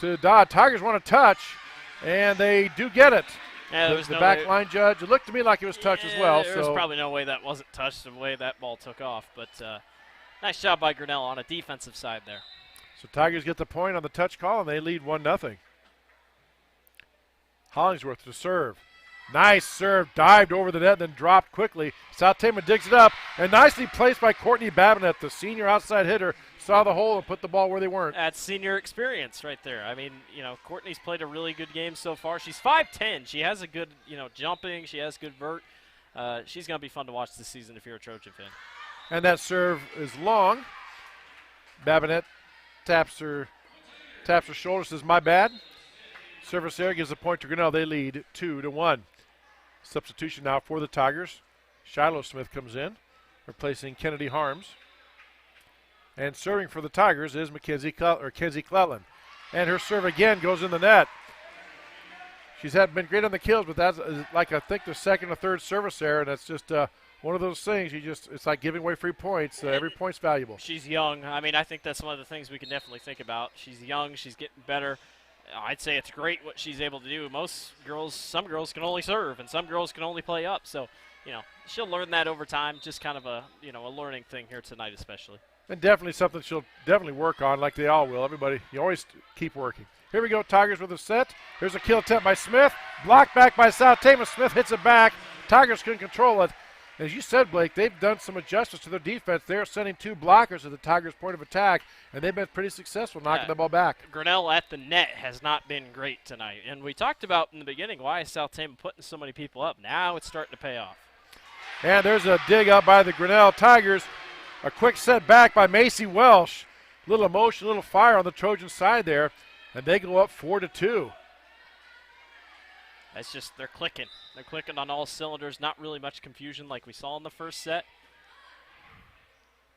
to Dodd. Tigers want to touch, and they do get it. Yeah, the back line judge, it looked to me like it was touched as well. There was probably no way that wasn't touched the way that ball took off. But nice job by Grinnell on a defensive side there. So Tigers get the point on the touch call, and they lead 1-0. Hollingsworth to serve. Nice serve, dived over the net, then dropped quickly. South Tama digs it up, and nicely placed by Courtney Babinet, the senior outside hitter, saw the hole and put the ball where they weren't. That's senior experience right there. I mean, Courtney's played a really good game so far. She's 5'10". She has a good, jumping. She has good vert. She's going to be fun to watch this season if you're a Trojan fan. And that serve is long. Babinet taps her shoulder, says, my bad. Service error gives a point to Grinnell. They lead 2-1. Substitution now for the Tigers. Shiloh Smith comes in, replacing Kennedy Harms. And serving for the Tigers is Kenzie Cleland. And her serve again goes in the net. She's been great on the kills, but that's like I think the second or third service error, and that's just one of those things. It's like giving away free points. Every point's valuable. She's young. I mean, I think that's one of the things we can definitely think about. She's young. She's getting better. I'd say it's great what she's able to do. Some girls can only serve, and some girls can only play up. So, she'll learn that over time. Just kind of a learning thing here tonight, especially. And definitely something she'll definitely work on, like they all will. Everybody, you always keep working. Here we go, Tigers with a set. Here's a kill attempt by Smith. Blocked back by South Tama. Smith hits it back. Tigers couldn't control it. As you said, Blake, they've done some adjustments to their defense. They're sending 2 blockers at the Tigers' point of attack, and they've been pretty successful knocking the ball back. Grinnell at the net has not been great tonight. And we talked about in the beginning, why is South Tama putting so many people up? Now it's starting to pay off. And there's a dig up by the Grinnell Tigers. A quick set back by Macy Welsh. Little emotion, little fire on the Trojan side there, and they go up 4-2. That's just, they're clicking. They're clicking on all cylinders. Not really much confusion like we saw in the first set.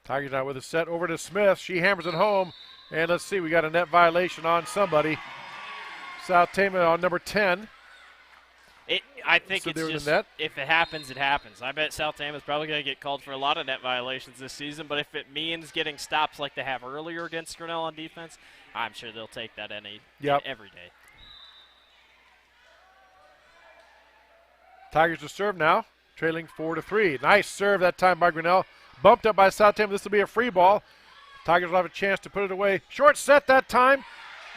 Tigers now with a set over to Smith. She hammers it home. And let's see, we got a net violation on somebody. South Tama on number 10. I think So it's just, net. if it happens, it happens. I bet South Tama's probably going to get called for a lot of net violations this season, but if it means getting stops like they have earlier against Grinnell on defense, I'm sure they'll take that every day. Tigers to serve now, trailing 4-3. Nice serve that time by Grinnell. Bumped up by South Tama. This will be a free ball. Tigers will have a chance to put it away. Short set that time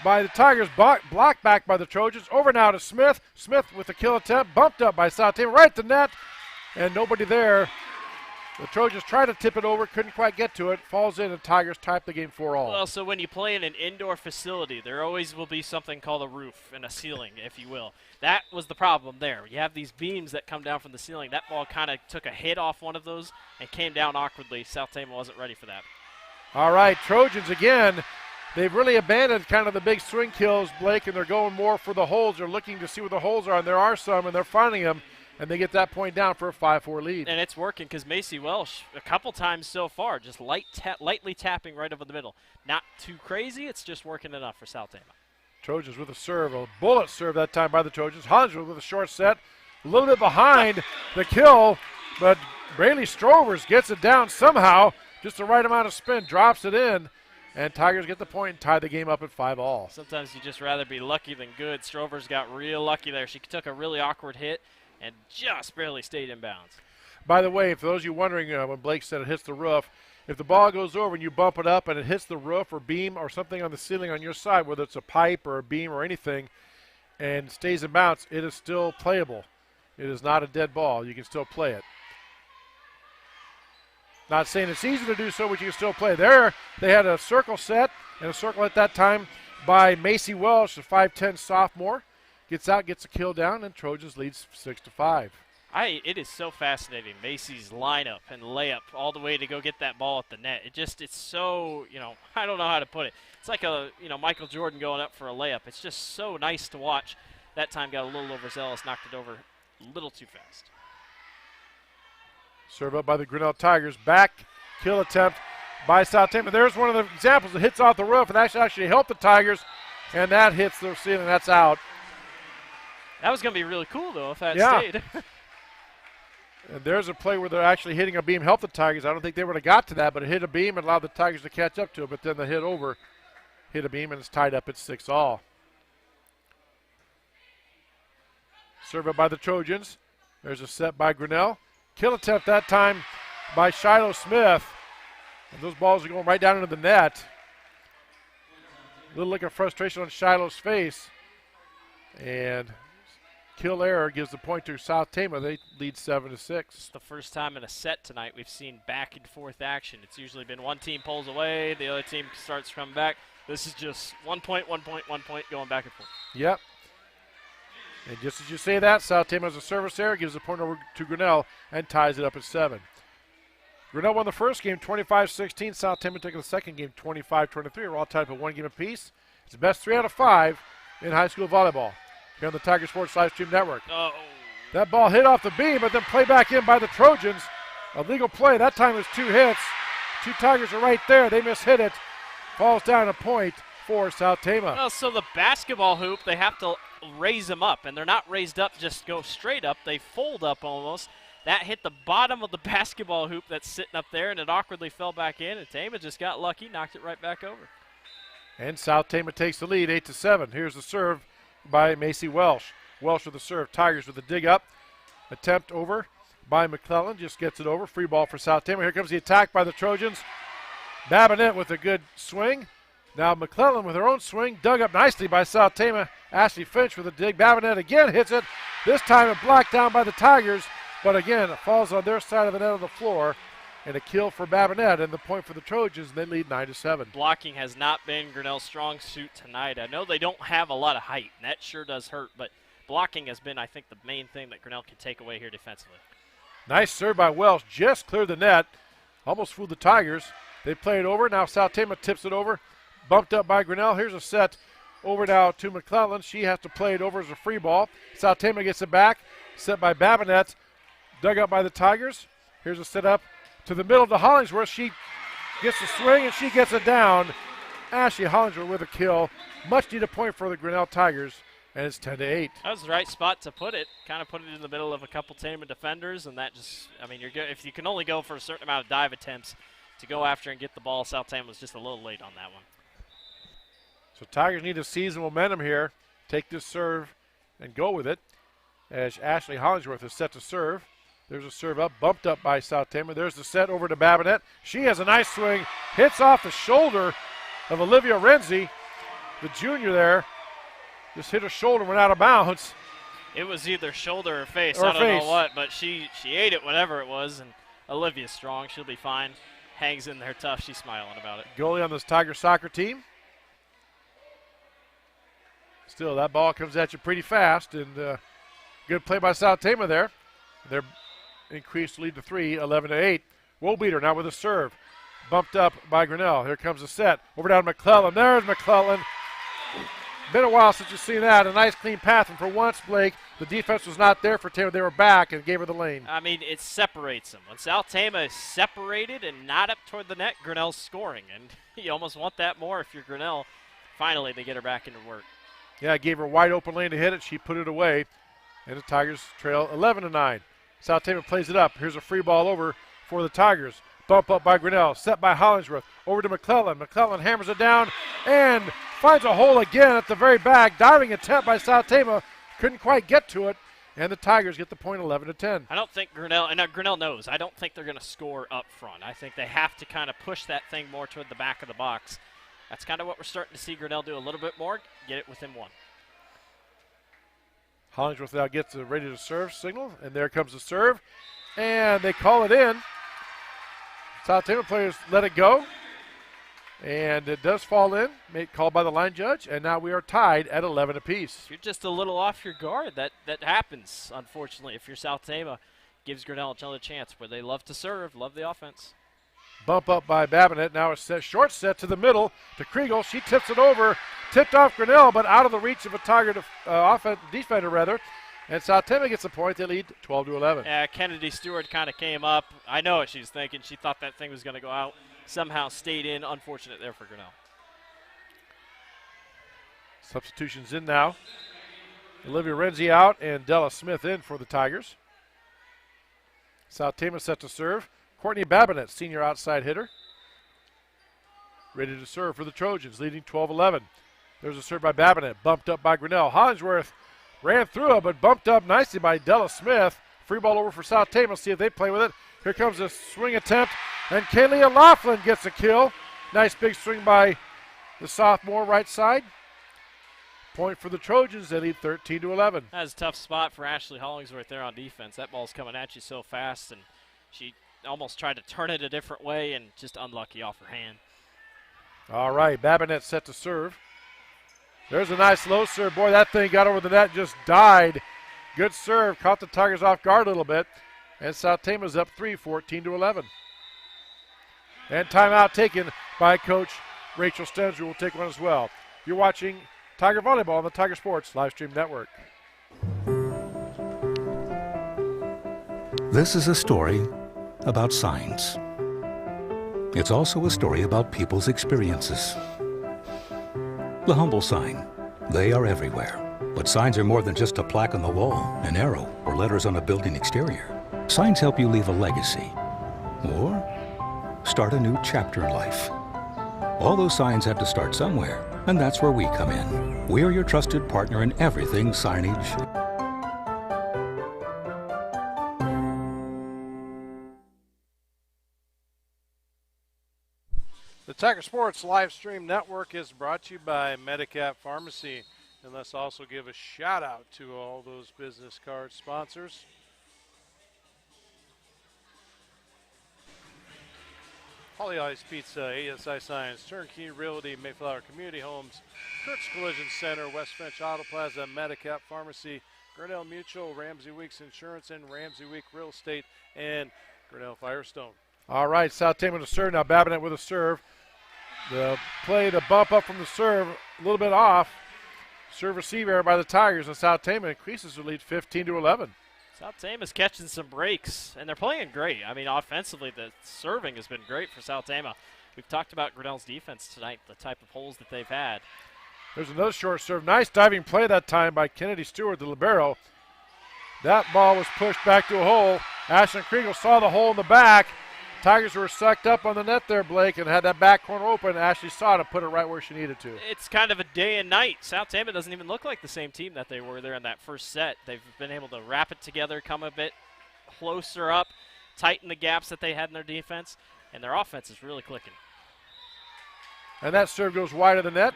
by the Tigers. Blocked back by the Trojans. Over now to Smith. Smith with the kill attempt. Bumped up by South Tama. Right at the net. And nobody there. The Trojans try to tip it over. Couldn't quite get to it. Falls in and Tigers type the game 4-all. Well, so when you play in an indoor facility, there always will be something called a roof and a ceiling, if you will. That was the problem there. You have these beams that come down from the ceiling. That ball kind of took a hit off one of those and came down awkwardly. South Tama wasn't ready for that. All right, Trojans again. They've really abandoned kind of the big swing kills, Blake, and they're going more for the holes. They're looking to see where the holes are, and there are some, and they're finding them, and they get that point down for a 5-4 lead. And it's working because Macy Welsh, a couple times so far, just lightly tapping right over the middle. Not too crazy. It's just working enough for South Tama. Trojans with a serve, a bullet serve that time by the Trojans. Hollingsworth with a short set, a little bit behind the kill, but Braylee Strovers gets it down somehow. Just the right amount of spin, drops it in, and Tigers get the point and tie the game up at 5-all. Sometimes you just rather be lucky than good. Strovers got real lucky there. She took a really awkward hit and just barely stayed in bounds. By the way, for those of you wondering when Blake said it hits the roof, if the ball goes over and you bump it up and it hits the roof or beam or something on the ceiling on your side, whether it's a pipe or a beam or anything, and stays in bounds, it is still playable. It is not a dead ball. You can still play it. Not saying it's easy to do so, but you can still play. There, they had a circle set and a circle at that time by Macy Welsh, a 5'10 sophomore. Gets out, gets a kill down, and Trojans leads 6-5. It is so fascinating, Macy's lineup and layup all the way to go get that ball at the net. It's so, I don't know how to put it. It's like Michael Jordan going up for a layup. It's just so nice to watch. That time got a little overzealous, knocked it over a little too fast. Serve up by the Grinnell Tigers. Back kill attempt by South Tama. There's one of the examples that hits off the roof and actually helped the Tigers, and that hits the ceiling. That's out. That was going to be really cool, though, if that stayed. And there's a play where they're actually hitting a beam, helped the Tigers. I don't think they would have got to that, but it hit a beam and allowed the Tigers to catch up to it. But then the hit over hit a beam, and it's tied up at 6-all. Serve up by the Trojans. There's a set by Grinnell. Kill attempt that time by Shiloh Smith. And those balls are going right down into the net. little look of frustration on Shiloh's face. And kill error gives the point to South Tama. They lead 7-6. It's the first time in a set tonight we've seen back and forth action. It's usually been one team pulls away, the other team starts coming back. This is just 1 point, 1 point, 1 point, going back and forth. Yep. And just as you say that, South Tama has a service error, gives the point over to Grinnell, and ties it up at 7. Grinnell won the first game 25-16. South Tama took the second game 25-23. We're all tied for 1 game apiece. It's the best 3 out of 5 in high school volleyball. Here on the Tiger Sports Live Stream Network. Oh. That ball hit off the beam, but then played back in by the Trojans. A legal play. That time was 2 hits. 2 Tigers are right there. They mishit it. Falls down a point for South Tama. Well, so the basketball hoop, they have to raise them up, and they're not raised up, just go straight up. They fold up almost. That hit the bottom of the basketball hoop that's sitting up there, and it awkwardly fell back in, and Tama just got lucky, knocked it right back over. And South Tama takes the lead, 8-7. Here's the serve by Macy Welsh. Welsh with the serve. Tigers with the dig up. Attempt over by McClellan. Just gets it over. Free ball for South Tama. Here comes the attack by the Trojans. Babinet with a good swing. Now McClellan with her own swing. Dug up nicely by South Tama. Ashley Finch with a dig. Babinet again hits it. This time it blocked down by the Tigers. But again, it falls on their side of the net on the floor. And a kill for Babinet and the point for the Trojans. And they lead 9-7. Blocking has not been Grinnell's strong suit tonight. I know they don't have a lot of height, and that sure does hurt. But blocking has been, I think, the main thing that Grinnell can take away here defensively. Nice serve by Welsh. Just cleared the net. Almost fooled the Tigers. They play it over. Now South Tama tips it over. Bumped up by Grinnell. Here's a set over now to McClellan. She has to play it over as a free ball. South Tama gets it back. Set by Babinet. Dug up by the Tigers. Here's a set up to the middle to Hollingsworth. She gets the swing and she gets it down. Ashley Hollingsworth with a kill. Much needed point for the Grinnell Tigers, and it's 10-8. That was the right spot to put it. Kind of put it in the middle of a couple Tama defenders, and that just, I mean, you're good. If you can only go for a certain amount of dive attempts to go after and get the ball, South Tama was just a little late on that one. So Tigers need to seize the momentum here, take this serve and go with it, as Ashley Hollingsworth is set to serve. There's a serve up, bumped up by South Tama. There's the set over to Babinet. She has a nice swing, hits off the shoulder of Olivia Renzi, the junior there. Just hit her shoulder, went out of bounds. It was either shoulder or face. Or I don't face. know what, but she ate it, whatever it was, and Olivia's strong. She'll be fine. Hangs in there tough. She's smiling about it. Goalie on this Tiger soccer team. Still, that ball comes at you pretty fast, and good play by South Tama there. They're increased lead to 3, 11-8. Woolbeater now with a serve. Bumped up by Grinnell. Here comes the set. Over down to McClellan. There's McClellan. Been a while since you've seen that. A nice clean path. And for once, Blake, the defense was not there for Tama. They were back and gave her the lane. I mean, it separates them. When South Tama is separated and not up toward the net, Grinnell's scoring. And you almost want that more if you're Grinnell. Finally, they get her back into work. Yeah, gave her a wide open lane to hit it. She put it away. And the Tigers trail 11-9. South Tama plays it up. Here's a free ball over for the Tigers. Bump up by Grinnell. Set by Hollingsworth. Over to McClellan. McClellan hammers it down and finds a hole again at the very back. Diving attempt by South Tama. Couldn't quite get to it. And the Tigers get the point 11-10. I don't think Grinnell, and Grinnell knows, I don't think they're going to score up front. I think they have to kind of push that thing more toward the back of the box. That's kind of what we're starting to see Grinnell do a little bit more. Get it within 1. Hollingsworth now gets a ready to serve signal, and there comes the serve, and they call it in. South Tama players let it go, and it does fall in, called by the line judge, and now we are tied at 11 apiece. If you're just a little off your guard, that happens, unfortunately. If you're South Tama, gives Grinnell another chance where they love to serve, love the offense. Bump up by Babinet. Now a short set to the middle to Kriegel. She tips it over. Tipped off Grinnell, but out of the reach of a Tiger defender, rather. And South Tama gets the point. They lead 12-11. Yeah, Kennedy Stewart kind of came up. I know what she was thinking. She thought that thing was going to go out. Somehow stayed in. Unfortunate there for Grinnell. Substitutions in now. Olivia Renzi out and Della Smith in for the Tigers. South Tama set to serve. Courtney Babinet, senior outside hitter. Ready to serve for the Trojans, leading 12-11. There's a serve by Babinet, bumped up by Grinnell. Hollingsworth ran through it, but bumped up nicely by Della Smith. Free ball over for South Tama. See if they play with it. Here comes a swing attempt, and Kaylee Laughlin gets a kill. Nice big swing by the sophomore right side. Point for the Trojans. They lead 13-11. That's a tough spot for Ashley Hollingsworth there on defense. That ball's coming at you so fast, and she almost tried to turn it a different way and just unlucky off her hand. All right, Babinet set to serve. There's a nice low serve. Boy, that thing got over the net, just died. Good serve. Caught the Tigers off guard a little bit. And South Tama's up 3, 14-11. And timeout taken by Coach Rachel Stenzer. Will take one as well. You're watching Tiger Volleyball on the Tiger Sports Live Stream Network. This is a story about signs. It's also a story about people's experiences. The humble sign. They are everywhere. But signs are more than just a plaque on the wall, an arrow, or letters on a building exterior. Signs help you leave a legacy or start a new chapter in life. All those signs have to start somewhere, and that's where we come in. We're your trusted partner in everything signage. The Tiger Sports Live Stream Network is brought to you by Medicap Pharmacy. And let's also give a shout out to all those business card sponsors. Polly's Pizza, ASI Science, Turnkey Realty, Mayflower Community Homes, Kurt's Collision Center, West Finch Auto Plaza, Medicap Pharmacy, Grinnell Mutual, Ramsey Weeks Insurance, and Ramsey Week Real Estate, and Grinnell Firestone. All right, South Tama to serve. Now Babinet with a serve. The play, the bump up from the serve, a little bit off. Serve receive error by the Tigers, and South Tama increases their lead 15-11. South Tama's catching some breaks, and they're playing great. I mean, offensively, the serving has been great for South Tama. We've talked about Grinnell's defense tonight, the type of holes that they've had. There's another short serve. Nice diving play that time by Kennedy Stewart, the libero. That ball was pushed back to a hole. Ashlyn Kriegel saw the hole in the back. Tigers were sucked up on the net there, Blake, and had that back corner open. Ashley saw it and put it right where she needed to. It's kind of a day and night. South Tama doesn't even look like the same team that they were there in that first set. They've been able to wrap it together, come a bit closer up, tighten the gaps that they had in their defense, and their offense is really clicking. And that serve goes wide of the net.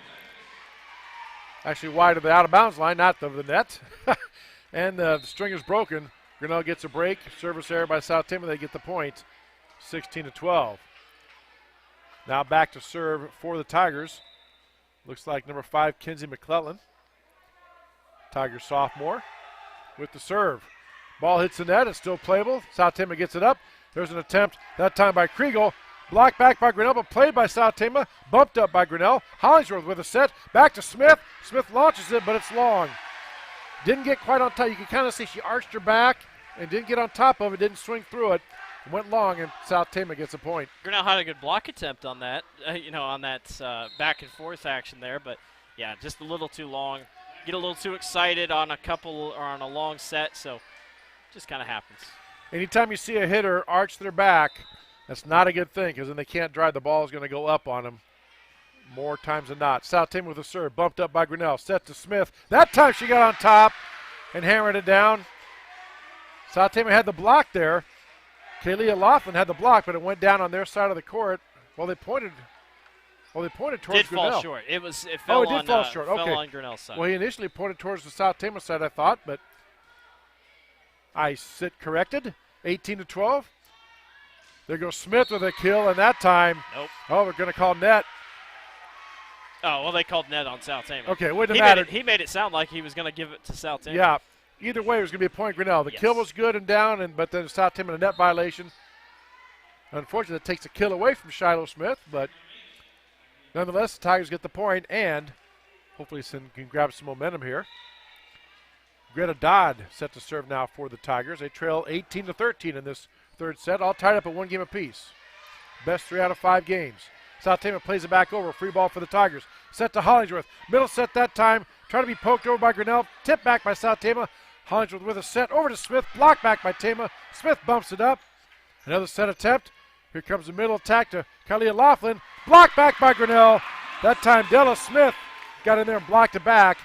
Actually wide of the out-of-bounds line, not of the net. And the string is broken. Grinnell gets a break. Service error by South Tama. They get the point. 16-12. Now back to serve for the Tigers. Looks like number 5, Kinsey McClellan. Tigers sophomore with the serve. Ball hits the net. It's still playable. South Tama gets it up. There's an attempt, that time by Kriegel. Blocked back by Grinnell, but played by South Tama. Bumped up by Grinnell. Hollingsworth with a set. Back to Smith. Smith launches it, but it's long. Didn't get quite on top. You can kind of see she arched her back and didn't get on top of it. Didn't swing through it. Went long, and South Tama gets a point. Grinnell had a good block attempt on that, on that back and forth action there, but yeah, just a little too long. Get a little too excited on a couple or on a long set, so just kind of happens. Anytime you see a hitter arch their back, that's not a good thing, because then they can't drive. The ball is going to go up on them more times than not. South Tama with a serve, bumped up by Grinnell, set to Smith. That time she got on top and hammered it down. South Tama had the block there. Kaylee Laughlin had the block, but it went down on their side of the court. They pointed towards Grinnell. Fall short. It fell fall short. Fell okay. on Grinnell's side. Well, he initially pointed towards the South Tama side, I thought, but I sit corrected. 18-12. There goes Smith with a kill, and that time, nope. Oh, we're going to call net. Oh, well, they called net on South Tama. Okay, it wouldn't have mattered. He made it sound like he was going to give it to South Tama. Yeah. Either way, it was going to be a point Grinnell. The kill was good and down, but then South Tama a net violation. Unfortunately, it takes a kill away from Shiloh Smith, but nonetheless, the Tigers get the point, and hopefully can grab some momentum here. Greta Dodd set to serve now for the Tigers. They trail 18-13 in this third set, all tied up at 1 game apiece. Best 3 out of 5 games. South Tama plays it back over. Free ball for the Tigers. Set to Hollingsworth. Middle set that time. Trying to be poked over by Grinnell. Tipped back by South Tama. Hollingsworth with a set over to Smith. Blocked back by Tama. Smith bumps it up. Another set attempt. Here comes the middle attack to Kalia Laughlin. Blocked back by Grinnell. That time Della Smith got in there and blocked it back.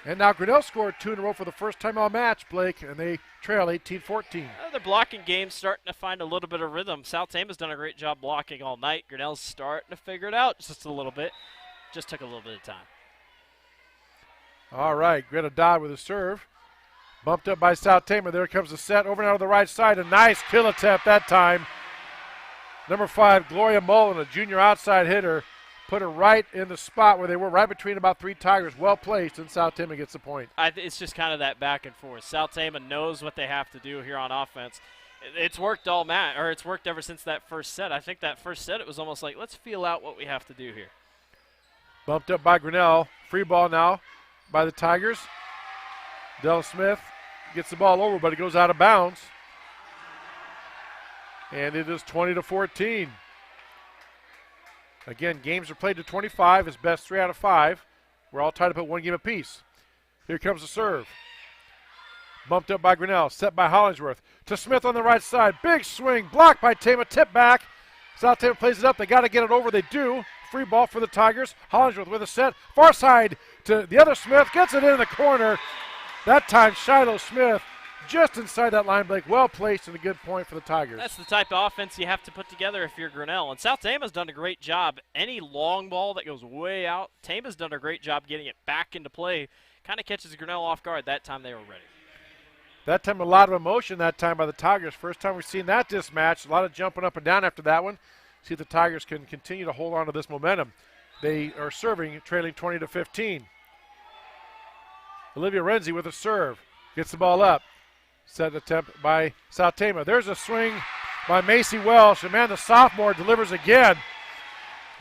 And now Grinnell scored 2 in a row for the first time all match, Blake, and they trail 18-14. Their blocking game's starting to find a little bit of rhythm. South Tama's done a great job blocking all night. Grinnell's starting to figure it out just a little bit. just took a little bit of time. All right, Greta Dodd with a serve. Bumped up by South Tama. There comes the set over now to the right side. A nice kill attempt that time. Number 5, Gloria Mullen, a junior outside hitter, put her right in the spot where they were, right between about 3 Tigers. Well placed, and South Tama gets the point. It's just kind of that back and forth. South Tama knows what they have to do here on offense. It's worked it's worked ever since that first set. I think that first set it was almost like, let's feel out what we have to do here. Bumped up by Grinnell. Free ball now by the Tigers. Della Smith gets the ball over, but it goes out of bounds. And it is 20-14. Again, games are played to 25. It's best 3 out of 5. We're all tied up at 1 game apiece. Here comes the serve. Bumped up by Grinnell. Set by Hollingsworth. To Smith on the right side. Big swing. Blocked by Tama. Tip back. South Tama plays it up. They got to get it over. They do. Free ball for the Tigers. Hollingsworth with a set. Far side to the other Smith. Gets it in the corner. That time, Shiloh Smith just inside that line break. Well placed and a good point for the Tigers. That's the type of offense you have to put together if you're Grinnell. And South Tama's done a great job. Any long ball that goes way out, Tama's done a great job getting it back into play. Kind of catches Grinnell off guard. That time they were ready. That time a lot of emotion that time by the Tigers. First time we've seen that this match. A lot of jumping up and down after that one. See if the Tigers can continue to hold on to this momentum. They are serving, trailing 20-15. Olivia Renzi with a serve. Gets the ball up. Set attempt by South Tama. There's a swing by Macy Welsh. And man, the sophomore delivers again.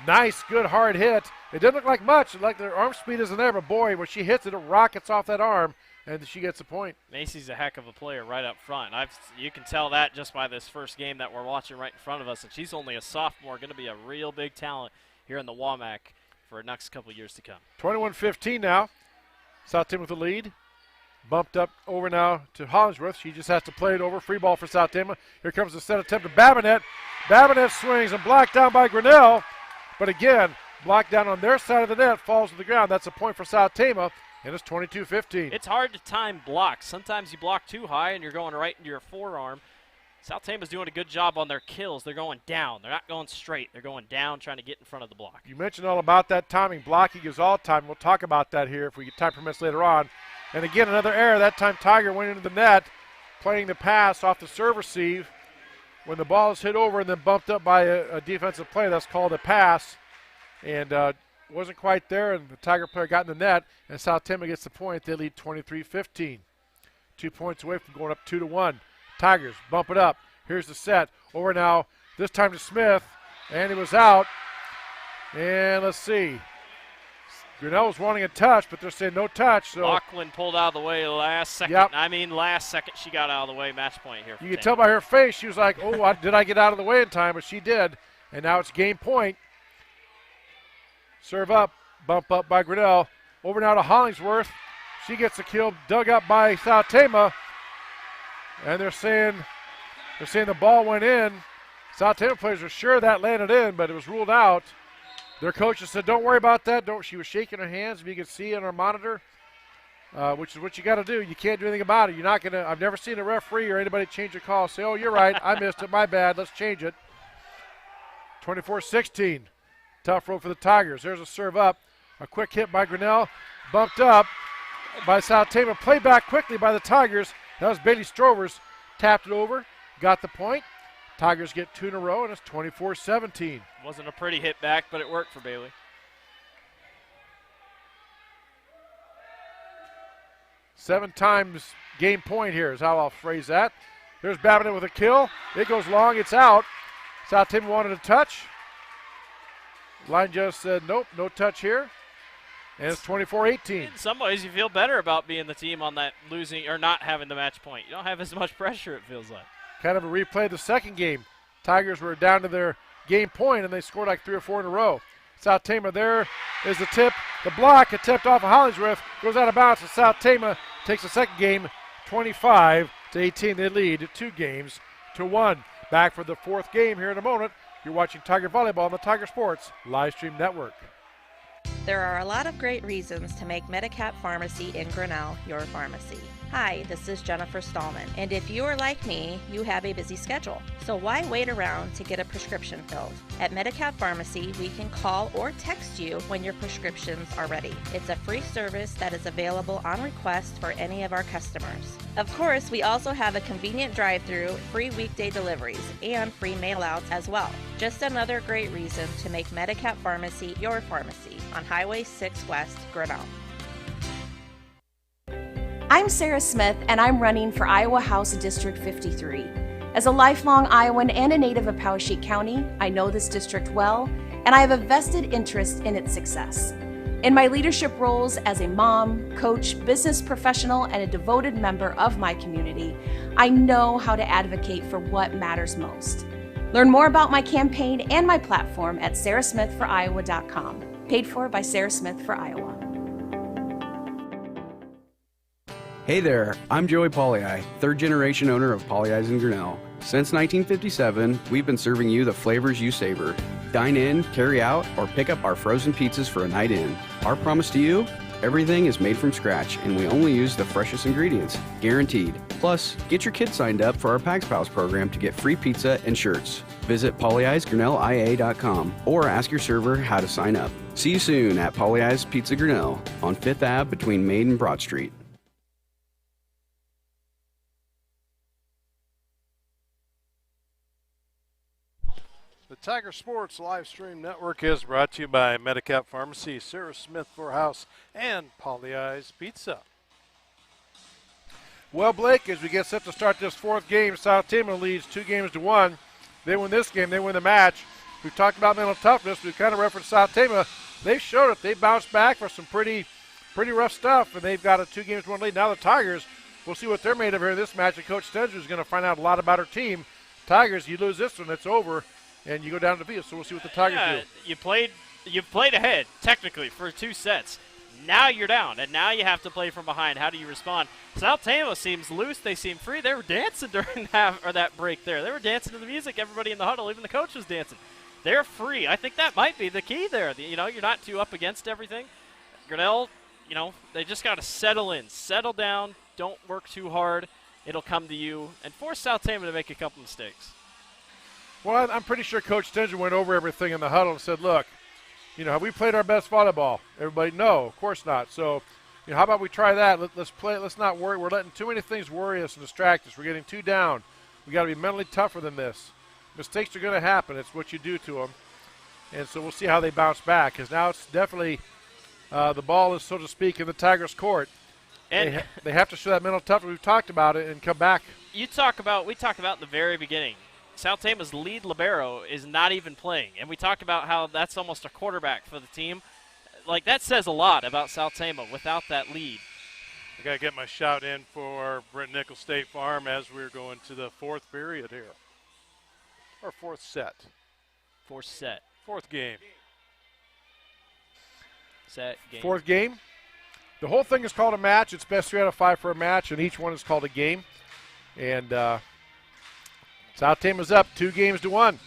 Nice, good, hard hit. It didn't look like much. Like their arm speed isn't there, but boy, when she hits it, it rockets off that arm, and she gets a point. Macy's a heck of a player right up front. You can tell that just by this first game that we're watching right in front of us. And she's only a sophomore, going to be a real big talent here in the WAMAC for the next couple years to come. 21-15 now. South Tama with the lead. Bumped up over now to Hollingsworth. She just has to play it over. Free ball for South Tama. Here comes the set attempt to Babinet. Babinet swings and blocked down by Grinnell. But again, blocked down on their side of the net, falls to the ground. That's a point for South Tama, and it's 22-15. It's hard to time blocks. Sometimes you block too high and you're going right into your forearm. South Tama's doing a good job on their kills. They're going down. They're not going straight. They're going down, trying to get in front of the block. You mentioned all about that timing. Blocking is all time. We'll talk about that here if we get time permits later on. And again, another error. That time Tiger went into the net, playing the pass off the serve receive. When the ball is hit over and then bumped up by a defensive play, that's called a pass. And wasn't quite there, and the Tiger player got in the net, and South Tama gets the point. They lead 23-15. 2 points away from going up 2-1. Tigers bump it up. Here's the set. Over now, this time to Smith, and it was out. And let's see. Grinnell was wanting a touch, but they're saying no touch. So Lachlan pulled out of the way last second. Yep. Last second she got out of the way. Match point here. You can tell by her face, she was like, oh, did I get out of the way in time? But she did, and now it's game point. Serve up, bump up by Grinnell. Over now to Hollingsworth. She gets a kill, dug up by South Tama. And they're saying the ball went in. South Tama players are sure that landed in, but it was ruled out. Their coaches said, don't worry about that. She was shaking her hands, if you can see on our monitor, which is what you got to do. You can't do anything about it. You're not going to – I've never seen a referee or anybody change a call. Say, oh, you're right. I missed it. My bad. Let's change it. 24-16. Tough road for the Tigers. There's a serve up. A quick hit by Grinnell. Bumped up by South Tama. Played back quickly by the Tigers. That was Bailey Strovers. Tapped it over. Got the point. Tigers get 2 in a row, and it's 24-17. Wasn't a pretty hit back, but it worked for Bailey. Seven times game point here is how I'll phrase that. There's Babinet with a kill. It goes long. It's out. South Tama wanted a touch. Line just said, nope, no touch here. And it's 24-18. In some ways, you feel better about being the team on that losing or not having the match point. You don't have as much pressure, it feels like. Kind of a replay of the second game. Tigers were down to their game point, and they scored like 3 or 4 in a row. South Tama, there is the tip. The block, a tipped off of Hollingsworth, goes out of bounds, and South Tama takes the second game 25-18. They lead 2-1. Back for the fourth game here in a moment. You're watching Tiger Volleyball on the Tiger Sports Live Stream Network. There are a lot of great reasons to make Medicap Pharmacy in Grinnell your pharmacy. Hi, this is Jennifer Stallman, and if you are like me, you have a busy schedule. So why wait around to get a prescription filled? At Medicap Pharmacy, we can call or text you when your prescriptions are ready. It's a free service that is available on request for any of our customers. Of course, we also have a convenient drive-through, free weekday deliveries, and free mail-outs as well. Just another great reason to make Medicap Pharmacy your pharmacy on Highway 6 West, Grinnell. I'm Sarah Smith, and I'm running for Iowa House District 53. As a lifelong Iowan and a native of Poweshiek County, I know this district well, and I have a vested interest in its success. In my leadership roles as a mom, coach, business professional, and a devoted member of my community, I know how to advocate for what matters most. Learn more about my campaign and my platform at sarahsmithforiowa.com. Paid for by Sarah Smith for Iowa. Hey there, I'm Joey Pollei, third generation owner of Polley's in Grinnell. Since 1957, we've been serving you the flavors you savor. Dine in, carry out, or pick up our frozen pizzas for a night in. Our promise to you? Everything is made from scratch, and we only use the freshest ingredients, guaranteed. Plus, get your kids signed up for our Pags Pals program to get free pizza and shirts. Visit polleisgrinnellia.com or ask your server how to sign up. See you soon at Polley's Pizza Grinnell on 5th Ave between Main and Broad Street. The Tiger Sports Live Stream Network is brought to you by Medicap Pharmacy, Sarah Smith for House, and Polley's Pizza. Well, Blake, as we get set to start this fourth game, South Tama leads 2-1. They win this game, they win the match. We've talked about mental toughness. We've kind of referenced South Tama. They've showed it. They bounced back for some pretty rough stuff, and they've got a 2-1 lead. Now the Tigers, we'll see what they're made of here in this match, and Coach Stenger is going to find out a lot about her team. Tigers, you lose this one, it's over. And you go down to the field, so we'll see what the Tigers do. You played ahead, technically, for 2 sets. Now you're down, and now you have to play from behind. How do you respond? South Tama seems loose. They seem free. They were dancing during that break there. They were dancing to the music. Everybody in the huddle, even the coach was dancing. They're free. I think that might be the key there. You're not too up against everything. Grinnell, they just got to settle in. Settle down. Don't work too hard. It'll come to you. And force South Tama to make a couple mistakes. Well, I'm pretty sure Coach Stenger went over everything in the huddle and said, look, have we played our best volleyball? Everybody, no, of course not. So, how about we try that? Let's play. Let's not worry. We're letting too many things worry us and distract us. We're getting too down. We got to be mentally tougher than this. Mistakes are going to happen. It's what you do to them. And so we'll see how they bounce back, because now it's definitely the ball is, so to speak, in the Tigers' court. And they have to show that mental toughness. We've talked about it and come back. We talked about in the very beginning. South Tama's lead libero is not even playing, and we talked about how that's almost a quarterback for the team. Like, that says a lot about South Tama without that lead. I got to get my shout in for Brent Nichols State Farm as we're going to the fourth period here. Or fourth set. Fourth game. Set game. Fourth game. The whole thing is called a match. It's best 3 out of 5 for a match, and each one is called a game. And South Tama's up 2-1.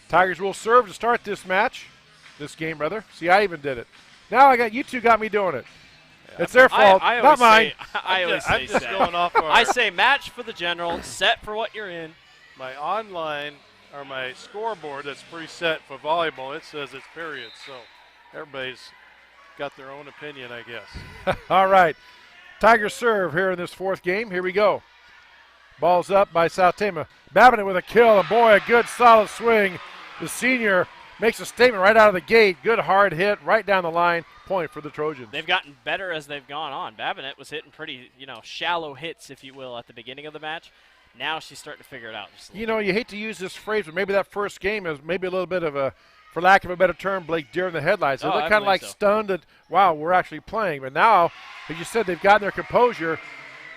Tigers will serve to start this game, brother. See, I even did it. Now you two got me doing it. Yeah, it's their fault, not mine. I'm just going off. I say match for the general, set for what you're in. My online or my scoreboard that's preset for volleyball, it says it's period. So everybody's got their own opinion, I guess. All right, Tigers serve here in this fourth game. Here we go. Ball's up by South Tama. Babbitt with a kill, and boy, a good solid swing. The senior makes a statement right out of the gate. Good hard hit right down the line. Point for the Trojans. They've gotten better as they've gone on. Babbitt was hitting pretty, shallow hits, if you will, at the beginning of the match. Now she's starting to figure it out. You hate to use this phrase, but maybe that first game is maybe a little bit of a, for lack of a better term, Blake, deer in the headlights. They look kind of like stunned that, wow, we're actually playing. But now, as you said, they've gotten their composure.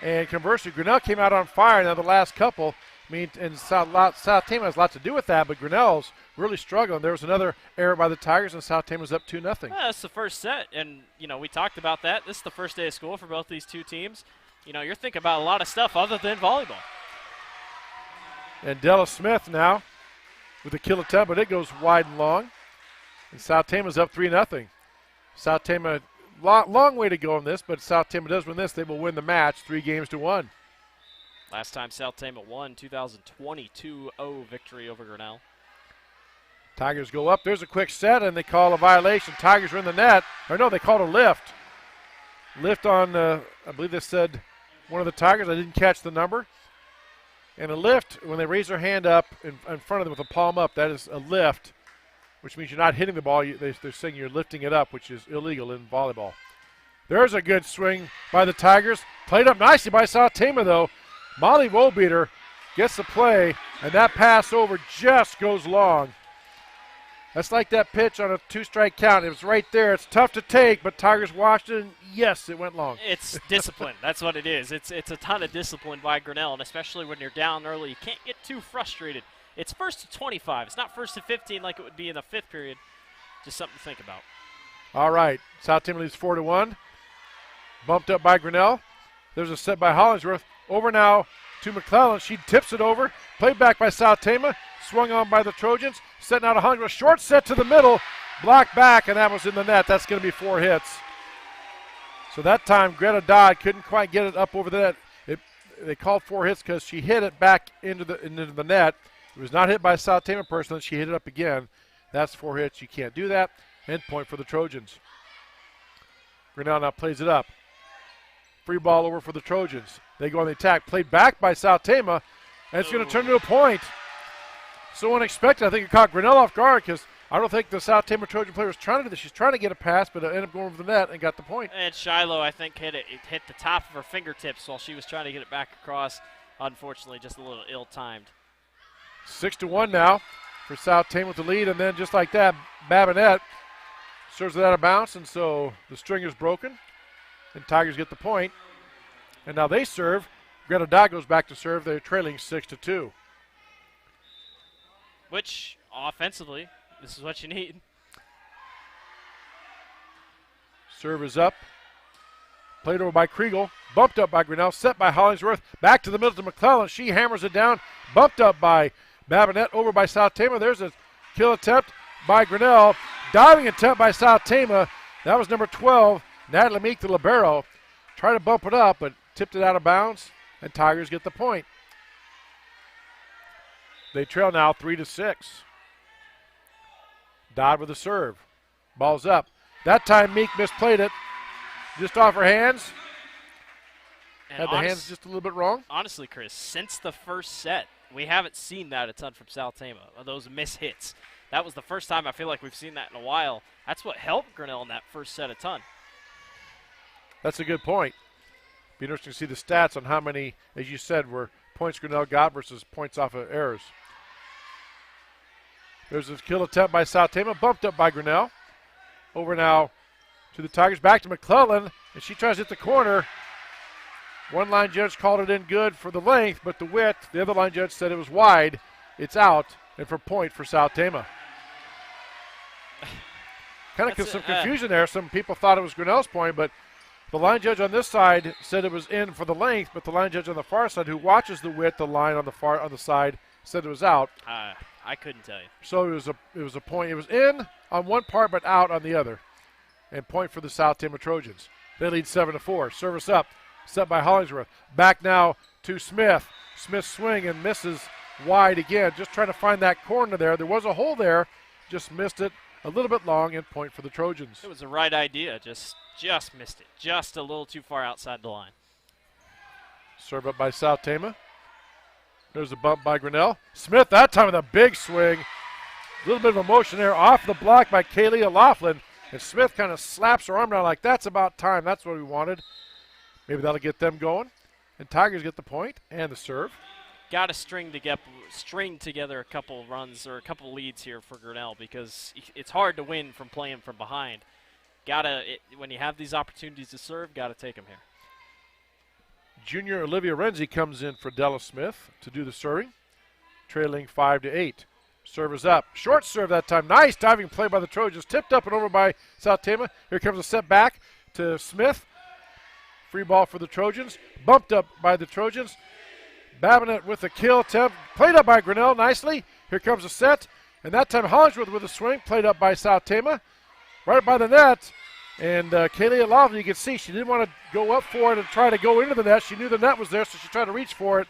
And conversely, Grinnell came out on fire now the last couple. And South Tama has a lot to do with that, but Grinnell's really struggling. There was another error by the Tigers, and South Tama's up 2-0. Yeah, that's the first set, and, we talked about that. This is the first day of school for both these two teams. You're thinking about a lot of stuff other than volleyball. And Della Smith now with a kill attempt, but it goes wide and long. And South Tama's up 3-0. South Tama, long way to go in this, but South Tama does win this. They will win the match 3-1. Last time South Tama won, 2020 2-0 victory over Grinnell. Tigers go up. There's a quick set, and they call a violation. Tigers are in the net. Or no, they called a lift. Lift on, I believe they said one of the Tigers. I didn't catch the number. And a lift, when they raise their hand up in front of them with a palm up, that is a lift, which means you're not hitting the ball. They're saying you're lifting it up, which is illegal in volleyball. There's a good swing by the Tigers. Played up nicely by South Tama, though. Molly Wohlbeater gets the play, and that pass over just goes long. That's like that pitch on a 2-strike count. It was right there. It's tough to take, but Tigers watched it, and yes, it went long. It's discipline. That's what it is. It's a ton of discipline by Grinnell, and especially when you're down early, you can't get too frustrated. It's 1st to 25. It's not 1st to 15 like it would be in the 5th period. Just something to think about. All right. South Tama leads 4-1. Bumped up by Grinnell. There's a set by Hollingsworth. Over now to McClellan. She tips it over. Played back by South Tama. Swung on by the Trojans. Setting out 100. Short set to the middle. Blocked back, and that was in the net. That's going to be 4 hits. So that time, Greta Dodd couldn't quite get it up over the net. They called 4 hits because she hit it back into the net. It was not hit by a South Tama person, and she hit it up again. That's 4 hits. You can't do that. End point for the Trojans. Grinnell now plays it up. Free ball over for the Trojans. They go on the attack. Played back by South Tama, and it's going to turn to a point. So unexpected. I think it caught Grinnell off guard because I don't think the South Tama Trojan player was trying to do this. She's trying to get a pass, but it ended up going over the net and got the point. And Shiloh, I think, hit the top of her fingertips while she was trying to get it back across. Unfortunately, just a little ill-timed. 6-1 now for South Tama with the lead, and then just like that, Babinette serves it out of bounds, and so the string is broken, and Tigers get the point. And now they serve. Greta Dodd goes back to serve. They're trailing 6-2. Which, offensively, this is what you need. Serve is up. Played over by Kriegel. Bumped up by Grinnell. Set by Hollingsworth. Back to the middle to McClellan. She hammers it down. Bumped up by Babinette. Over by South Tama. There's a kill attempt by Grinnell. Diving attempt by South Tama. That was number 12, Natalie Meek, the libero. Tried to bump it up, but tipped it out of bounds, and Tigers get the point. They trail now 3-6. Dodd with a serve. Ball's up. That time Meek misplayed it. Just off her hands. And Had the hands just a little bit wrong. Honestly, Chris, since the first set, we haven't seen that a ton from South Tama, those miss hits. That was the first time I feel like we've seen that in a while. That's what helped Grinnell in that first set a ton. That's a good point. Be interesting to see the stats on how many, as you said, were points Grinnell got versus points off of errors. There's a kill attempt by South Tama, bumped up by Grinnell. Over now to the Tigers, back to McClellan, and she tries to hit the corner. One line judge called it in good for the length, but the width, the other line judge said it was wide. It's out, and for point for South Tama. Kind of some confusion there. Some people thought it was Grinnell's point, but the line judge on this side said it was in for the length, but the line judge on the far side, who watches the width, the line on the side, said it was out. I couldn't tell you. So it was a point. It was in on one part, but out on the other, and point for the South Tama Trojans. They lead 7-4. Service up, set by Hollingsworth. Back now to Smith. Smith swing and misses wide again. Just trying to find that corner there. There was a hole there, just missed it a little bit long, and point for the Trojans. It was the right idea. Just missed it. Just a little too far outside the line. Serve up by South Tama. There's a bump by Grinnell. Smith that time with a big swing. A little bit of emotion there off the block by Kaylee O'Loughlin. And Smith kind of slaps her arm down like, that's about time. That's what we wanted. Maybe that'll get them going. And Tigers get the point and the serve. Got to string together a couple runs or a couple leads here for Grinnell because it's hard to win from playing from behind. When you have these opportunities to serve, got to take them here. Junior Olivia Renzi comes in for Della Smith to do the serving, trailing 5-8. Serve is up. Short serve that time. Nice diving play by the Trojans. Tipped up and over by South Tama. Here comes a set back to Smith. Free ball for the Trojans. Bumped up by the Trojans. Babinette with a kill attempt. Played up by Grinnell nicely. Here comes a set. And that time Hollingsworth with a swing. Played up by South Tama. Right by the net. And Kaylee Lavin, you can see she didn't want to go up for it and try to go into the net. She knew the net was there, so she tried to reach for it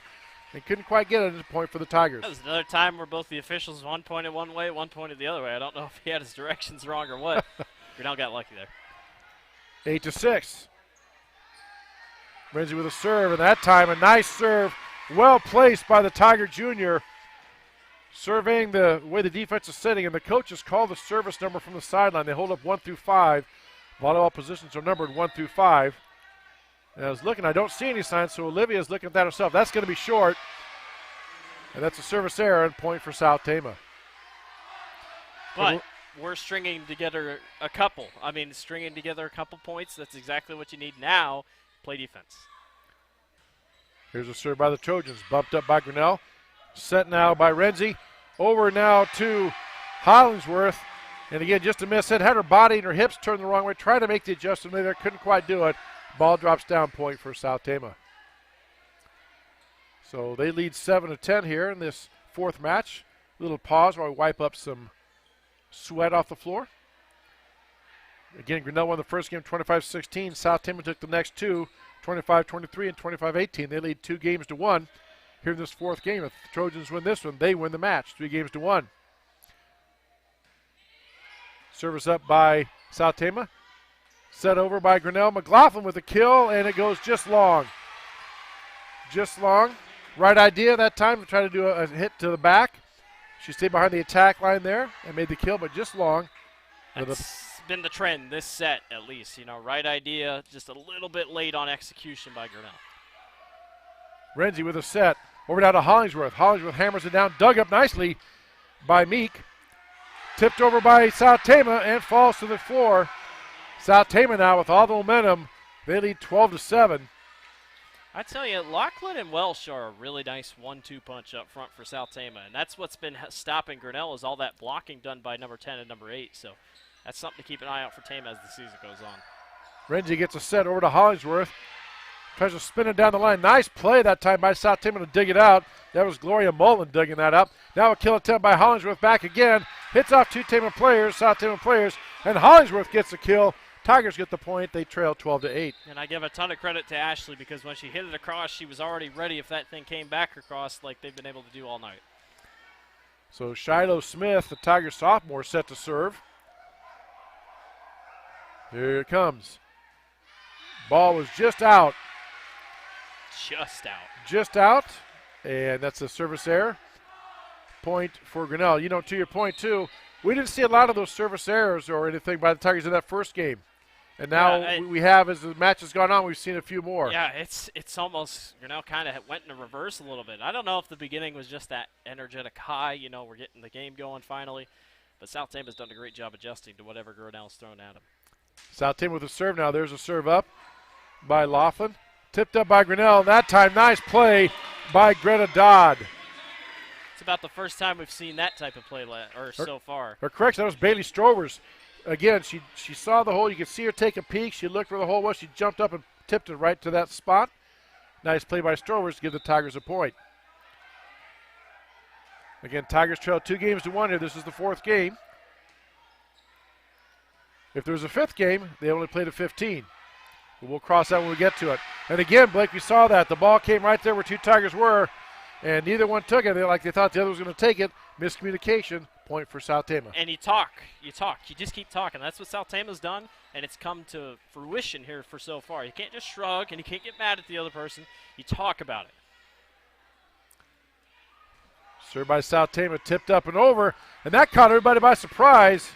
and couldn't quite get it at the point for the Tigers. That was another time where both the officials, one pointed one way, one pointed the other way. I don't know if he had his directions wrong or what. Grinnell got lucky there. 8-6. Renzi with a serve, and that time a nice serve, well placed by the Tiger Junior. Surveying the way the defense is sitting, and the coaches call the service number from the sideline. They hold up 1 through 5. Volleyball positions are numbered 1 through 5. And I was looking, I don't see any signs, so Olivia's looking at that herself. That's going to be short. And that's a service error and point for South Tama. But we're stringing together a couple. Stringing together a couple points. That's exactly what you need now. Play defense. Here's a serve by the Trojans, bumped up by Grinnell. Set now by Renzi. Over now to Hollingsworth. And again, just a miss. It had her body and her hips turned the wrong way. Tried to make the adjustment there, couldn't quite do it. Ball drops down, point for South Tama. So they lead 7-10 here in this fourth match. Little pause while we wipe up some sweat off the floor. Again, Grinnell won the first game 25-16. South Tama took the next two, 25-23 and 25-18. They lead 2-1 here in this fourth game. If the Trojans win this one, they win the match, 3-1. Service up by South Tama. Set over by Grinnell. McLaughlin with a kill, and it goes just long. Just long. Right idea that time to try to do a hit to the back. She stayed behind the attack line there and made the kill, but just long. That's been the trend this set, at least. Right idea, just a little bit late on execution by Grinnell. Renzi with a set. Over now to Hollingsworth. Hollingsworth hammers it down, dug up nicely by Meek. Tipped over by South Tama and falls to the floor. South Tama now with all the momentum. They lead 12-7. I tell you, Lachlan and Welsh are a really nice 1-2 punch up front for South Tama, and that's what's been stopping Grinnell is all that blocking done by number 10 and number 8. So that's something to keep an eye out for Tama as the season goes on. Renzi gets a set over to Hollingsworth. Tries to spin it down the line. Nice play that time by South Tama to dig it out. That was Gloria Mullen digging that up. Now a kill attempt by Hollingsworth back again. Hits off two Tama players, South Tama players, and Hollingsworth gets the kill. Tigers get the point. They trail 12-8. And I give a ton of credit to Ashley because when she hit it across, she was already ready if that thing came back across like they've been able to do all night. So Shiloh Smith, the Tigers sophomore, set to serve. Here it comes. Ball was just out. Just out. And that's a service error. Point for Grinnell. To your point, too, we didn't see a lot of those service errors or anything by the Tigers in that first game. And now we have, as the match has gone on, we've seen a few more. Yeah, it's almost, Grinnell kind of went in reverse a little bit. I don't know if the beginning was just that energetic high, we're getting the game going finally. But South Tama's done a great job adjusting to whatever Grinnell's thrown at them. South Tama with a serve now. There's a serve up by Laughlin. Tipped up by Grinnell. That time, nice play by Greta Dodd. It's about the first time we've seen that type of play so far. Or correction, that was Bailey Strovers. Again, she saw the hole. You could see her take a peek. She looked where the hole was. She jumped up and tipped it right to that spot. Nice play by Strovers to give the Tigers a point. Again, Tigers trail 2-1 here. This is the fourth game. If there was a fifth game, they only played a 15. But we'll cross that when we get to it. And again, Blake, we saw that. The ball came right there where two Tigers were, and neither one took it. They thought the other was going to take it. Miscommunication, point for South Tama. And you talk. You just keep talking. That's what South Tama's done, and it's come to fruition here for so far. You can't just shrug, and you can't get mad at the other person. You talk about it. Served by South Tama, tipped up and over, and that caught everybody by surprise.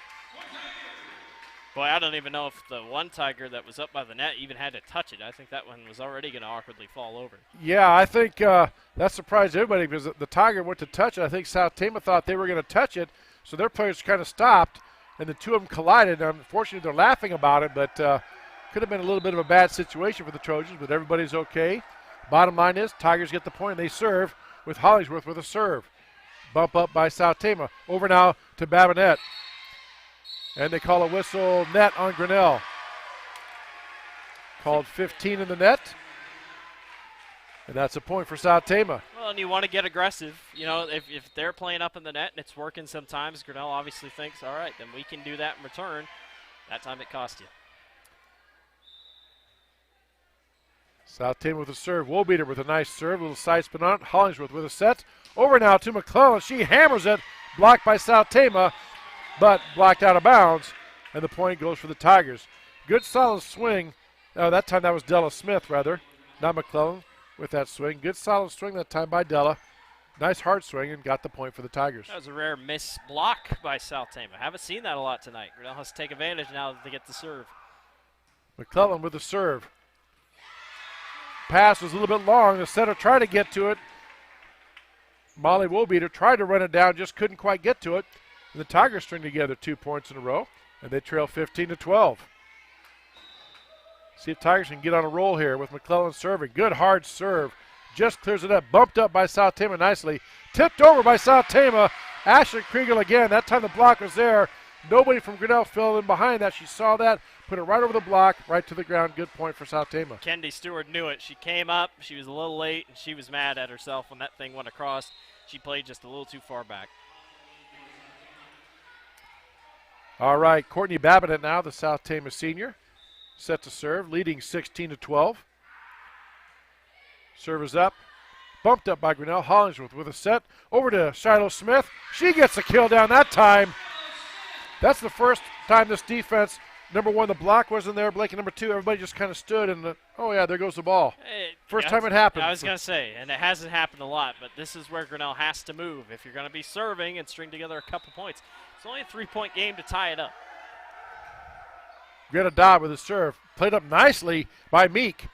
Boy, I don't even know if the one Tiger that was up by the net even had to touch it. I think that one was already going to awkwardly fall over. Yeah, I think that surprised everybody because the Tiger went to touch it. I think South Tama thought they were going to touch it, so their players kind of stopped, and the two of them collided. Unfortunately, they're laughing about it, but could have been a little bit of a bad situation for the Trojans, but everybody's okay. Bottom line is Tigers get the point, and they serve with Hollingsworth with a serve. Bump up by South Tama. Over now to Babinette. And they call a whistle net on Grinnell. Called 15 in the net. And that's a point for South Tama. Well, and you want to get aggressive. If they're playing up in the net and it's working sometimes, Grinnell obviously thinks, all right, then we can do that in return. That time it cost you. South Tama with a serve. Woolbeater with a nice serve. Little side spin on it. Hollingsworth with a set. Over now to McClellan. She hammers it. Blocked by South Tama, but blocked out of bounds. And the point goes for the Tigers. Good solid swing. That time that was Della Smith, rather. Not McClellan with that swing. Good solid swing that time by Della. Nice hard swing and got the point for the Tigers. That was a rare miss block by South Tama. Haven't seen that a lot tonight. Grinnell has to take advantage now that they get the serve. McClellan with the serve. Pass was a little bit long. The setter tried to get to it. Molly Woolbeater tried to run it down, just couldn't quite get to it. And the Tigers string together 2 points in a row, and they trail 15-12. See if Tigers can get on a roll here with McClellan serving. Good hard serve. Just clears it up. Bumped up by South Tama nicely. Tipped over by South Tama. Ashley Kriegel again. That time the block was there. Nobody from Grinnell fell in behind that. She saw that, put it right over the block, right to the ground. Good point for South Tama. Kendi Stewart knew it. She came up. She was a little late, and she was mad at herself when that thing went across. She played just a little too far back. All right, Courtney Babbitt now, the South Tama senior. Set to serve, leading 16-12. Serve is up. Bumped up by Grinnell. Hollingsworth with a set. Over to Shiloh Smith. She gets a kill down that time. That's the first time this defense, number one, the block wasn't there. Blake, number two, everybody just kind of stood and, oh, yeah, there goes the ball. First time it happened. I was going to say, and it hasn't happened a lot, but this is where Grinnell has to move if you're going to be serving and string together a couple points. It's only a 3-point game to tie it up. Greta Dodd with a serve. Played up nicely by Meek.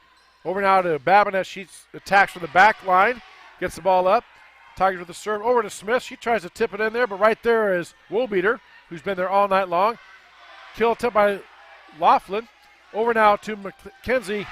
Over now to Babbitt. She attacks from the back line. Gets the ball up. Tigers with the serve. Over to Smith. She tries to tip it in there, but right there is Woolbeater, who's been there all night long. Kill attempt by Laughlin. Over now to Kenzie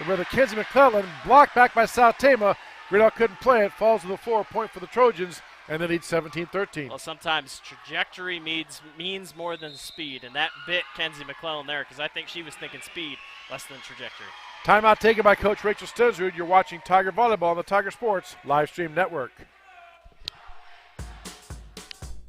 McClellan. Blocked back by South Tama. Grinnell couldn't play it. Falls to the floor. Point for the Trojans. And they lead 17-13. Well, sometimes trajectory means more than speed, and that bit Kenzie McClellan there because I think she was thinking speed less than trajectory. Timeout taken by Coach Rachel Stensrud. You're watching Tiger Volleyball on the Tiger Sports Live Stream Network.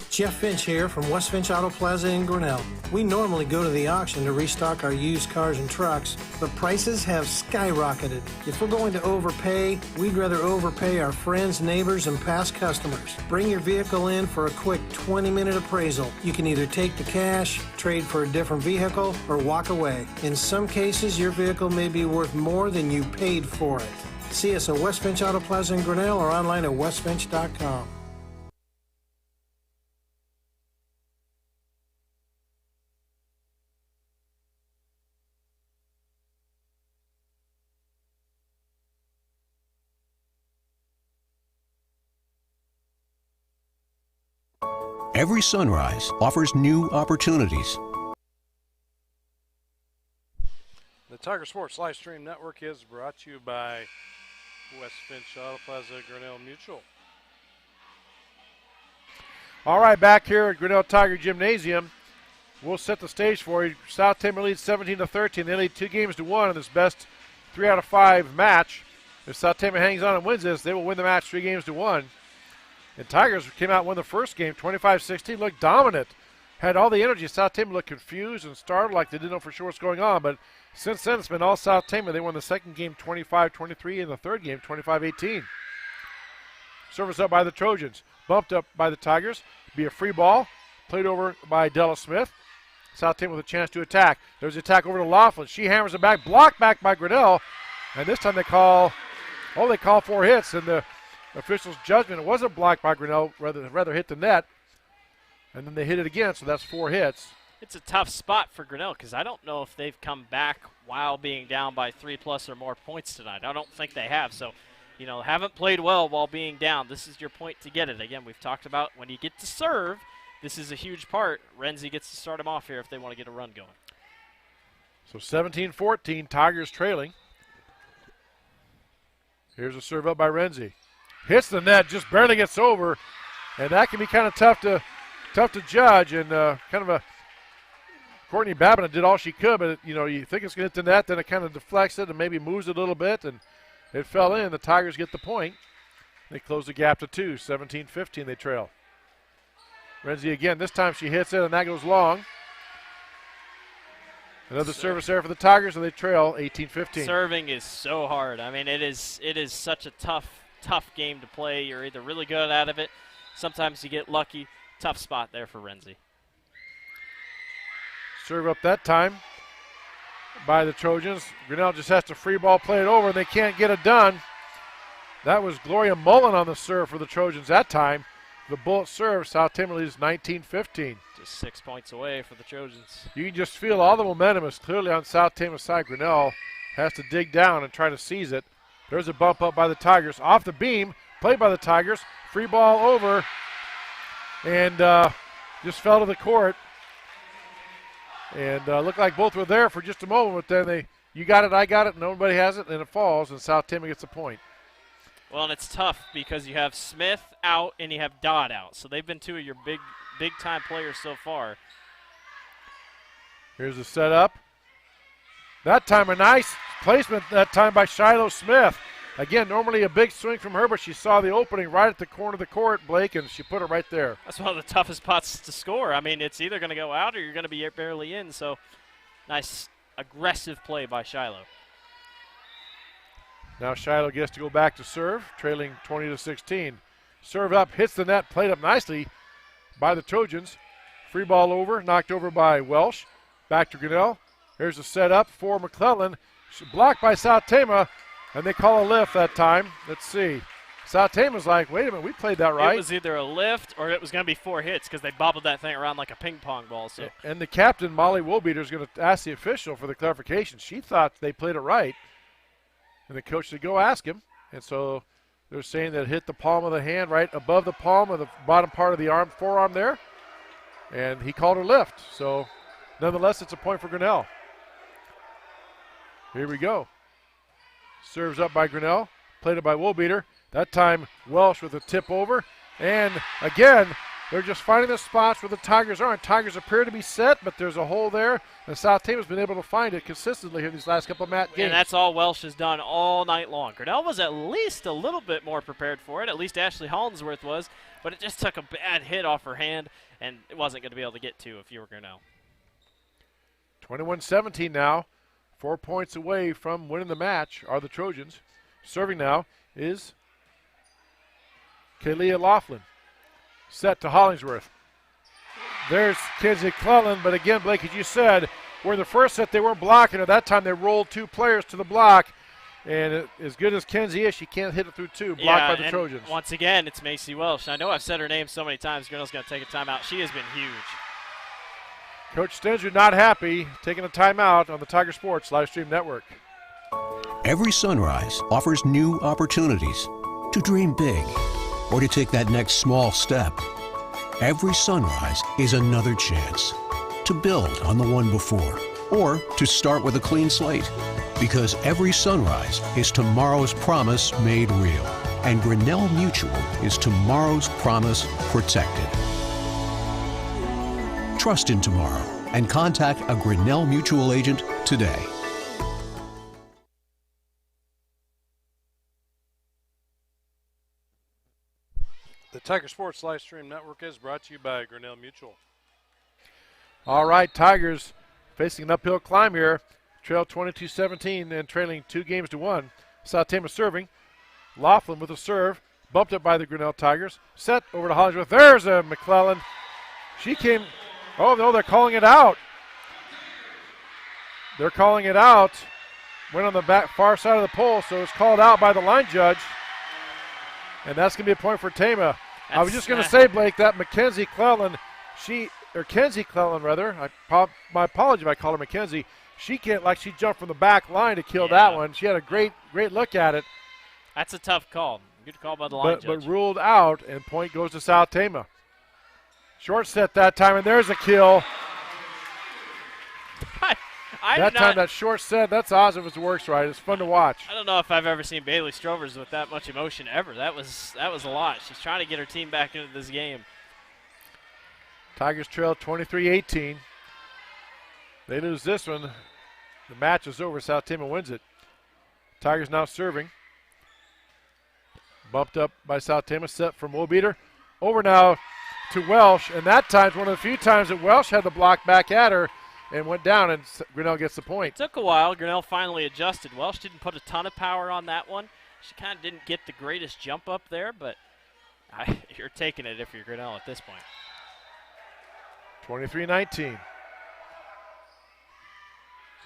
Jeff Finch here from West Finch Auto Plaza in Grinnell. We normally go to the auction to restock our used cars and trucks, but prices have skyrocketed. If we're going to overpay, we'd rather overpay our friends, neighbors, and past customers. Bring your vehicle in for a quick 20-minute appraisal. You can either take the cash, trade for a different vehicle, or walk away. In some cases, your vehicle may be worth more than you paid for it. See us at West Finch Auto Plaza in Grinnell or online at westfinch.com. Every sunrise offers new opportunities. The Tiger Sports Live Stream Network is brought to you by West Finch Auto Plaza, Grinnell Mutual. All right, back here at Grinnell Tiger Gymnasium, we'll set the stage for you. South Tama leads 17-13. They lead 2-1 in this best 3 out of 5 match. If South Tama hangs on and wins this, they will win the match 3-1. And Tigers came out and won the first game, 25-16, looked dominant. Had all the energy. South Tama looked confused and startled like they didn't know for sure what's going on. But since then, it's been all South Tama. They won the second game 25-23 and the third game 25-18. Service up by the Trojans. Bumped up by the Tigers. Be a free ball. Played over by Della Smith. South Tama with a chance to attack. There's an attack over to Laughlin. She hammers it back. Blocked back by Grinnell. And this time they call 4 hits. And the officials' judgment, it wasn't blocked by Grinnell, rather hit the net. And then they hit it again, so that's 4 hits. It's a tough spot for Grinnell because I don't know if they've come back while being down by 3+ or more points tonight. I don't think they have. So, haven't played well while being down. This is your point to get it. Again, we've talked about when you get to serve, this is a huge part. Renzi gets to start them off here if they want to get a run going. So 17-14, Tigers trailing. Here's a serve up by Renzi. Hits the net, just barely gets over, and that can be kind of tough to judge. And Courtney Babbitt did all she could, but you think it's going to hit the net, then it kind of deflects it and maybe moves it a little bit, and it fell in. The Tigers get the point. They close the gap to 2, 17-15 they trail. Renzi again, this time she hits it, and that goes long. Another service error for the Tigers, and they trail 18-15. Serving is so hard. I mean, it is such a tough game to play. You're either really good out of it. Sometimes you get lucky. Tough spot there for Renzi. Serve up that time by the Trojans. Grinnell just has to free ball play it over, and they can't get it done. That was Gloria Mullen on the serve for the Trojans that time. The bullet serve, South Tama leads 19-15. Just 6 points away for the Trojans. You can just feel all the momentum is clearly on South Tama's side. Grinnell has to dig down and try to seize it. There's a bump up by the Tigers. Off the beam, played by the Tigers. Free ball over, and just fell to the court. And looked like both were there for just a moment, but then you got it, I got it, nobody has it, and it falls, and South Tama gets a point. Well, and it's tough because you have Smith out and you have Dodd out. So they've been two of your big-time players so far. Here's the setup. That time a nice placement that time by Shiloh Smith. Again, normally a big swing from her, but she saw the opening right at the corner of the court, Blake, and she put it right there. That's one of the toughest spots to score. I mean, it's either going to go out or you're going to be barely in. So nice aggressive play by Shiloh. Now Shiloh gets to go back to serve, trailing 20-16. Serve up, hits the net, played up nicely by the Trojans. Free ball over, knocked over by Welsh. Back to Grinnell. Here's a setup for McClellan. Blocked by South Tama, and they call a lift that time. Let's see. South Tama's like, wait a minute, we played that right. It was either a lift or it was going to be 4 hits because they bobbled that thing around like a ping pong ball. So. And the captain, Molly Woolbeater, is going to ask the official for the clarification. She thought they played it right. And the coach said, go ask him. And so they're saying that it hit the palm of the hand right above the palm of the bottom part of the arm, forearm there. And he called her lift. So nonetheless, it's a point for Grinnell. Here we go. Serves up by Grinnell. Played it by Woolbeater. That time Welsh with a tip over. And again, they're just finding the spots where the Tigers aren't. Tigers appear to be set, but there's a hole there. And South Tama's been able to find it consistently here in these last couple of games. And that's all Welsh has done all night long. Grinnell was at least a little bit more prepared for it. At least Ashley Hollinsworth was. But it just took a bad hit off her hand, and it wasn't going to be able to get to if you were Grinnell. 21-17 now. 4 points away from winning the match are the Trojans. Serving now is Kalia Laughlin. Set to Hollingsworth. There's Kinsey Clellan, but again, Blake, as you said, where in the first set they weren't blocking her. That time they rolled 2 players to the block, and as good as Kinsey is, she can't hit it through 2, blocked by the Trojans. Once again, it's Macy Welsh. I know I've said her name so many times, Grinnell's going to take a timeout. She has been huge. Coach Stenzer not happy, taking a timeout on the Tiger Sports Live Stream Network. Every sunrise offers new opportunities to dream big or to take that next small step. Every sunrise is another chance to build on the one before or to start with a clean slate. Because every sunrise is tomorrow's promise made real. And Grinnell Mutual is tomorrow's promise protected. Trust in tomorrow and contact a Grinnell Mutual agent today. The Tiger Sports Live Stream Network is brought to you by Grinnell Mutual. All right, Tigers facing an uphill climb here. Trail 22-17 and trailing 2-1. South Tama serving. Laughlin with a serve. Bumped up by the Grinnell Tigers. Set over to Hollingsworth. There's a McClellan. She came. Oh, no, they're calling it out. They're calling it out. Went on the back far side of the pole, so it's called out by the line judge. And that's going to be a point for Tama. I was just going to say, Blake, that Kenzie Clellan, my apology if I call her Mackenzie. She can't, like, she jumped from the back line to kill that one. She had a great look at it. That's a tough call. Good call by the line judge. But ruled out, and point goes to South Tama. Short set that time, and there's a kill. That short set, that's awesome if it works right. It's fun to watch. I don't know if I've ever seen Bailey Strovers with that much emotion ever. That was a lot. She's trying to get her team back into this game. Tigers trail 23-18. They lose this one. The match is over. South Tama wins it. Tigers now serving. Bumped up by South Tama. Set from Woolbeater. Over now to Welsh. And that time's one of the few times that Welsh had the block back at her. and went down, and Grinnell gets the point. It took a while. Grinnell finally adjusted. Welsh didn't put a ton of power on that one. She kind of didn't get the greatest jump up there, but you're taking it if you're Grinnell at this point. 23-19.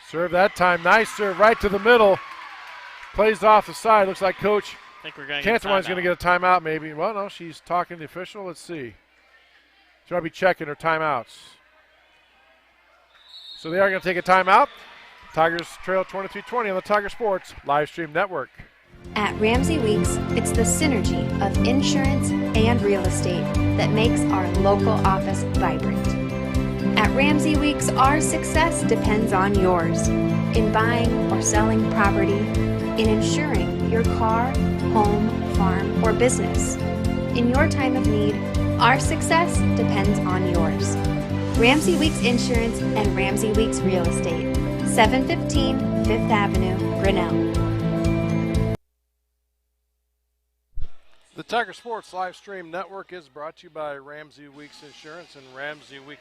Serve that time. Nice serve right to the middle. Plays off the side. Looks like Coach Canterwine's going to get a timeout maybe. Well, no, she's talking to the official. Let's see. She'll probably be checking her timeouts. So they are going to take a timeout. Tigers trail 23-20 on the Tiger Sports live stream network. At Ramsey Weeks, it's the synergy of insurance and real estate that makes our local office vibrant. At Ramsey Weeks, our success depends on yours in buying or selling property, in insuring your car, home, farm, or business. In your time of need, our success depends on yours. Ramsey Weeks Insurance and Ramsey Weeks Real Estate, 715 5th Avenue, Grinnell. The Tiger Sports live stream network is brought to you by Ramsey Weeks Insurance and Ramsey Week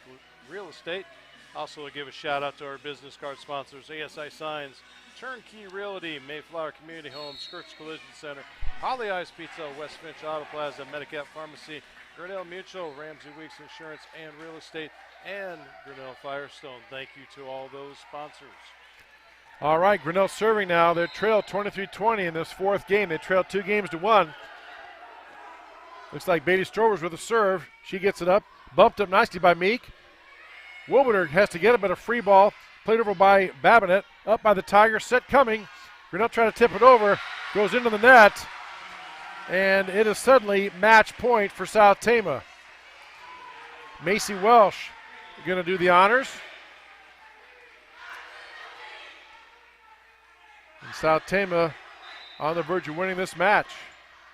Real Estate. Also, to give a shout out to our business card sponsors, ASI Signs, Turnkey Realty, Mayflower Community Homes, Skirts Collision Center, Holly Eyes Pizza, West Finch Auto Plaza, Medicap Pharmacy, Grinnell Mutual, Ramsey Weeks Insurance and Real Estate, and Grinnell Firestone. Thank you to all those sponsors. All right, Grinnell serving now. They trail 23-20 in this fourth game. They trail 2-1. Looks like Beatty Strovers with a serve. She gets it up. Bumped up nicely by Meek. Wilbiter has to get it, but a free ball. Played over by Babinet. Up by the Tigers. Set coming. Grinnell trying to tip it over. Goes into the net. And it is suddenly match point for South Tama. Macy Welsh going to do the honors. And South Tama on the verge of winning this match.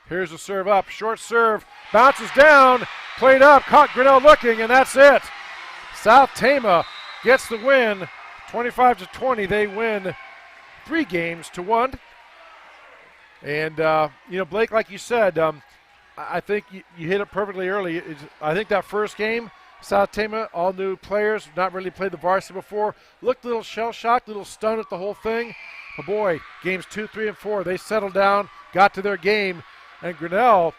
Here's the serve up. Short serve. Bounces down. Played up. Caught Grinnell looking, and that's it. South Tama gets the win. 25-20. They win 3-1. And, Blake, like you said, I think you hit it perfectly early. I think that first game, South Tama, all new players, not really played the varsity before, looked a little shell-shocked, a little stunned at the whole thing. But, boy, games 2, 3, and 4, they settled down, got to their game. And Grinnell,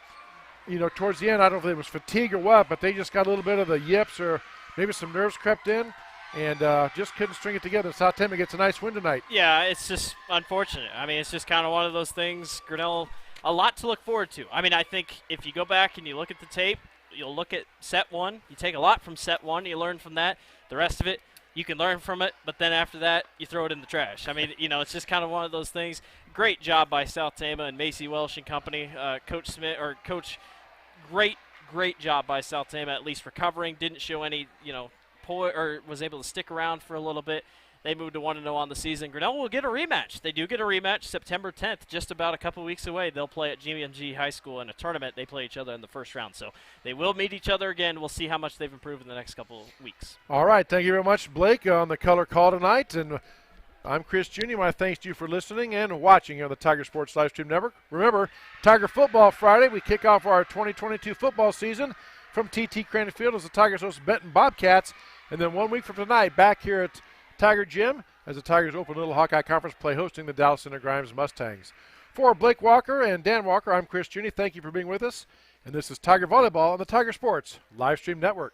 towards the end, I don't know if it was fatigue or what, but they just got a little bit of the yips or maybe some nerves crept in and just couldn't string it together. South Tama gets a nice win tonight. Yeah, it's just unfortunate. I mean, it's just kind of one of those things. Grinnell, a lot to look forward to. I mean, I think if you go back and you look at the tape, you'll look at set one. You take a lot from set one. You learn from that. The rest of it, you can learn from it, but then after that, you throw it in the trash. I mean, it's just kind of one of those things. Great job by South Tama and Macy Welsh and company. Coach, great job by South Tama, at least recovering. Didn't show any, pull or was able to stick around for a little bit. They moved to 1-0 on the season. Grinnell will get a rematch. They do get a rematch September 10th, just about a couple weeks away. They'll play at GMG High School in a tournament. They play each other in the first round. So they will meet each other again. We'll see how much they've improved in the next couple of weeks. All right. Thank you very much, Blake, on the color call tonight. And I'm Chris Jr. My thanks to you for listening and watching on the Tiger Sports Livestream Network. Remember, Tiger Football Friday. We kick off our 2022 football season from TT Crane Field as the Tigers host Benton Bobcats. And then 1 week from tonight, back here at Tiger Gym as the Tigers open Little Hawkeye Conference play hosting the Dallas Center Grimes Mustangs. For Blake Walker and Dan Walker, I'm Chris Jr. Thank you for being with us. And this is Tiger Volleyball on the Tiger Sports Livestream Network.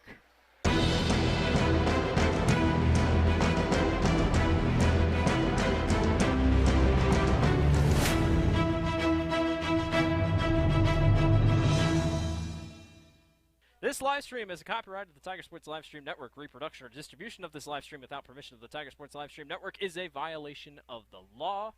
This live stream is a copyright of the Tiger Sports Livestream Network. Reproduction or distribution of this live stream without permission of the Tiger Sports Livestream Network is a violation of the law.